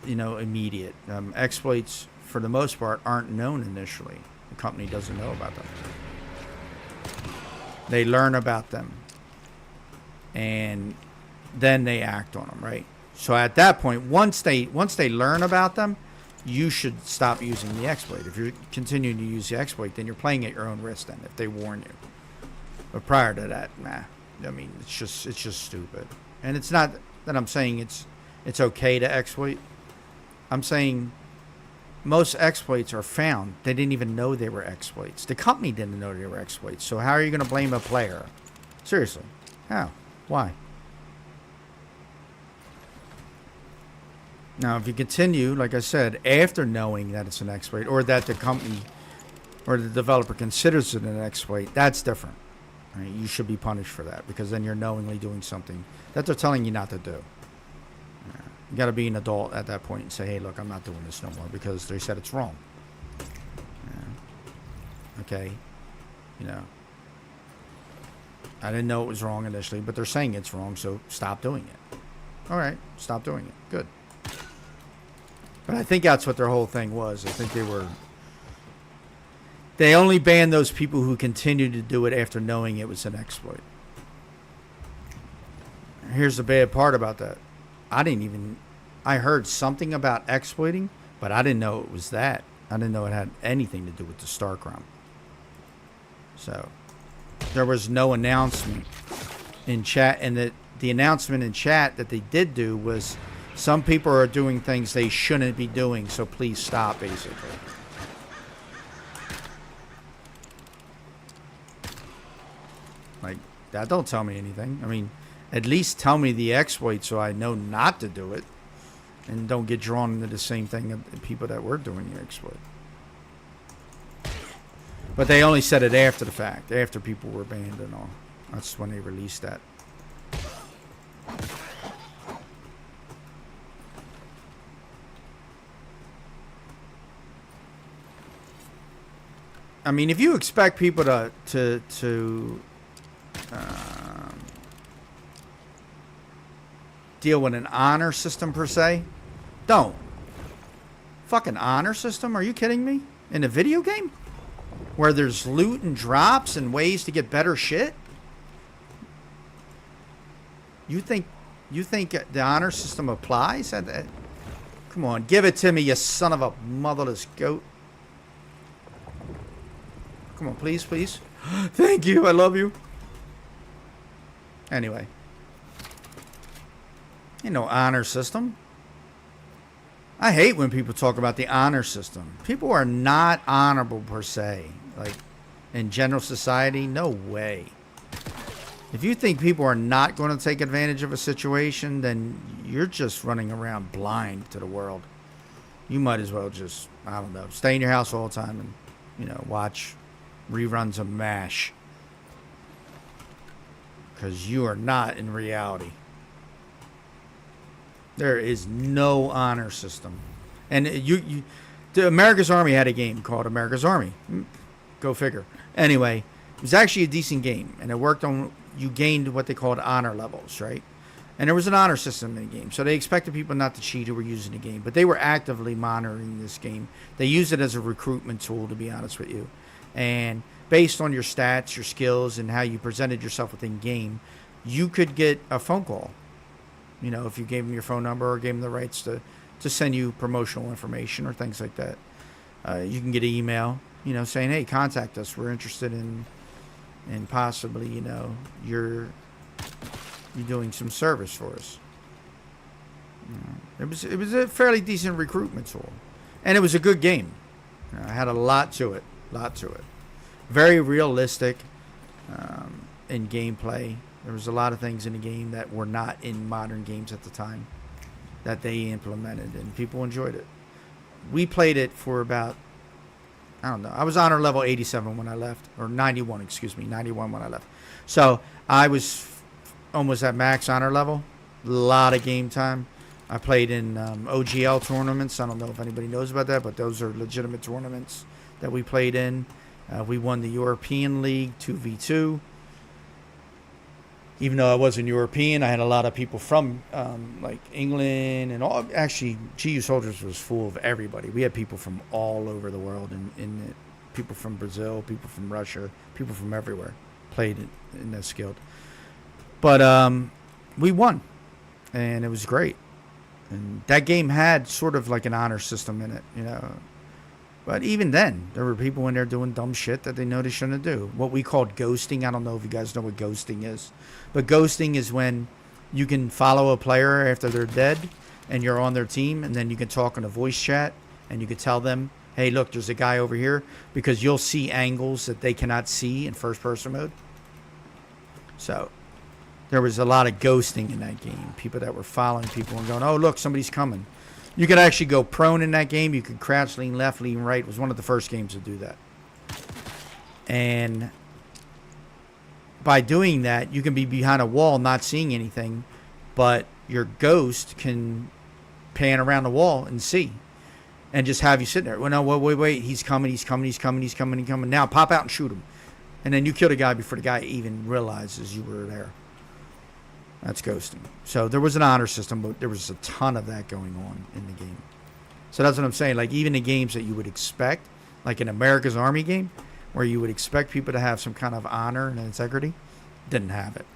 immediate. Exploits, for the most part, aren't known initially. The company doesn't know about them. They learn about them, and then they act on them, right? So at that point, once they learn about them, you should stop using the exploit. If you're continuing to use the exploit, then you're playing at your own risk. Then, if they warn you, but prior to that, nah. I mean, it's just stupid. And it's not that I'm saying it's okay to exploit. I'm saying most exploits are found. They didn't even know they were exploits. The company didn't know they were exploits. So how are you going to blame a player? Seriously. How? Why? Now, if you continue, like I said, after knowing that it's an exploit, or that the company or the developer considers it an exploit, that's different. Right? You should be punished for that, because then you're knowingly doing something that they're telling you not to do. You got to be an adult at that point and say, hey, look, I'm not doing this no more because they said it's wrong. Okay. I didn't know it was wrong initially, but they're saying it's wrong, so stop doing it. All right, stop doing it. Good. But I think that's what their whole thing was. I think They only banned those people who continued to do it after knowing it was an exploit. Here's the bad part about that. I heard something about exploiting, but I didn't know it was that. I didn't know it had anything to do with the StarCrom. So, there was no announcement in chat, and the announcement in chat that they did do was some people are doing things they shouldn't be doing, so please stop, basically. Like, that don't tell me anything. I mean, at least tell me the exploit so I know not to do it and don't get drawn into the same thing of people that were doing the exploit. But they only said it after the fact, after people were banned and all. That's when they released that. I mean, if you expect people to deal with an honor system per se, don't. Fucking honor system? Are you kidding me? In a video game? Where there's loot and drops and ways to get better shit? You think the honor system applies? Come on, give it to me, you son of a motherless goat. Come on, please, please. Thank you, I love you. Anyway. Ain't no honor system. I hate when people talk about the honor system. People are not honorable per se. Like, in general society, no way. If you think people are not going to take advantage of a situation, then you're just running around blind to the world. You might as well just, I don't know, stay in your house all the time and, you know, watch reruns of MASH. Because you are not in reality. There is no honor system. And the America's Army had a game called America's Army. Go figure. Anyway, it was actually a decent game. And it worked on, you gained what they called honor levels, right? And there was an honor system in the game. So they expected people not to cheat who were using the game. But they were actively monitoring this game. They used it as a recruitment tool, to be honest with you. And based on your stats, your skills, and how you presented yourself within game, you could get a phone call. You know, if you gave them your phone number or gave them the rights to send you promotional information or things like that. You can get an email, you know, saying, hey, contact us. We're interested in possibly, you know, you're doing some service for us. You know, it was a fairly decent recruitment tool. And it was a good game. You know, it had a lot to it. Very realistic in gameplay. There was a lot of things in the game that were not in modern games at the time that they implemented, and people enjoyed it. We played it for about, I don't know, I was honor level 87 when I left, or 91 when I left. So I was almost at max honor level. A lot of game time. I played in OGL tournaments. I don't know if anybody knows about that, but those are legitimate tournaments that we played in. We won the European League 2v2. Even though I wasn't European, I had a lot of people from like England and all. Actually, GU Soldiers was full of everybody. We had people from all over the world, and people from Brazil, people from Russia, people from everywhere played in this guild. But we won, and it was great. And that game had sort of like an honor system in it, you know. But even then, there were people in there doing dumb shit that they know they shouldn't do. What we called ghosting. I don't know if you guys know what ghosting is. But ghosting is when you can follow a player after they're dead and you're on their team, and then you can talk in a voice chat and you can tell them, hey, look, there's a guy over here, because you'll see angles that they cannot see in first-person mode. So there was a lot of ghosting in that game. People that were following people and going, oh, look, somebody's coming. You could actually go prone in that game. You could crouch, lean left, lean right. It was one of the first games to do that. And by doing that, you can be behind a wall not seeing anything, but your ghost can pan around the wall and see and just have you sitting there. Well, no, wait. He's coming. Now pop out and shoot him. And then you kill the guy before the guy even realizes you were there. That's ghosting. So there was an honor system, but there was a ton of that going on in the game. So that's what I'm saying. Like, even the games that you would expect like an America's Army game, where you would expect people to have some kind of honor and integrity. Didn't have it.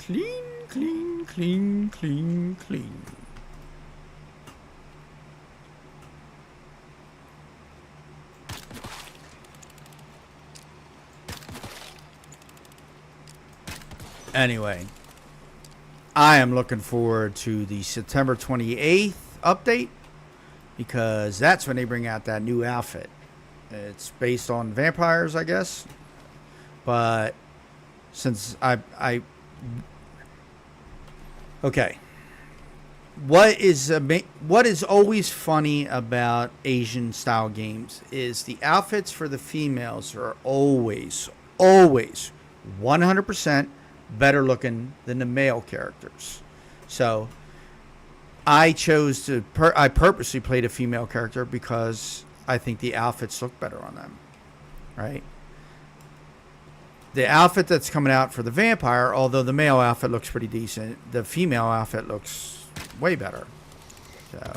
Clean, clean, clean, clean, clean. Anyway, I am looking forward to the September 28th update, because that's when they bring out that new outfit. It's based on vampires, I guess. But since okay, what is always funny about Asian style games is the outfits for the females are always 100% better looking than the male characters. So I chose to I purposely played a female character because I think the outfits look better on them, right? The outfit that's coming out for the vampire, although the male outfit looks pretty decent, the female outfit looks way better. So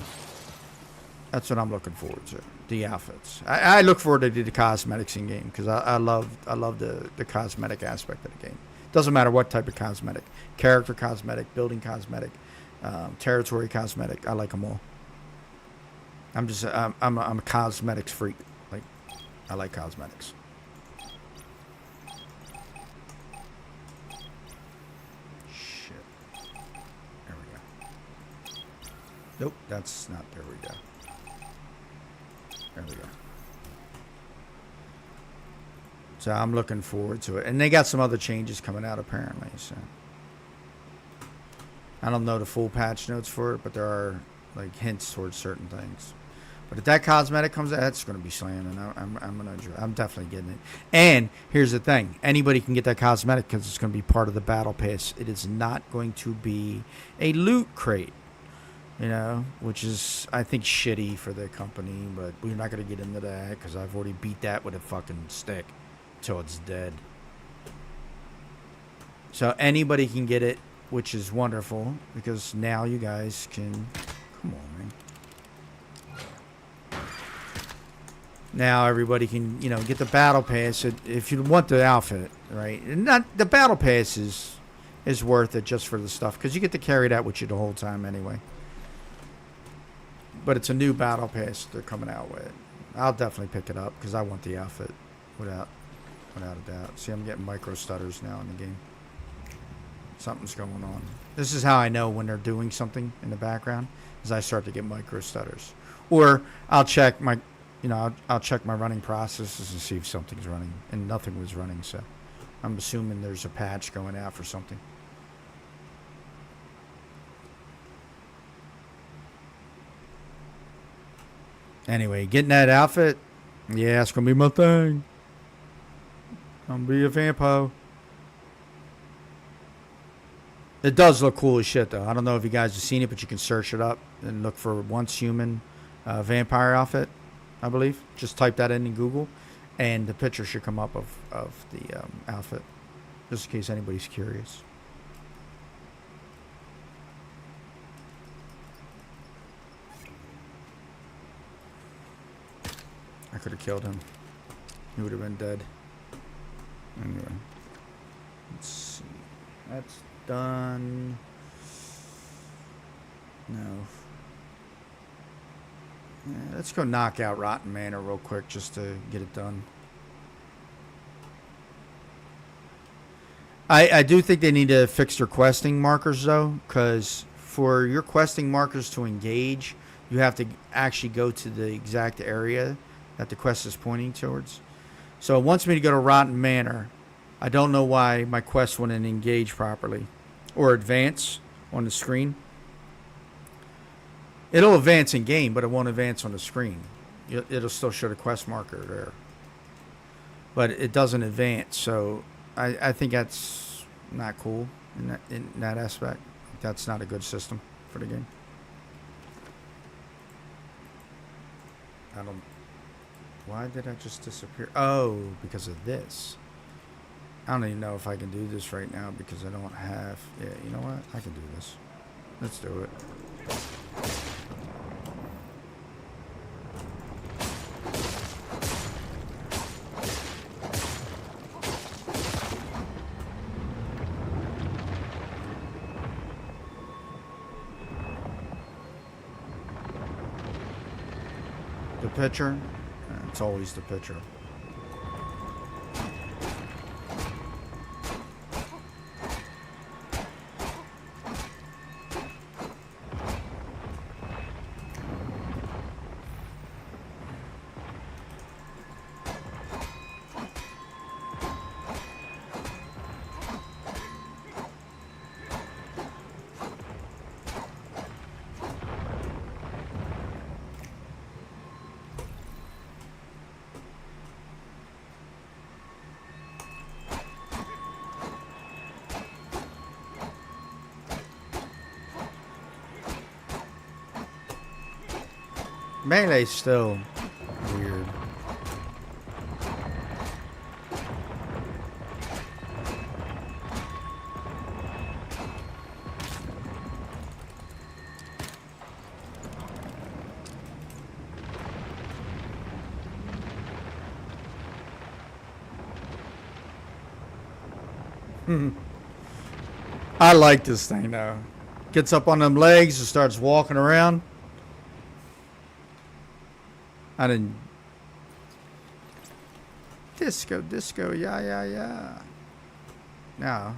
that's what I'm looking forward to. The outfits. I look forward to the cosmetics in game because I love the cosmetic aspect of the game. Doesn't matter what type of cosmetic, character cosmetic, building cosmetic, territory cosmetic. I like them all. I'm a cosmetics freak. Like, I like cosmetics. Nope, that's not. There we go. There we go. So I'm looking forward to it. And they got some other changes coming out apparently. So I don't know the full patch notes for it, but there are like hints towards certain things. But if that cosmetic comes out, that's going to be slamming. I'm definitely getting it. And here's the thing: anybody can get that cosmetic because it's going to be part of the battle pass. It is not going to be a loot crate. You know, which is, I think, shitty for the company, but we're not going to get into that because I've already beat that with a fucking stick till it's dead. So anybody can get it, which is wonderful because now you guys can, come on, man. Now everybody can, you know, get the battle pass if you want the outfit, right? And not the battle pass is worth it just for the stuff because you get to carry that with you the whole time anyway. But it's a new battle pass they're coming out with. I'll definitely pick it up because I want the outfit without a doubt. See, I'm getting micro stutters now in the game. Something's going on. This is how I know when they're doing something in the background, is I start to get micro stutters. Or I'll check my, I'll check my running processes and see if something's running, and nothing was running. So I'm assuming there's a patch going out for something. Anyway, getting that outfit, yeah, it's going to be my thing. I'm going to be a vampo. It does look cool as shit, though. I don't know if you guys have seen it, but you can search it up and look for Once Human vampire outfit, I believe. Just type that in Google, and the picture should come up of the outfit, just in case anybody's curious. I could have killed him. He would have been dead. Anyway. Let's see. That's done. No. Yeah, let's go knock out Rotten Manor real quick just to get it done. I do think they need to fix their questing markers, though, because for your questing markers to engage, you have to actually go to the exact area that the quest is pointing towards. So it wants me to go to Rotten Manor. I don't know why my quest wouldn't engage properly or advance on the screen. It'll advance in game, but it won't advance on the screen. It'll still show the quest marker there, but it doesn't advance. So I think that's not cool in that aspect. That's not a good system for the game. I don't. Why did I just disappear? Oh, because of this. I don't even know if I can do this right now because I don't have. Yeah, you know what? I can do this. Let's do it. The pitcher. It's always the pitcher. Melee's still weird. I like this thing though. Gets up on them legs and starts walking around. I didn't. Disco, yeah. Now,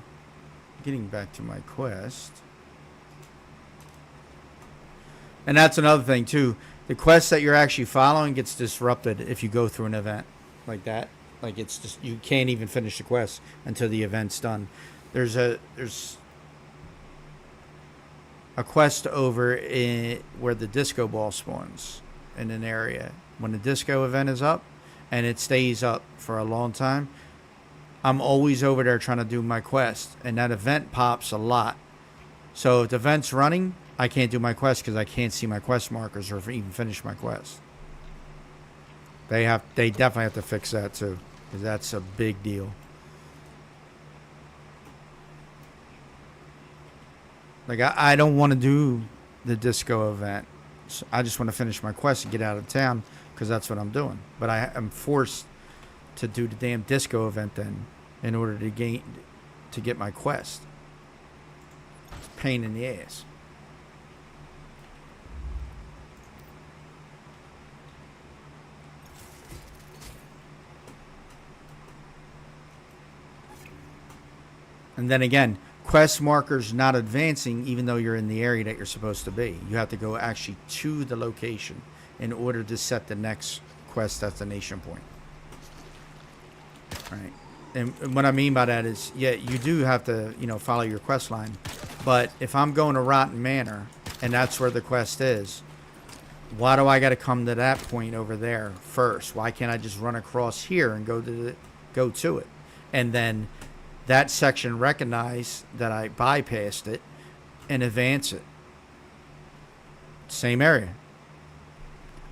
getting back to my quest. And that's another thing, too. The quest that you're actually following gets disrupted if you go through an event like that. Like, it's just, you can't even finish the quest until the event's done. There's a quest over where the disco ball spawns in an area. When the disco event is up, and it stays up for a long time, I'm always over there trying to do my quest, and that event pops a lot. So if the event's running, I can't do my quest because I can't see my quest markers or even finish my quest. They definitely have to fix that too, because that's a big deal. Like I don't want to do the disco event. So I just want to finish my quest and get out of town because that's what I'm doing. But I am forced to do the damn disco event then in order to get my quest. It's a pain in the ass. And then again, quest markers not advancing even though you're in the area that you're supposed to be. You have to go actually to the location in order to set the next quest destination point. Right. And what I mean by that is, yeah, you do have to, follow your quest line. But if I'm going to Rotten Manor and that's where the quest is, why do I got to come to that point over there first? Why can't I just run across here and go to it? And then that section recognize that I bypassed it and advance it. Same area.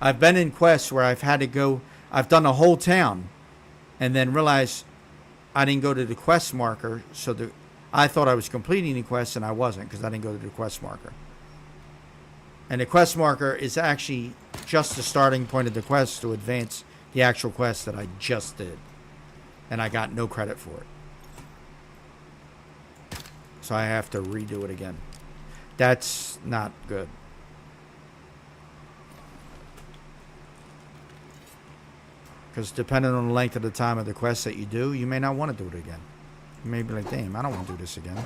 I've been in quests where I've done a whole town and then realized I didn't go to the quest marker. So I thought I was completing the quest and I wasn't because I didn't go to the quest marker. And the quest marker is actually just the starting point of the quest to advance the actual quest that I just did. And I got no credit for it. So I have to redo it again. That's not good. Because depending on the length of the time of the quest that you do, you may not want to do it again. You may be like, damn, I don't want to do this again.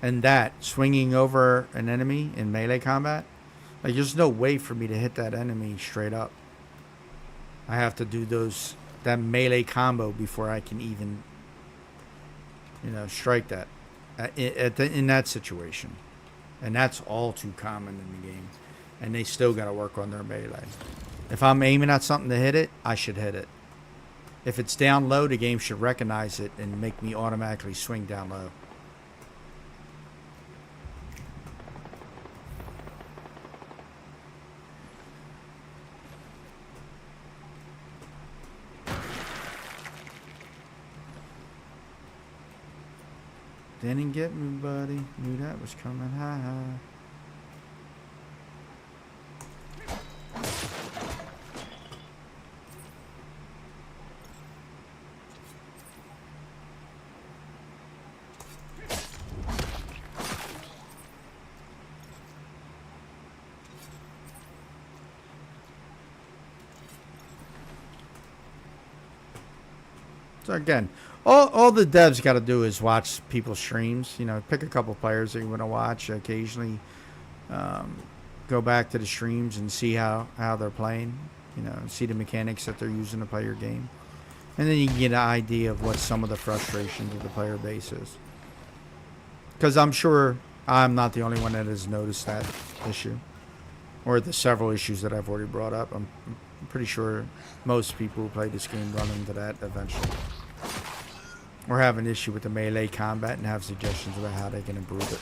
And that, swinging over an enemy in melee combat, like there's no way for me to hit that enemy straight up. I have to do that melee combo before I can even, strike that in that situation. And that's all too common in the game. And they still got to work on their melee. If I'm aiming at something to hit it, I should hit it. If it's down low, the game should recognize it and make me automatically swing down low. Didn't get me, buddy. Knew that was coming. Ha ha. So again, all the devs got to do is watch people's streams. Pick a couple players that you want to watch. Occasionally, go back to the streams and see how they're playing. See the mechanics that they're using to play your game, and then you can get an idea of what some of the frustrations of the player base is. Because I'm sure I'm not the only one that has noticed that issue, or the several issues that I've already brought up. I'm pretty sure most people who play this game run into that eventually. Or have an issue with the melee combat and have suggestions about how they can improve it.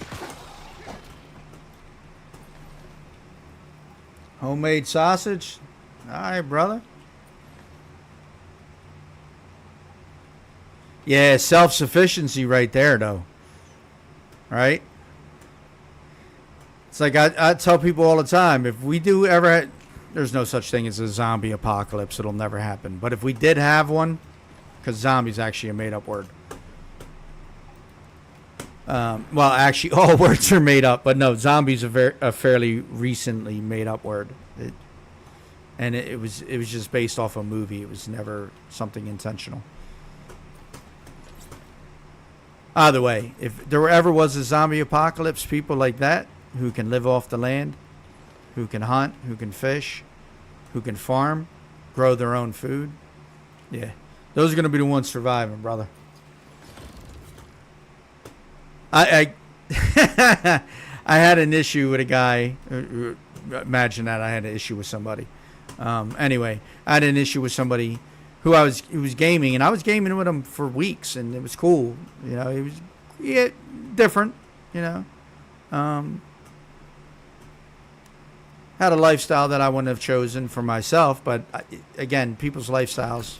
Homemade sausage? Alright, brother. Yeah, self-sufficiency right there, though. Right? It's like I tell people all the time, if we do ever... There's no such thing as a zombie apocalypse. It'll never happen. But if we did have one... Because zombie's actually a made-up word. Well, actually, all words are made up. But no, zombie's a fairly recently made-up word. It was just based off a movie. It was never something intentional. Either way, if there ever was a zombie apocalypse, people like that, who can live off the land, who can hunt, who can fish, who can farm, grow their own food, yeah. Those are going to be the ones surviving, brother. I had an issue with a guy. Imagine that I had an issue with somebody. Anyway, I had an issue with somebody who was gaming, and I was gaming with him for weeks, and it was cool. He was different. Had a lifestyle that I wouldn't have chosen for myself, but again, people's lifestyles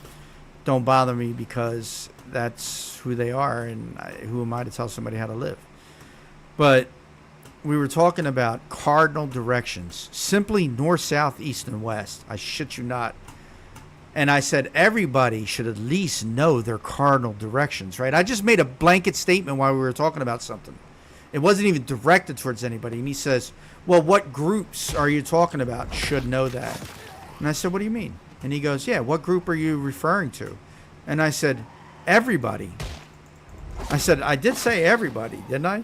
don't bother me because that's who they are, and who am I to tell somebody how to live? But we were talking about cardinal directions, simply north, south, east, and west. I shit you not. And I said everybody should at least know their cardinal directions, right? I just made a blanket statement while we were talking about something. It wasn't even directed towards anybody. And he says, well, what groups are you talking about should know that? And I said, what do you mean? And he goes, yeah, what group are you referring to? And I said, everybody. I said, I did say everybody, didn't I?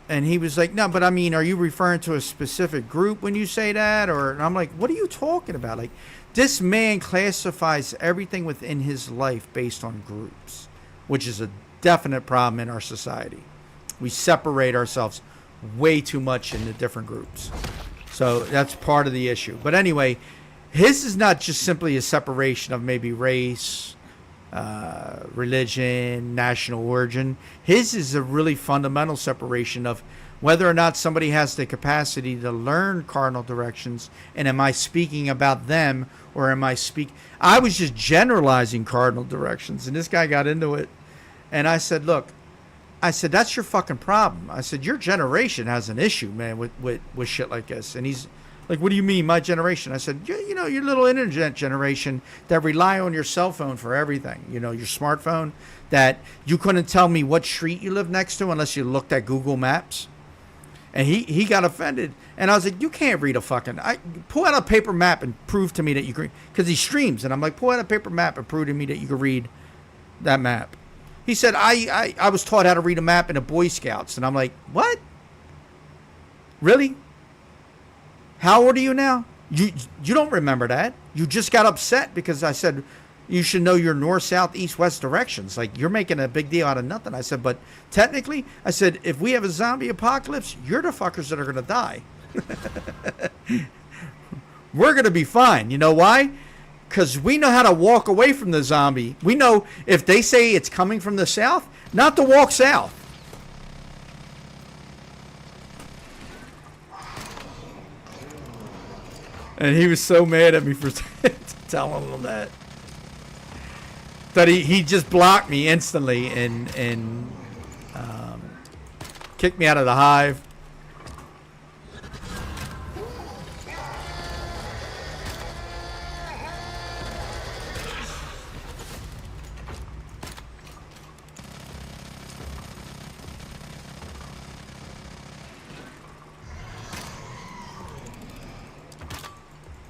And he was like, no, but I mean, are you referring to a specific group when you say that? And I'm like, what are you talking about? Like, this man classifies everything within his life based on groups, which is a definite problem in our society. We separate ourselves way too much into different groups. So that's part of the issue. But anyway, his is not just simply a separation of maybe race, religion, national origin. His is a really fundamental separation of whether or not somebody has the capacity to learn cardinal directions, and am I speaking about them, or am I I was just generalizing cardinal directions, and this guy got into it, and I said, look, that's your fucking problem. I said, your generation has an issue, man, with shit like this. And Like, what do you mean, my generation? I said, you know, your little internet generation that rely on your cell phone for everything. You know, your smartphone, that you couldn't tell me what street you live next to unless you looked at Google Maps. And he got offended. And I was like, you can't read a fucking... pull out a paper map and prove to me that you can... Because he streams. And I'm like, pull out a paper map and prove to me that you can read that map. He said, I was taught how to read a map in the Boy Scouts. And I'm like, what? Really? How old are you now? You don't remember that. You just got upset because I said you should know your north, south, east, west directions. Like, you're making a big deal out of nothing. I said, but technically, I said, if we have a zombie apocalypse, you're the fuckers that are going to die. We're going to be fine. You know why? Because we know how to walk away from the zombie. We know if they say it's coming from the south, not to walk south. And he was so mad at me for telling him that. That he just blocked me instantly and kicked me out of the hive.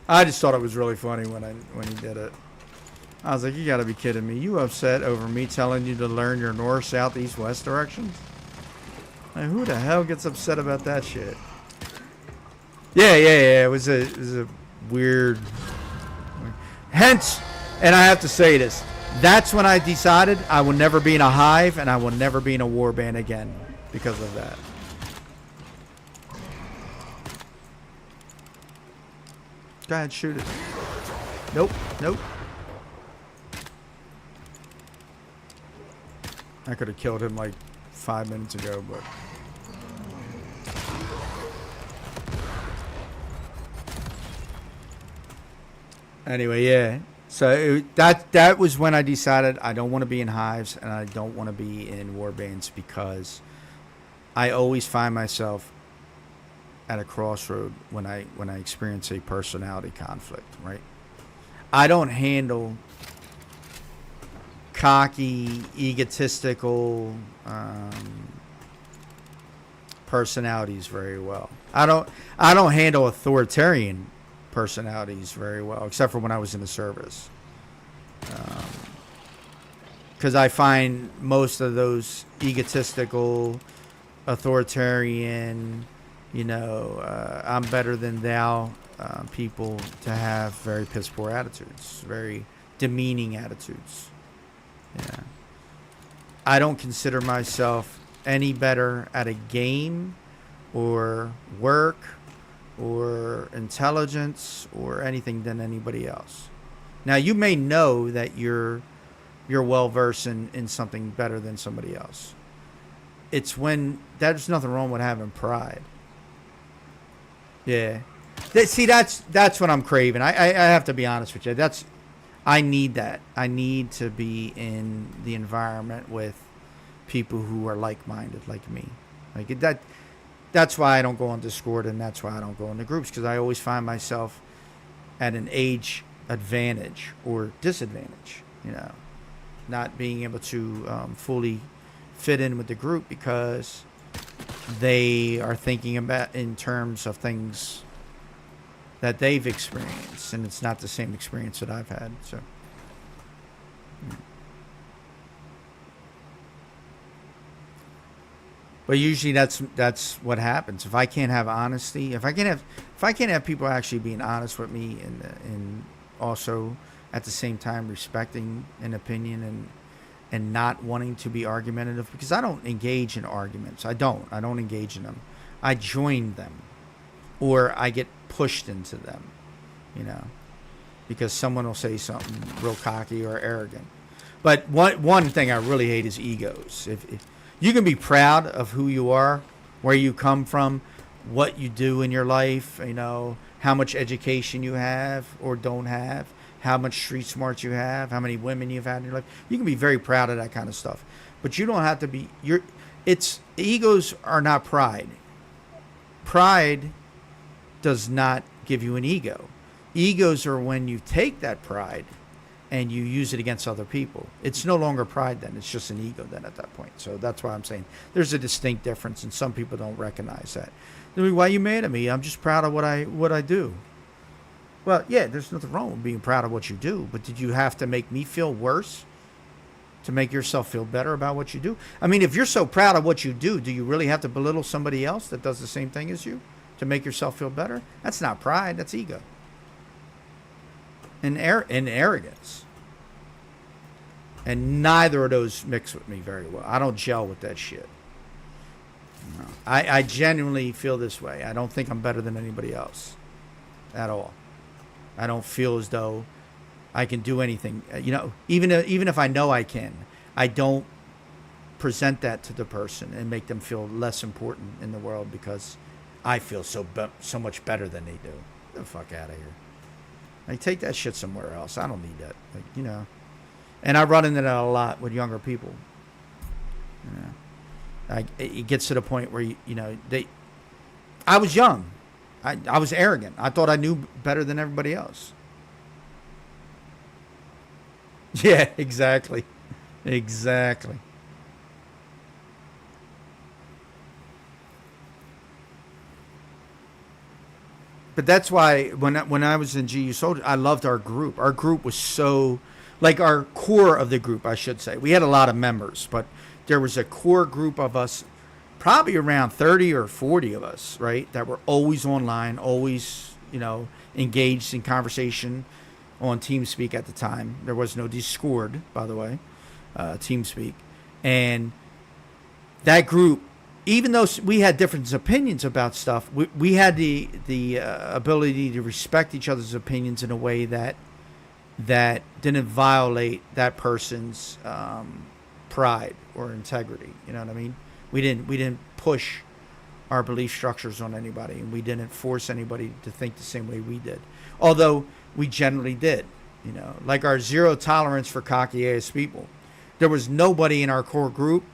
I just thought it was really funny when he did it. I was like, you gotta be kidding me. You upset over me telling you to learn your north, south, east, west directions? Like, who the hell gets upset about that shit? Yeah. It was a weird... Hence, and I have to say this, that's when I decided I will never be in a hive and I will never be in a warband again because of that. Go ahead, shoot it. Nope. I could have killed him like 5 minutes ago, but... Anyway, yeah. So that was when I decided I don't want to be in hives and I don't want to be in warbands, because I always find myself at a crossroad when I experience a personality conflict, right? I don't handle cocky, egotistical personalities very well. I don't handle authoritarian personalities very well, except for when I was in the service. Because I find most of those egotistical, authoritarian, I'm better than thou people to have very piss poor attitudes, very demeaning attitudes. Yeah. I don't consider myself any better at a game or work or intelligence or anything than anybody else. Now, you may know that you're well versed in something better than somebody else. It's when there's nothing wrong with having pride. Yeah. See, that's what I'm craving. I have to be honest with you. I need that. I need to be in the environment with people who are like-minded, like me. Like that. That's why I don't go on Discord, and that's why I don't go into groups, because I always find myself at an age advantage or disadvantage. Not being able to fully fit in with the group because they are thinking about in terms of things that they've experienced, and it's not the same experience that I've had. So, but usually that's what happens. If I can't have honesty, if I can't have people actually being honest with me, and also at the same time respecting an opinion and not wanting to be argumentative, because I don't engage in arguments. I don't engage in them. I join them, or I get pushed into them, because someone will say something real cocky or arrogant. But one thing I really hate is egos. If you can be proud of who you are, where you come from, what you do in your life, how much education you have or don't have, how much street smarts you have, how many women you've had in your life. You can be very proud of that kind of stuff. But you don't have to be... Egos are not pride. Pride does not give you an ego. Egos are when you take that pride and you use it against other people. It's no longer pride then. It's just an ego then at that point. So that's why I'm saying there's a distinct difference, and some people don't recognize that. Why are you mad at me? I'm just proud of what I do. Well, yeah, there's nothing wrong with being proud of what you do, but did you have to make me feel worse to make yourself feel better about what you do? I mean, if you're so proud of what you do you really have to belittle somebody else that does the same thing as you to make yourself feel better? That's not pride, that's ego. And arrogance. And neither of those mix with me very well. I don't gel with that shit. No. I genuinely feel this way. I don't think I'm better than anybody else at all. I don't feel as though I can do anything. Even if I know I can, I don't present that to the person and make them feel less important in the world because I feel so much better than they do. Get the fuck out of here. Like, take that shit somewhere else. I don't need that. And I run into that a lot with younger people. It gets to the point where I was young. I was arrogant. I thought I knew better than everybody else. Yeah, exactly. Exactly. But that's why when I was in GU Soldier, I loved our group. Our group was so, like, our core of the group, I should say. We had a lot of members, but there was a core group of us, probably around 30 or 40 of us, right, that were always online, always, engaged in conversation on TeamSpeak at the time. There was no Discord, by the way, TeamSpeak. And that group, even though we had different opinions about stuff, we had the ability to respect each other's opinions in a way that didn't violate that person's pride or integrity. You know what I mean? We didn't push our belief structures on anybody, and we didn't force anybody to think the same way we did. Although we generally did, like our zero tolerance for cocky ass people. There was nobody in our core group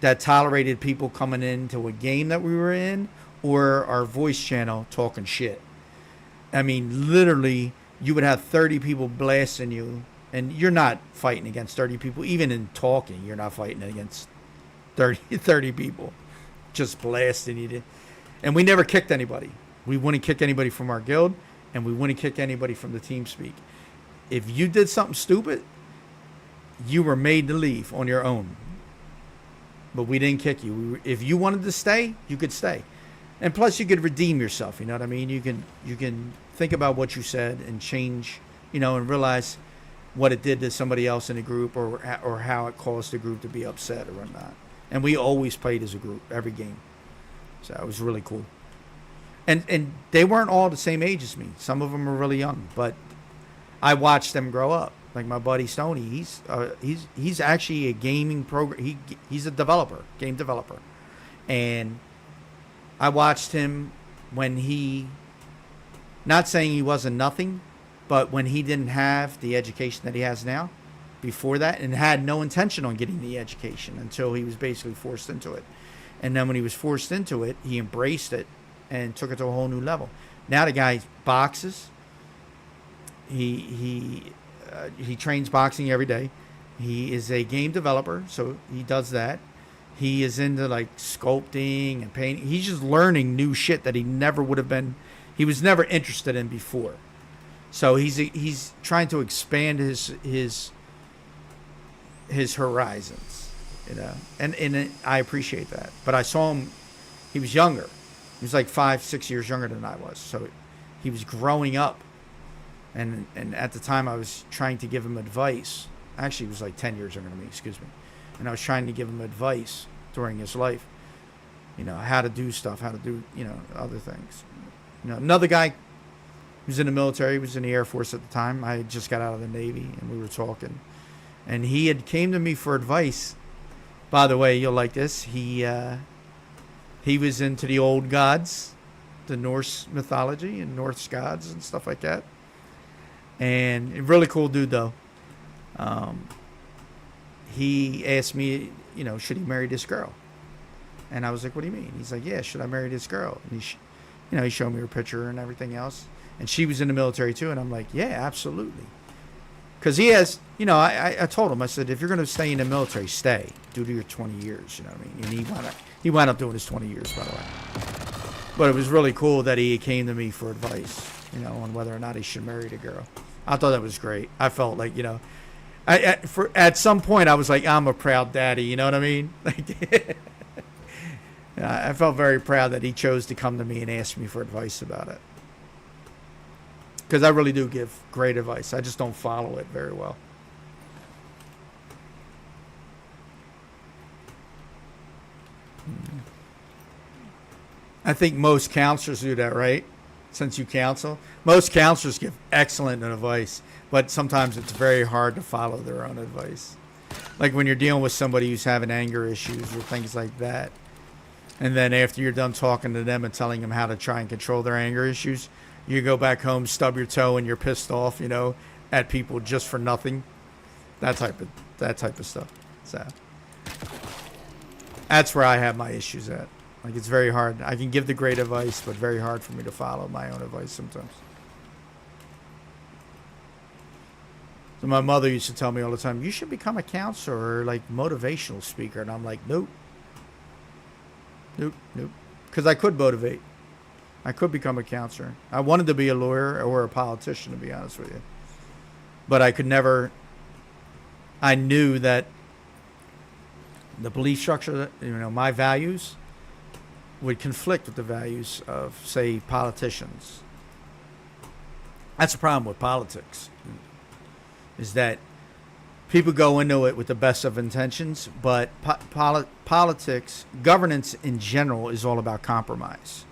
that tolerated people coming into a game that we were in or our voice channel talking shit. I mean, literally, you would have 30 people blasting you, and you're not fighting against 30 people. Even in talking, you're not fighting against 30 people just blasting you. And we never kicked anybody. We wouldn't kick anybody from our guild, and we wouldn't kick anybody from the TeamSpeak. If you did something stupid, you were made to leave on your own. But we didn't kick you. If you wanted to stay, you could stay. And plus, you could redeem yourself. You know what I mean? You can think about what you said and change, and realize what it did to somebody else in the group or how it caused the group to be upset or whatnot. And we always played as a group, every game. So it was really cool. And they weren't all the same age as me. Some of them were really young, but I watched them grow up. Like my buddy Stoney, he's actually a gaming program. He's a game developer, and I watched him when he, not saying he wasn't nothing, but when he didn't have the education that he has now, before that, and had no intention on getting the education until he was basically forced into it, and then when he was forced into it, he embraced it and took it to a whole new level. Now the guy boxes. He trains boxing every day. He is a game developer, so he does that. He is into like sculpting and painting. He's just learning new shit that he was never interested in before. So he's trying to expand his horizons, and I appreciate that. But I saw him, he was younger. He was like 5-6 years younger than I was. So he was growing up. And at the time, I was trying to give him advice. Actually, he was like 10 years younger than me, excuse me. And I was trying to give him advice during his life. How to do stuff, how to do, other things. Another guy who's in the military, was in the Air Force at the time. I had just got out of the Navy, and we were talking. And he had came to me for advice. By the way, you'll like this. He was into the old gods, the Norse mythology and Norse gods and stuff like that. And a really cool dude, though. He asked me, should he marry this girl? And I was like, what do you mean? He's like, yeah, should I marry this girl? And he showed me her picture and everything else. And she was in the military too. And I'm like, yeah, absolutely. Because he has, I told him, I said, if you're going to stay in the military, stay. Do your 20 years, you know what I mean? And he wound up doing his 20 years, by the way. But it was really cool that he came to me for advice, on whether or not he should marry the girl. I thought that was great. I felt like, at some point I was like, I'm a proud daddy, you know what I mean? Like, I felt very proud that he chose to come to me and ask me for advice about it. Because I really do give great advice. I just don't follow it very well. I think most counselors do that, right? Since you counsel, most counselors give excellent advice, but sometimes it's very hard to follow their own advice. Like when you're dealing with somebody who's having anger issues or things like that, and then after you're done talking to them and telling them how to try and control their anger issues, you go back home, stub your toe, and you're pissed off, at people just for nothing. That type of stuff. So that's where I have my issues at. Like, it's very hard. I can give the great advice, but very hard for me to follow my own advice sometimes. So my mother used to tell me all the time, you should become a counselor or like motivational speaker. And I'm like, nope. Because I could motivate. I could become a counselor. I wanted to be a lawyer or a politician, to be honest with you. But I could never. I knew that the belief structure, my values would conflict with the values of, say, politicians. That's the problem with politics, is that people go into it with the best of intentions, but politics, governance in general, is all about compromise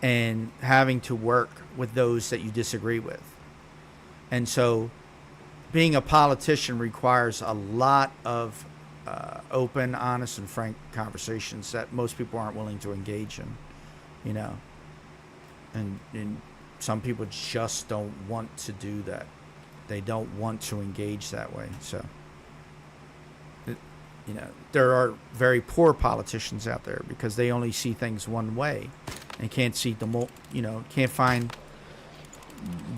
and having to work with those that you disagree with. And so being a politician requires a lot of open, honest, and frank conversations that most people aren't willing to engage in, and some people just don't want to do that. They don't want to engage that way. So, there are very poor politicians out there because they only see things one way and can't see can't find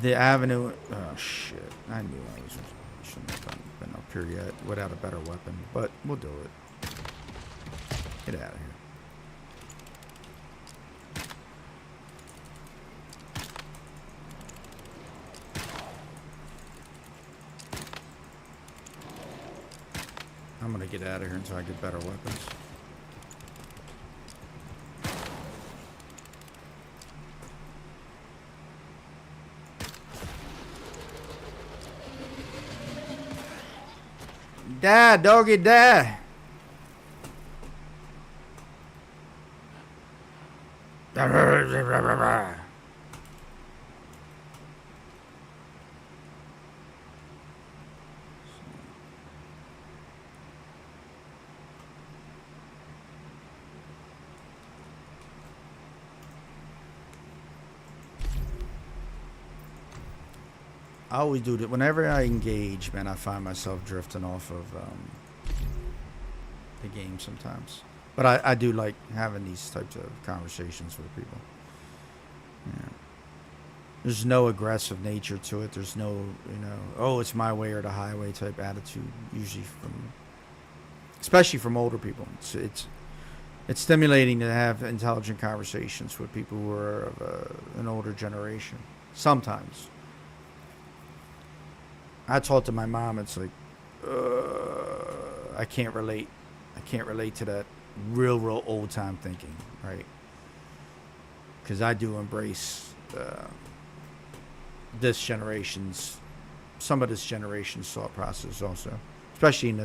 the avenue. Oh, shit. I knew I shouldn't have been up here yet without a better weapon, but we'll do it. Get out of here. I'm going to get out of here until I get better weapons. Die, doggy, die. I always do that. Whenever I engage, man, I find myself drifting off of the game sometimes. But I do like having these types of conversations with people. Yeah. There's no aggressive nature to it. There's no, oh, it's my way or the highway type attitude. Usually especially from older people. It's stimulating to have intelligent conversations with people who are of an older generation. Sometimes. I talked to my mom. It's like, I can't relate. I can't relate to that real old time thinking, right? Because I do embrace some of this generation's thought process also, especially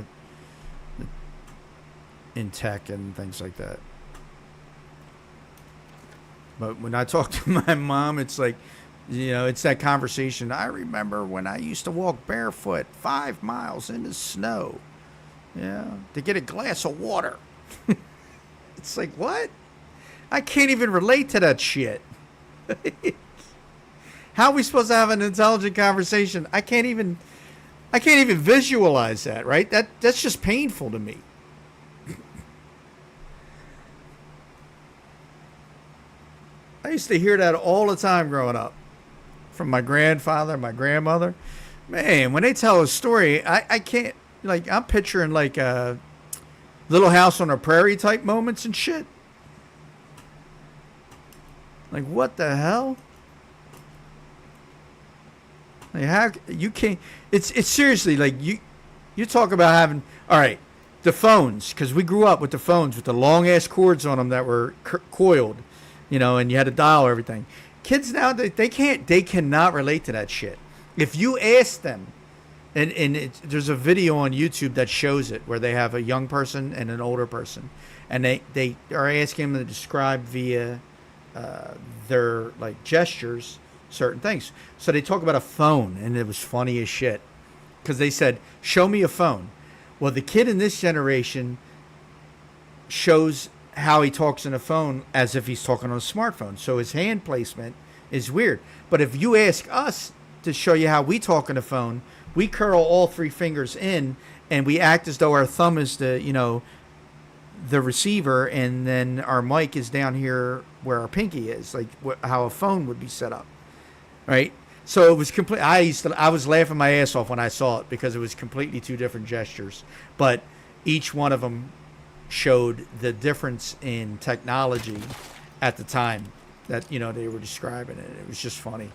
in tech and things like that. But when I talk to my mom, it's like, it's that conversation. I remember when I used to walk barefoot 5 miles in the snow, to get a glass of water. It's like, what? I can't even relate to that shit. How are we supposed to have an intelligent conversation? I can't even visualize that, right? That's just painful to me. I used to hear that all the time growing up. from my grandfather, my grandmother. Man, when they tell a story, I can't, like, I'm picturing like a Little House on a Prairie type moments and shit. Like, what the hell? Like, how you can't? It's seriously like you talk about having, all right, the phones, because we grew up with the phones with the long ass cords on them that were coiled, and you had to dial everything. Kids now, they cannot relate to that shit. If you ask them, and there's a video on YouTube that shows it where they have a young person and an older person, and they are asking them to describe via their like gestures certain things. So they talk about a phone, and it was funny as shit because they said, "Show me a phone." Well, the kid in this generation shows how he talks on a phone as if he's talking on a smartphone. So his hand placement is weird. But if you ask us to show you how we talk on a phone, we curl all three fingers in, and we act as though our thumb is the receiver, and then our mic is down here where our pinky is, like how a phone would be set up, right? So it was complete. I was laughing my ass off when I saw it because it was completely two different gestures, but each one of them showed the difference in technology at the time that they were describing it. It was just funny.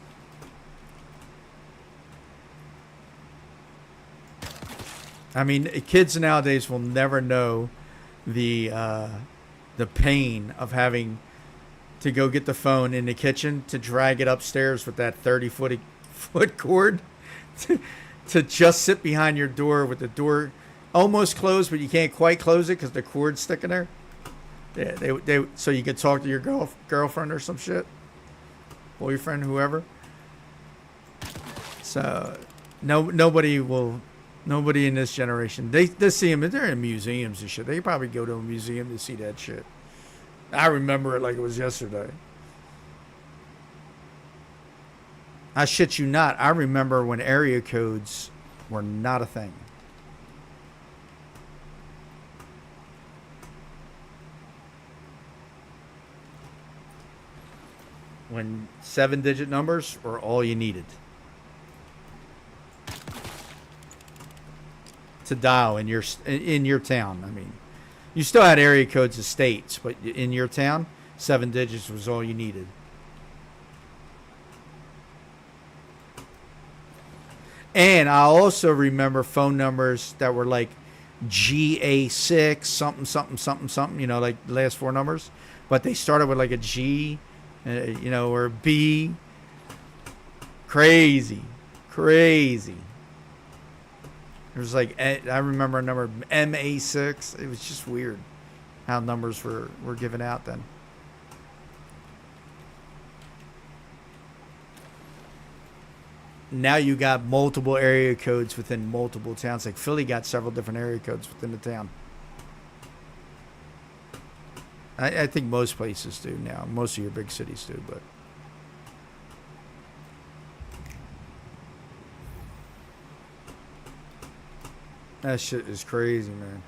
I mean, kids nowadays will never know the pain of having to go get the phone in the kitchen to drag it upstairs with that 30-foot cord to just sit behind your door with the door almost closed, but you can't quite close it because the cord's sticking there. Yeah, they so you could talk to your girlfriend or some shit, boyfriend, whoever. So nobody in this generation, they see them. They're in museums and shit. They probably go to a museum to see that shit. I remember it like it was yesterday. I shit you not. I remember when area codes were not a thing. When 7-digit numbers were all you needed to dial in your town. I mean, you still had area codes of states, but in your town, 7 digits was all you needed. And I also remember phone numbers that were like GA6 something something something something, like the last 4 numbers, but they started with like a G, or a B. Crazy. It was like, I remember a number MA6. It was just weird how numbers were given out then. Now you got multiple area codes within multiple towns. Like Philly got several different area codes within the town. I think most places do now. Most of your big cities do, but that shit is crazy, man.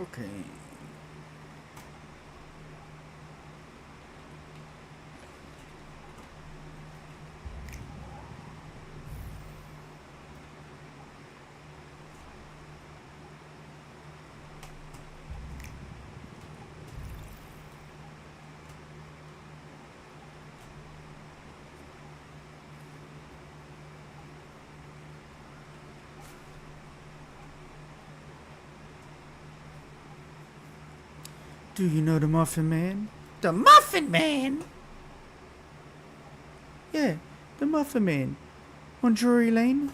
Okay. Do you know the Muffin Man? The Muffin Man? Yeah, the Muffin Man. On Drury Lane.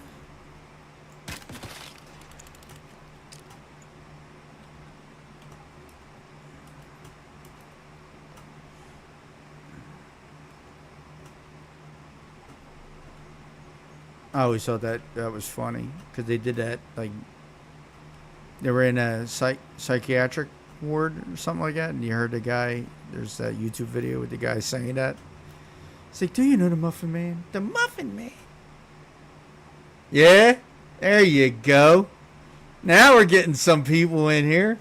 I always thought that was funny because they did that, like, they were in a psychiatric ward or something like that, and you heard the guy. There's that YouTube video with the guy saying that. It's like, do you know the Muffin Man? The Muffin Man. Yeah, there you go. Now we're getting some people in here.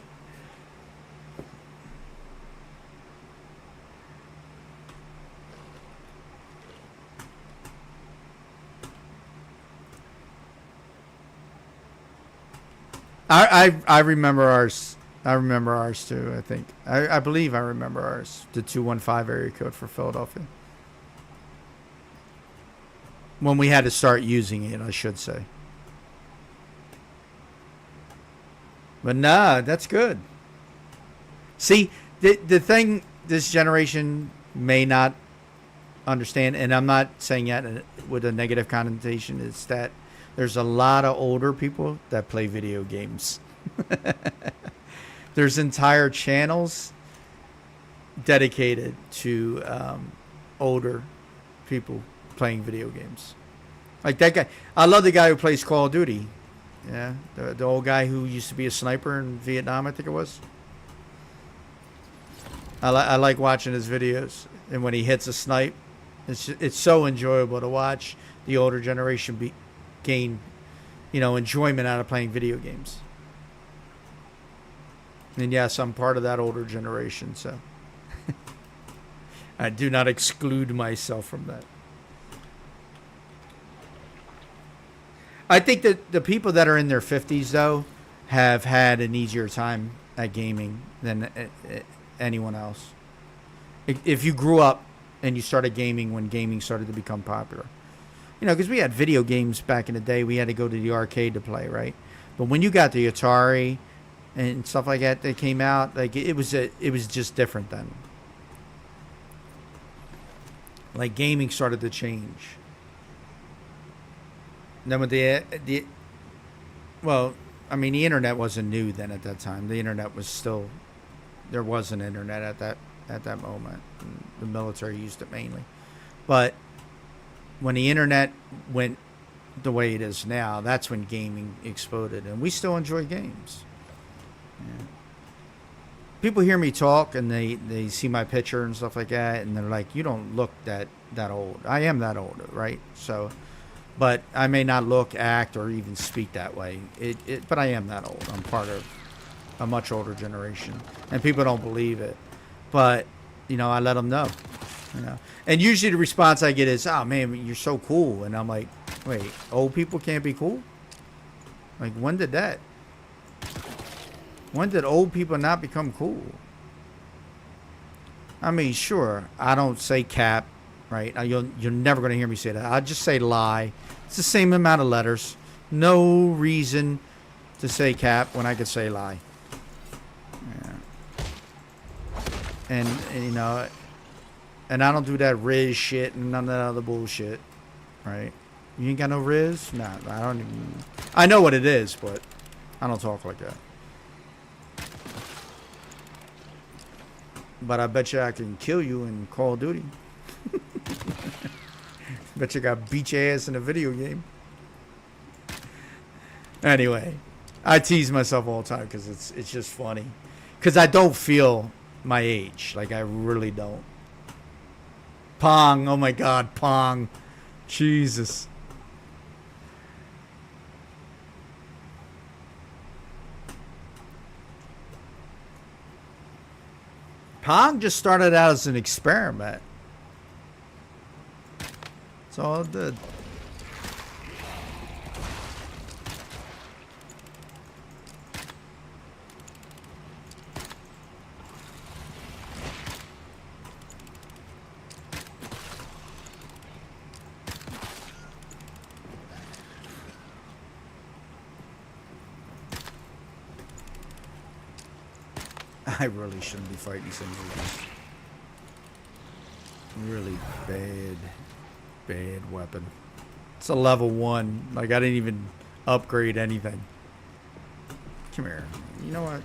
I remember ours. I remember ours too. I think I believe I remember ours. The 215 area code for Philadelphia. When we had to start using it, I should say. But nah, that's good. See, the thing this generation may not understand, and I'm not saying that with a negative connotation, is that there's a lot of older people that play video games. There's entire channels dedicated to older people playing video games. Like that guy. I love the guy who plays Call of Duty. Yeah, the old guy who used to be a sniper in Vietnam, I think it was. I like watching his videos, and when he hits a snipe, it's so enjoyable to watch the older generation gain, enjoyment out of playing video games. And yes, I'm part of that older generation, so I do not exclude myself from that. I think that the people that are in their 50s, though, have had an easier time at gaming than anyone else. If you grew up and you started gaming when gaming started to become popular. Because we had video games back in the day. We had to go to the arcade to play, right? But when you got the Atari and stuff like that came out, like it was just different then. Like gaming started to change. Then with the internet wasn't new then at that time. The internet was still, there was an internet at that moment. The military used it mainly. But when the internet went the way it is now, that's when gaming exploded, and we still enjoy games. Yeah. People hear me talk and they see my picture and stuff like that, and they're like, "You don't look that old." I am that old, right? So. But I may not look, act, or even speak that way. But I am that old. I'm part of a much older generation, and people don't believe it. But I let them know. And usually the response I get is, "Oh man, you're so cool," and I'm like, "Wait, old people can't be cool? Like when did that? When did old people not become cool?" I mean, sure, I don't say cap. Right? You're never going to hear me say that. I'll just say lie. It's the same amount of letters. No reason to say cap when I could say lie. Yeah. And I don't do that Riz shit and none of that other bullshit. Right? You ain't got no Riz? Nah, I don't even. I know what it is, but I don't talk like that. But I bet you I can kill you in Call of Duty. Bet you got beat your ass in a video game. Anyway, I tease myself all the time because it's just funny. Because I don't feel my age. Like, I really don't. Pong. Oh, my God. Pong. Jesus. Pong just started out as an experiment. It's all it did. I really shouldn't be fighting some movies. Really bad weapon. It's a level 1. Like, I didn't even upgrade anything. Come here. You know what?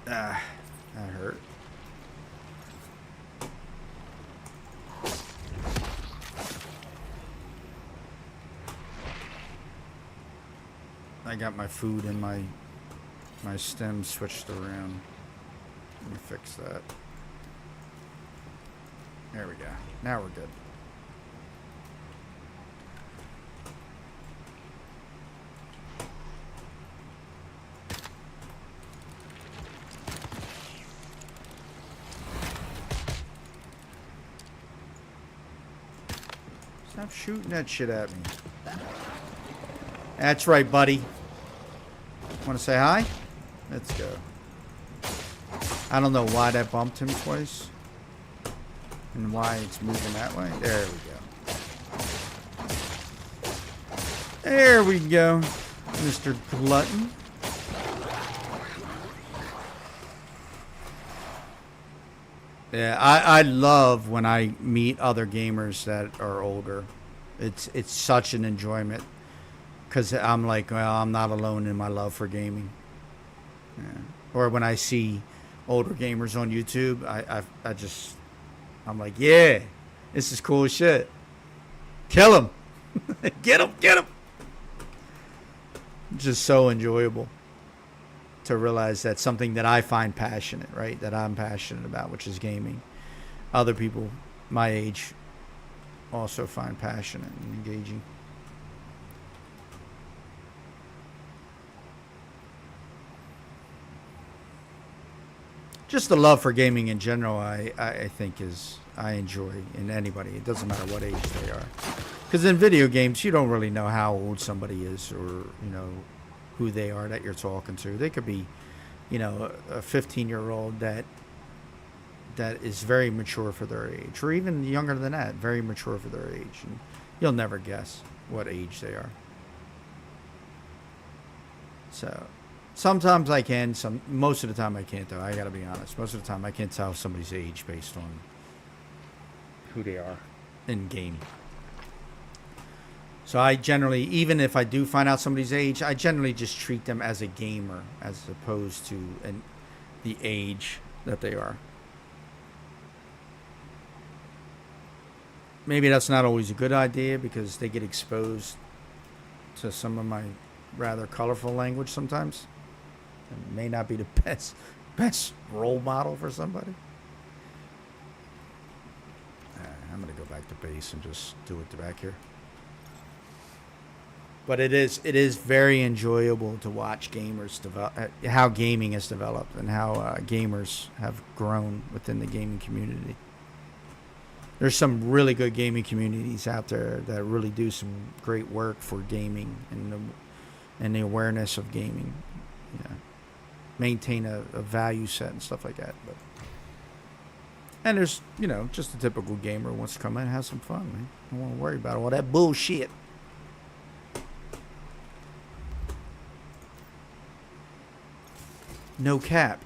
That hurt. I got my food and my stem switched around. Let me fix that. There we go. Now we're good. Stop shooting that shit at me. That's right, buddy. Want to say hi? Let's go. I don't know why that bumped him twice. And why it's moving that way. There we go. There we go. Mr. Glutton. Yeah, I love when I meet other gamers that are older. It's such an enjoyment. Because I'm like, well, I'm not alone in my love for gaming. Yeah. Or when I see older gamers on YouTube, I'm like, yeah, this is cool as shit. Kill him. Get him, get him. Just so enjoyable to realize that's something that I find passionate, right? That I'm passionate about, which is gaming. Other people my age also find passionate and engaging. Just the love for gaming in general, I think I enjoy in anybody. It doesn't matter what age they are. Because in video games, you don't really know how old somebody is or, who they are that you're talking to. They could be, a 15-year-old that is very mature for their age. Or even younger than that, very mature for their age. And you'll never guess what age they are. So... sometimes I can. Most of the time I can't, though. I gotta be honest. Most of the time I can't tell somebody's age based on who they are in game. So I generally, even if I do find out somebody's age, I generally just treat them as a gamer as opposed to the age that they are. Maybe that's not always a good idea because they get exposed to some of my rather colorful language sometimes. It may not be the best role model for somebody. I'm going to go back to base and just do it back here. But it is very enjoyable to watch gamers develop, how gaming has developed and how gamers have grown within the gaming community. There's some really good gaming communities out there that really do some great work for gaming and the awareness of gaming. Yeah. Maintain a value set and stuff like that. And there's, just a typical gamer who wants to come in and have some fun, man. Don't want to worry about all that bullshit. No cap.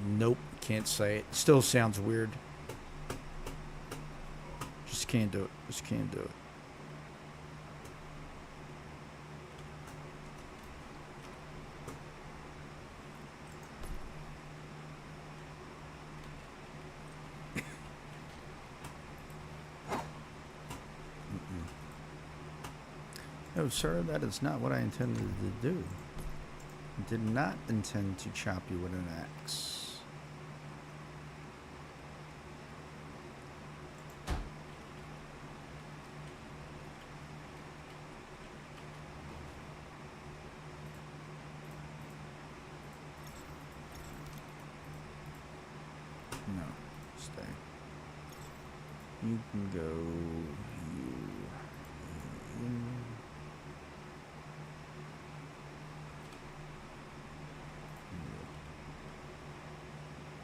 Nope, can't say it. Still sounds weird. Just can't do it. Just can't do it. No, sir, that is not what I intended to do. I did not intend to chop you with an axe. No, stay. You can go.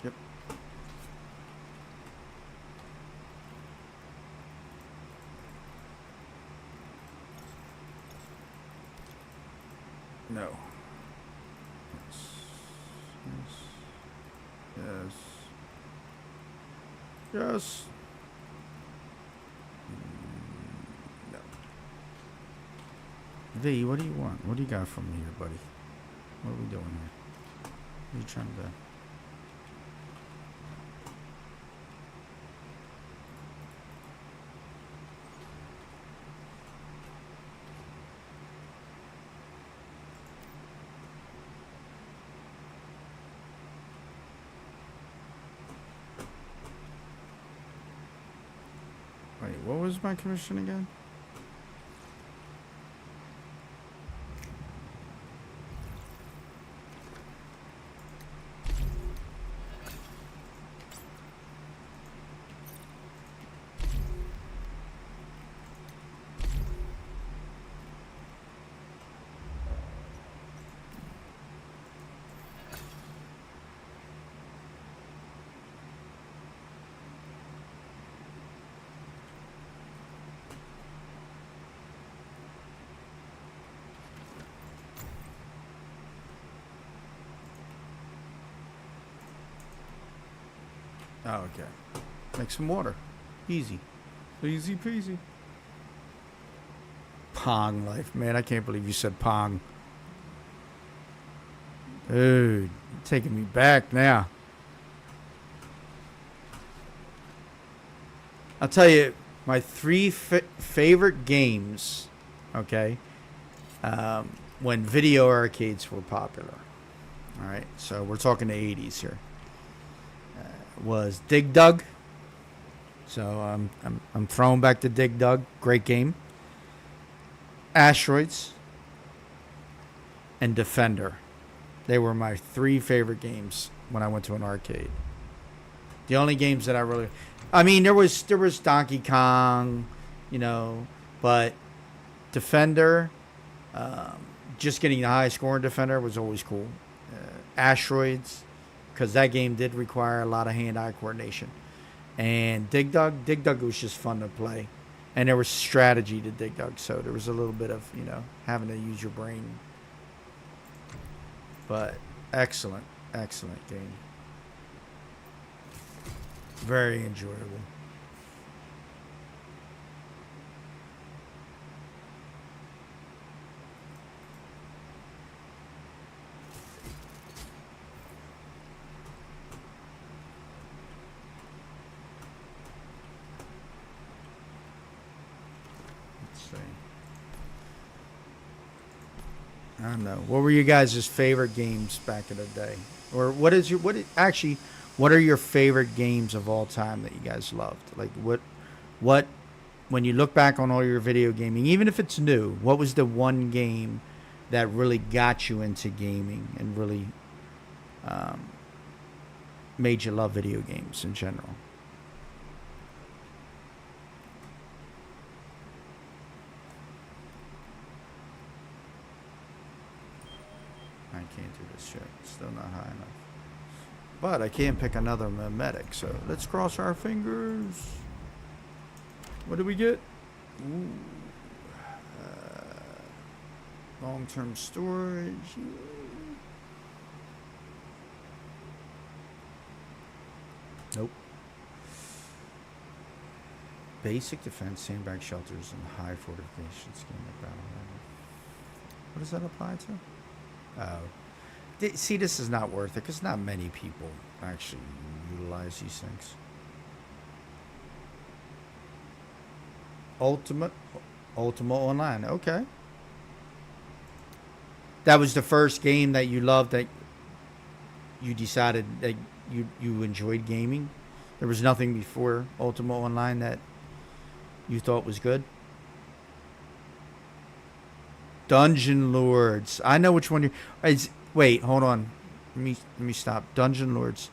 Yep. No. Yes. Yes. Yes. Yes. No. V, what do you want? What do you got from me here, buddy? What are we doing here? What are you trying to do? what was my commission again? Oh, okay. Make some water. Easy. Easy peasy. Pong life. Man, I can't believe you said Pong. Dude, you're taking me back now. I'll tell you, my three favorite games, okay, when video arcades were popular. All right, so we're talking the 80s here. Was Dig Dug. So I'm throwing back to Dig Dug. Great game. Asteroids and Defender. They were my three favorite games when I went to an arcade. The only games that I really, I mean, there was Donkey Kong, you know, but Defender, just getting the high score in Defender was always cool. Asteroids, because that game did require a lot of hand-eye coordination. And Dig Dug was just fun to play. And there was strategy to Dig Dug, so there was a little bit of, you know, having to use your brain. But excellent game. Very enjoyable. I don't know. What were you guys' favorite games back in the day? Or what are your favorite games of all time that you guys loved? Like what when you look back on all your video gaming, even if it's new, what was the one game that really got you into gaming and really made you love video games in general? I can't do this shit. Still not high enough. But I can pick another mimetic, so let's cross our fingers. What do we get? Ooh. Long-term storage. Nope. Basic defense, sandbag shelters, and high fortifications. Game of battle. What does that apply to? Oh. See, this is not worth it because not many people actually utilize these things. Ultimate Online. Okay. That was the first game that you loved, that you decided that you enjoyed gaming. There was nothing before Ultimate Online that you thought was good. Dungeon Lords. I know which one you. Wait, hold on. Let me stop. Dungeon Lords.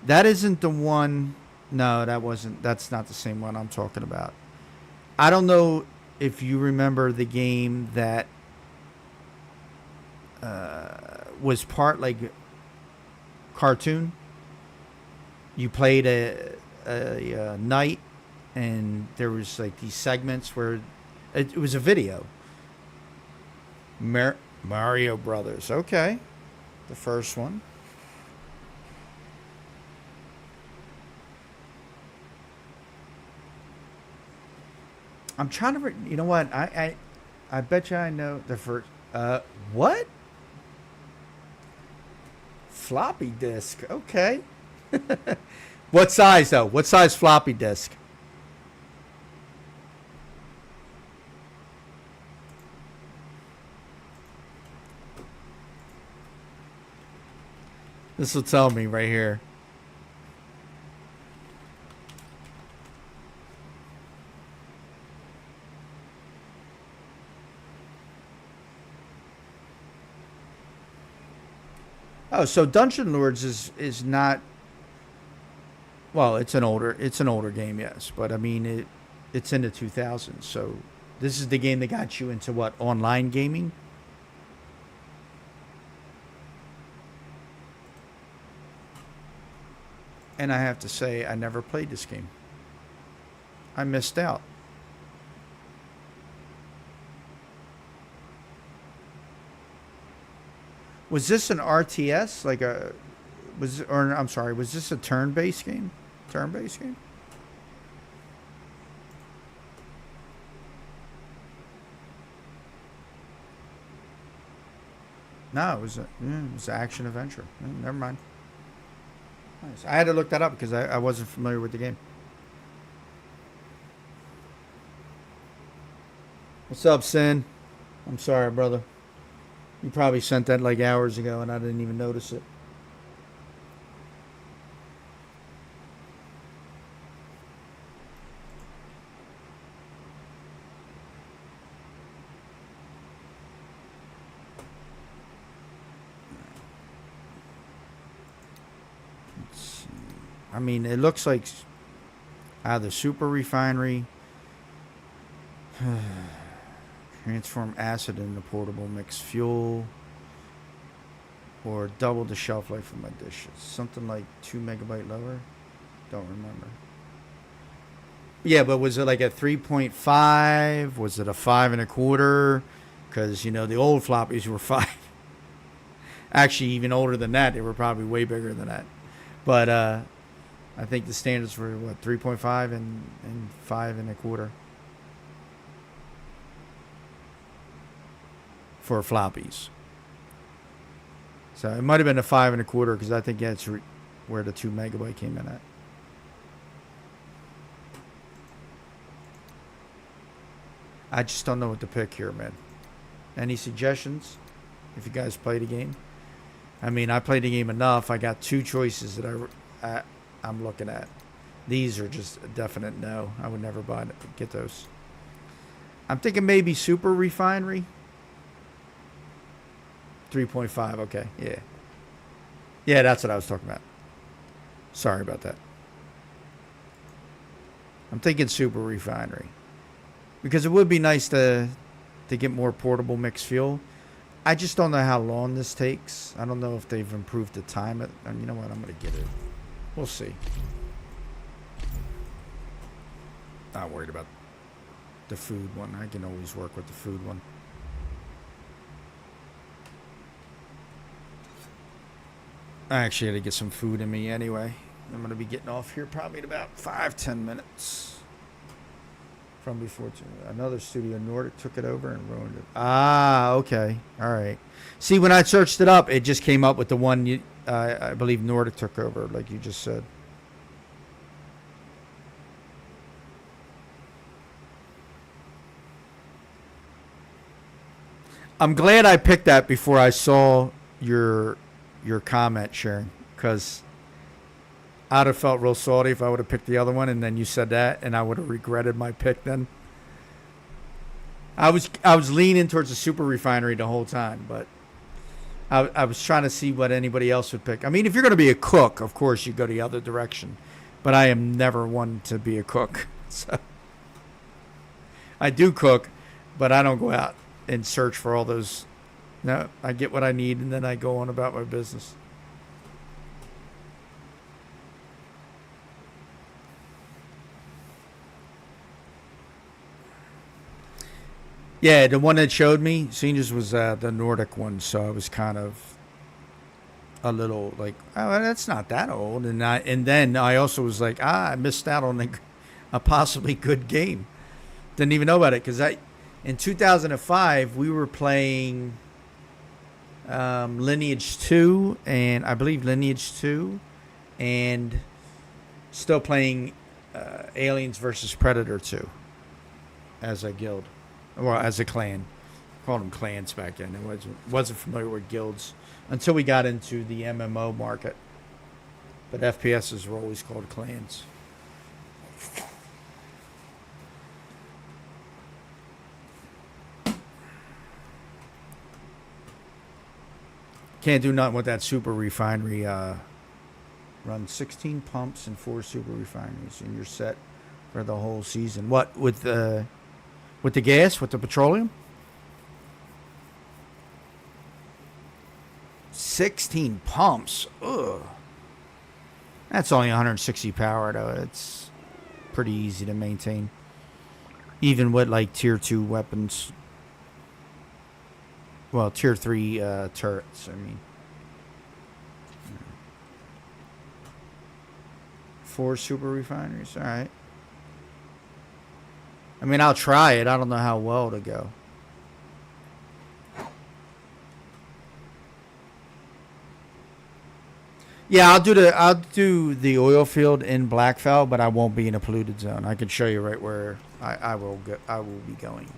That isn't the one. No, that wasn't. That's not the same one I'm talking about. I don't know if you remember the game that was part like cartoon. You played a knight, and there was like these segments where it was a video. Mario Brothers. Okay. The first one. I'm trying to... you know what? I bet you I know the first... what? Floppy disk. Okay. What size, though? What size floppy disk? This will tell me right here. Oh, so Dungeon Lords is not. Well, it's an older game, yes, but I mean it's in the 2000s. So this is the game that got you into what, online gaming? And I have to say, I never played this game. I missed out. Was this an RTS? Like a was or I'm sorry, was this a turn-based game? Turn-based game? No, it was action adventure. Never mind. Nice. I had to look that up because I wasn't familiar with the game. What's up, Sin? I'm sorry, brother. You probably sent that like hours ago and I didn't even notice it. Let's see. I mean, it looks like either super refinery, transform acid into portable mixed fuel, or double the shelf life of my dishes. Something like 2 megabyte lower. Don't remember. Yeah, but was it like a 3.5? Was it a five and a quarter? Because the old floppies were five. Actually, even older than that. They were probably way bigger than that. But I think the standards were what, 3.5 and five and a quarter for floppies. So it might have been a five and a quarter because I think that's where the 2 megabyte came in at. I just don't know what to pick here, man. Any suggestions? If you guys play the game, I mean, I played the game enough. I got two choices that I'm looking at. These are just a definite no. I would never get those. I'm thinking maybe Super Refinery. 3.5. Okay, yeah, yeah, that's what I was talking about. Sorry about that. I'm thinking Super Refinery because it would be nice to get more portable mixed fuel. I just don't know how long this takes. I don't know if they've improved the time. And you know what? I'm going to get it. We'll see. Not worried about the food one. I can always work with the food one. I actually had to get some food in me anyway. I'm going to be getting off here probably in about 5-10 minutes from before another studio. Nordic took it over and ruined it. Ah, okay. All right. See, when I searched it up, it just came up with the one I believe Nordic took over, like you just said. I'm glad I picked that before I saw your comment, Sharon, because I'd have felt real salty if I would have picked the other one, and then you said that, and I would have regretted my pick. Then I was leaning towards the Super Refinery the whole time, but I was trying to see what anybody else would pick. I mean, if you're going to be a cook, of course you go the other direction, but I am never one to be a cook. So I do cook, but I don't go out and search for all those. No, I get what I need, and then I go on about my business. Yeah, the one that showed me, seniors, was the Nordic one, so I was kind of a little like, oh, well, that's not that old, and then I also was like, I missed out on a possibly good game. Didn't even know about it because I in 2005 we were playing Lineage 2, and I believe Lineage 2, and still playing Aliens versus Predator 2 as a guild. Well, as a clan. Called them clans back then. I wasn't familiar with guilds until we got into the MMO market. But FPSs were always called clans. Can't do nothing with that super refinery. Run 16 pumps and 4 super refineries, and you're set for the whole season. What with the gas, with the petroleum? 16 pumps. Ugh. That's only 160 power though. It's pretty easy to maintain, even with like tier 2 weapons. Well, tier 3 turrets. I mean, 4 super refineries. All right. I mean, I'll try it. I don't know how well to go. Yeah, I'll do the oil field in Blackfell, but I won't be in a polluted zone. I can show you right where I will go. I will be going.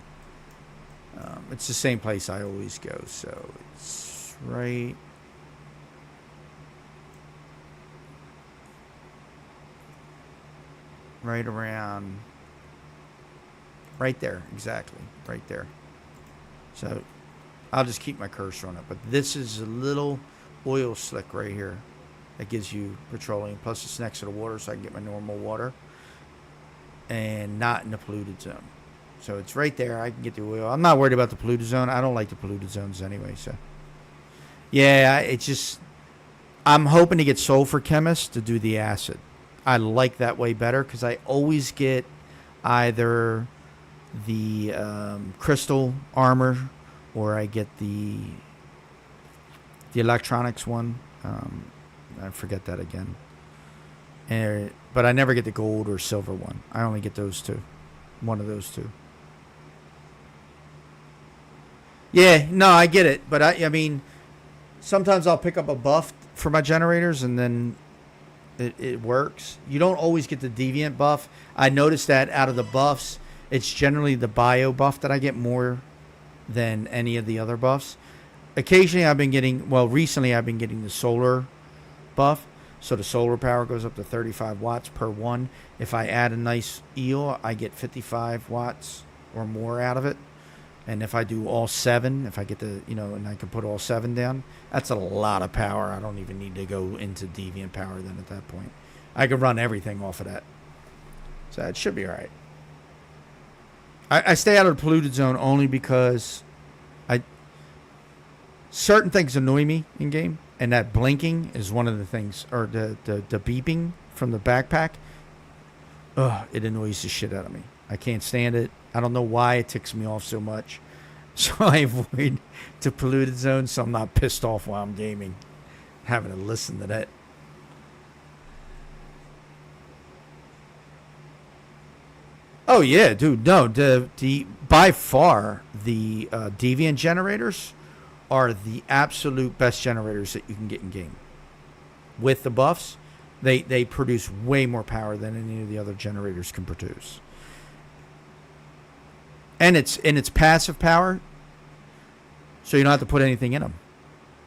It's the same place I always go, so it's right around right there, exactly right there. So I'll just keep my cursor on it. But this is a little oil slick right here that gives you petroleum. Plus, it's next to the water, so I can get my normal water and not in the polluted zone. So it's right there. I can get the oil. I'm not worried about the polluted zone. I don't like the polluted zones anyway. So yeah, it's just I'm hoping to get sulfur chemist to do the acid. I like that way better because I always get either the crystal armor or I get the electronics one. I forget that again. But I never get the gold or silver one. I only get those two. One of those two. Yeah, no, I get it. But I mean, sometimes I'll pick up a buff for my generators and then it works. You don't always get the deviant buff. I noticed that out of the buffs, it's generally the bio buff that I get more than any of the other buffs. Occasionally recently I've been getting the solar buff. So the solar power goes up to 35 watts per one. If I add a nice eel, I get 55 watts or more out of it. And if I do all 7, if I get and I can put all 7 down, that's a lot of power. I don't even need to go into deviant power then at that point. I could run everything off of that. So it should be all right. I stay out of the polluted zone only because certain things annoy me in game, and that blinking is one of the things, or the beeping from the backpack. Ugh, it annoys the shit out of me. I can't stand it. I don't know why it ticks me off so much. So I avoid the polluted zone so I'm not pissed off while I'm gaming, having to listen to that. Oh yeah, dude. No, the by far the Deviant generators are the absolute best generators that you can get in game. With the buffs, they produce way more power than any of the other generators can produce. And it's passive power, so you don't have to put anything in them.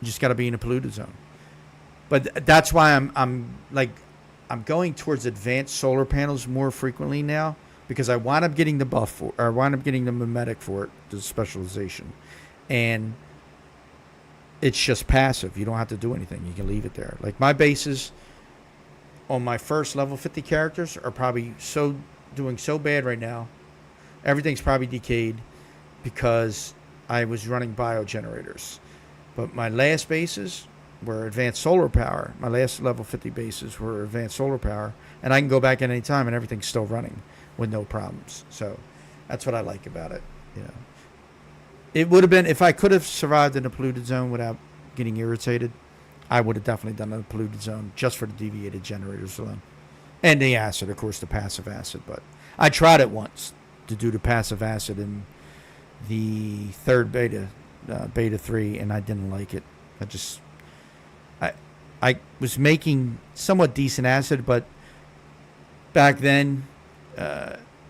You just got to be in a polluted zone. But that's why I'm going towards advanced solar panels more frequently now, because I wind up getting the buff for, or I wind up getting the mimetic for it, the specialization, and it's just passive. You don't have to do anything. You can leave it there. Like my bases on my first level 50 characters are probably doing so bad right now. Everything's probably decayed because I was running bio generators. But my last bases were advanced solar power. My last level 50 bases were advanced solar power. And I can go back at any time and everything's still running with no problems. So that's what I like about it. You know, it would have been, if I could have survived in a polluted zone without getting irritated, I would have definitely done a polluted zone just for the deviated generators alone. And the acid, of course, the passive acid. But I tried it once to do the passive acid in the third beta 3, and I didn't like it. I was making somewhat decent acid, but back then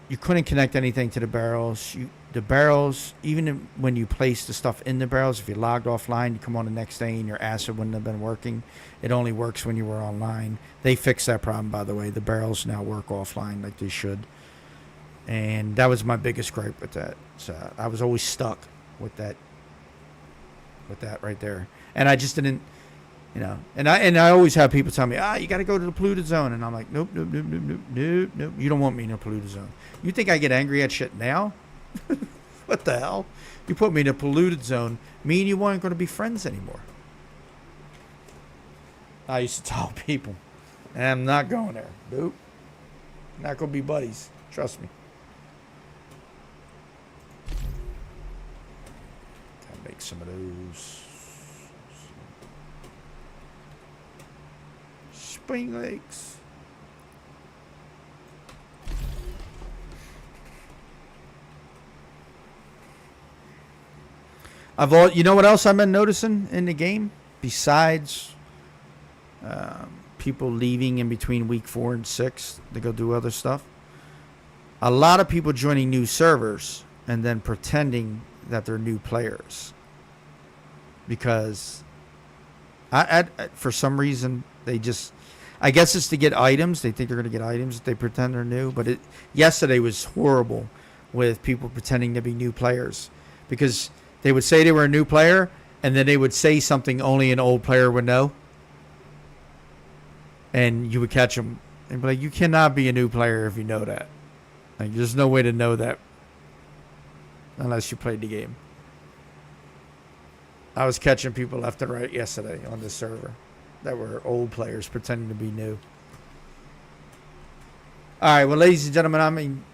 you couldn't connect anything to the barrels. The barrels, even when you place the stuff in the barrels, if you logged offline, you come on the next day and your acid wouldn't have been working. It only works when you were online. They fixed that problem, by the way. The barrels now work offline like they should. And that was my biggest gripe with that. So I was always stuck with that with that right there. And I just didn't, and I always have people tell me, you got to go to the polluted zone, and I'm like, nope, nope, nope, nope, nope, nope, nope. You don't want me in a polluted zone. You think I get angry at shit now? What the hell? You put me in a polluted zone. Me and you weren't going to be friends anymore. I used to tell people, I'm not going there. Nope. Not going to be buddies. Trust me. Gotta make some of those. Spring Lakes. You know what else I've been noticing in the game besides people leaving in between week 4 and 6 to go do other stuff? A lot of people joining new servers and then pretending that they're new players because for some reason they just, I guess it's to get items. They think they're going to get items if they pretend they're new. But yesterday was horrible with people pretending to be new players because they would say they were a new player, and then they would say something only an old player would know. And you would catch them and be like, you cannot be a new player if you know that. Like, there's no way to know that unless you played the game. I was catching people left and right yesterday on this server that were old players pretending to be new. All right, well, ladies and gentlemen,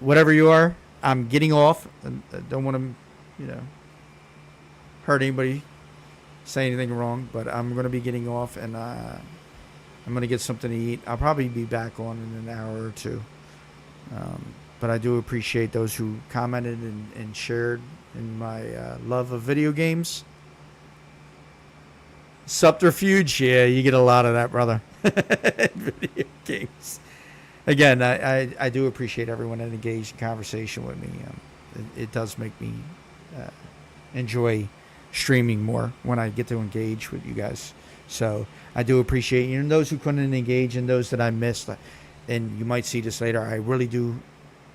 whatever you are, I'm getting off. I don't want to hurt anybody, say anything wrong, but I'm going to be getting off, and I'm going to get something to eat. I'll probably be back on in an hour or two. But I do appreciate those who commented and shared in my love of video games. Subterfuge, yeah, you get a lot of that, brother. Video games. Again, I do appreciate everyone that engaged in conversation with me. It does make me enjoy streaming more when I get to engage with you guys. So I do appreciate you, and those who couldn't engage and those that I missed. And you might see this later. I really do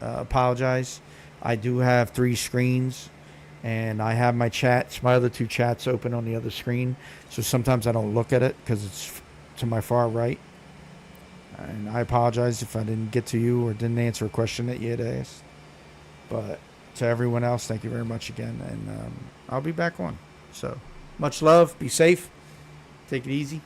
apologize. I do have 3 screens, and I have my other 2 chats open on the other screen. So sometimes I don't look at it because it's to my far right. And I apologize if I didn't get to you or didn't answer a question that you had asked. But to everyone else, thank you very much again, and I'll be back on. So much love. Be safe. Take it easy.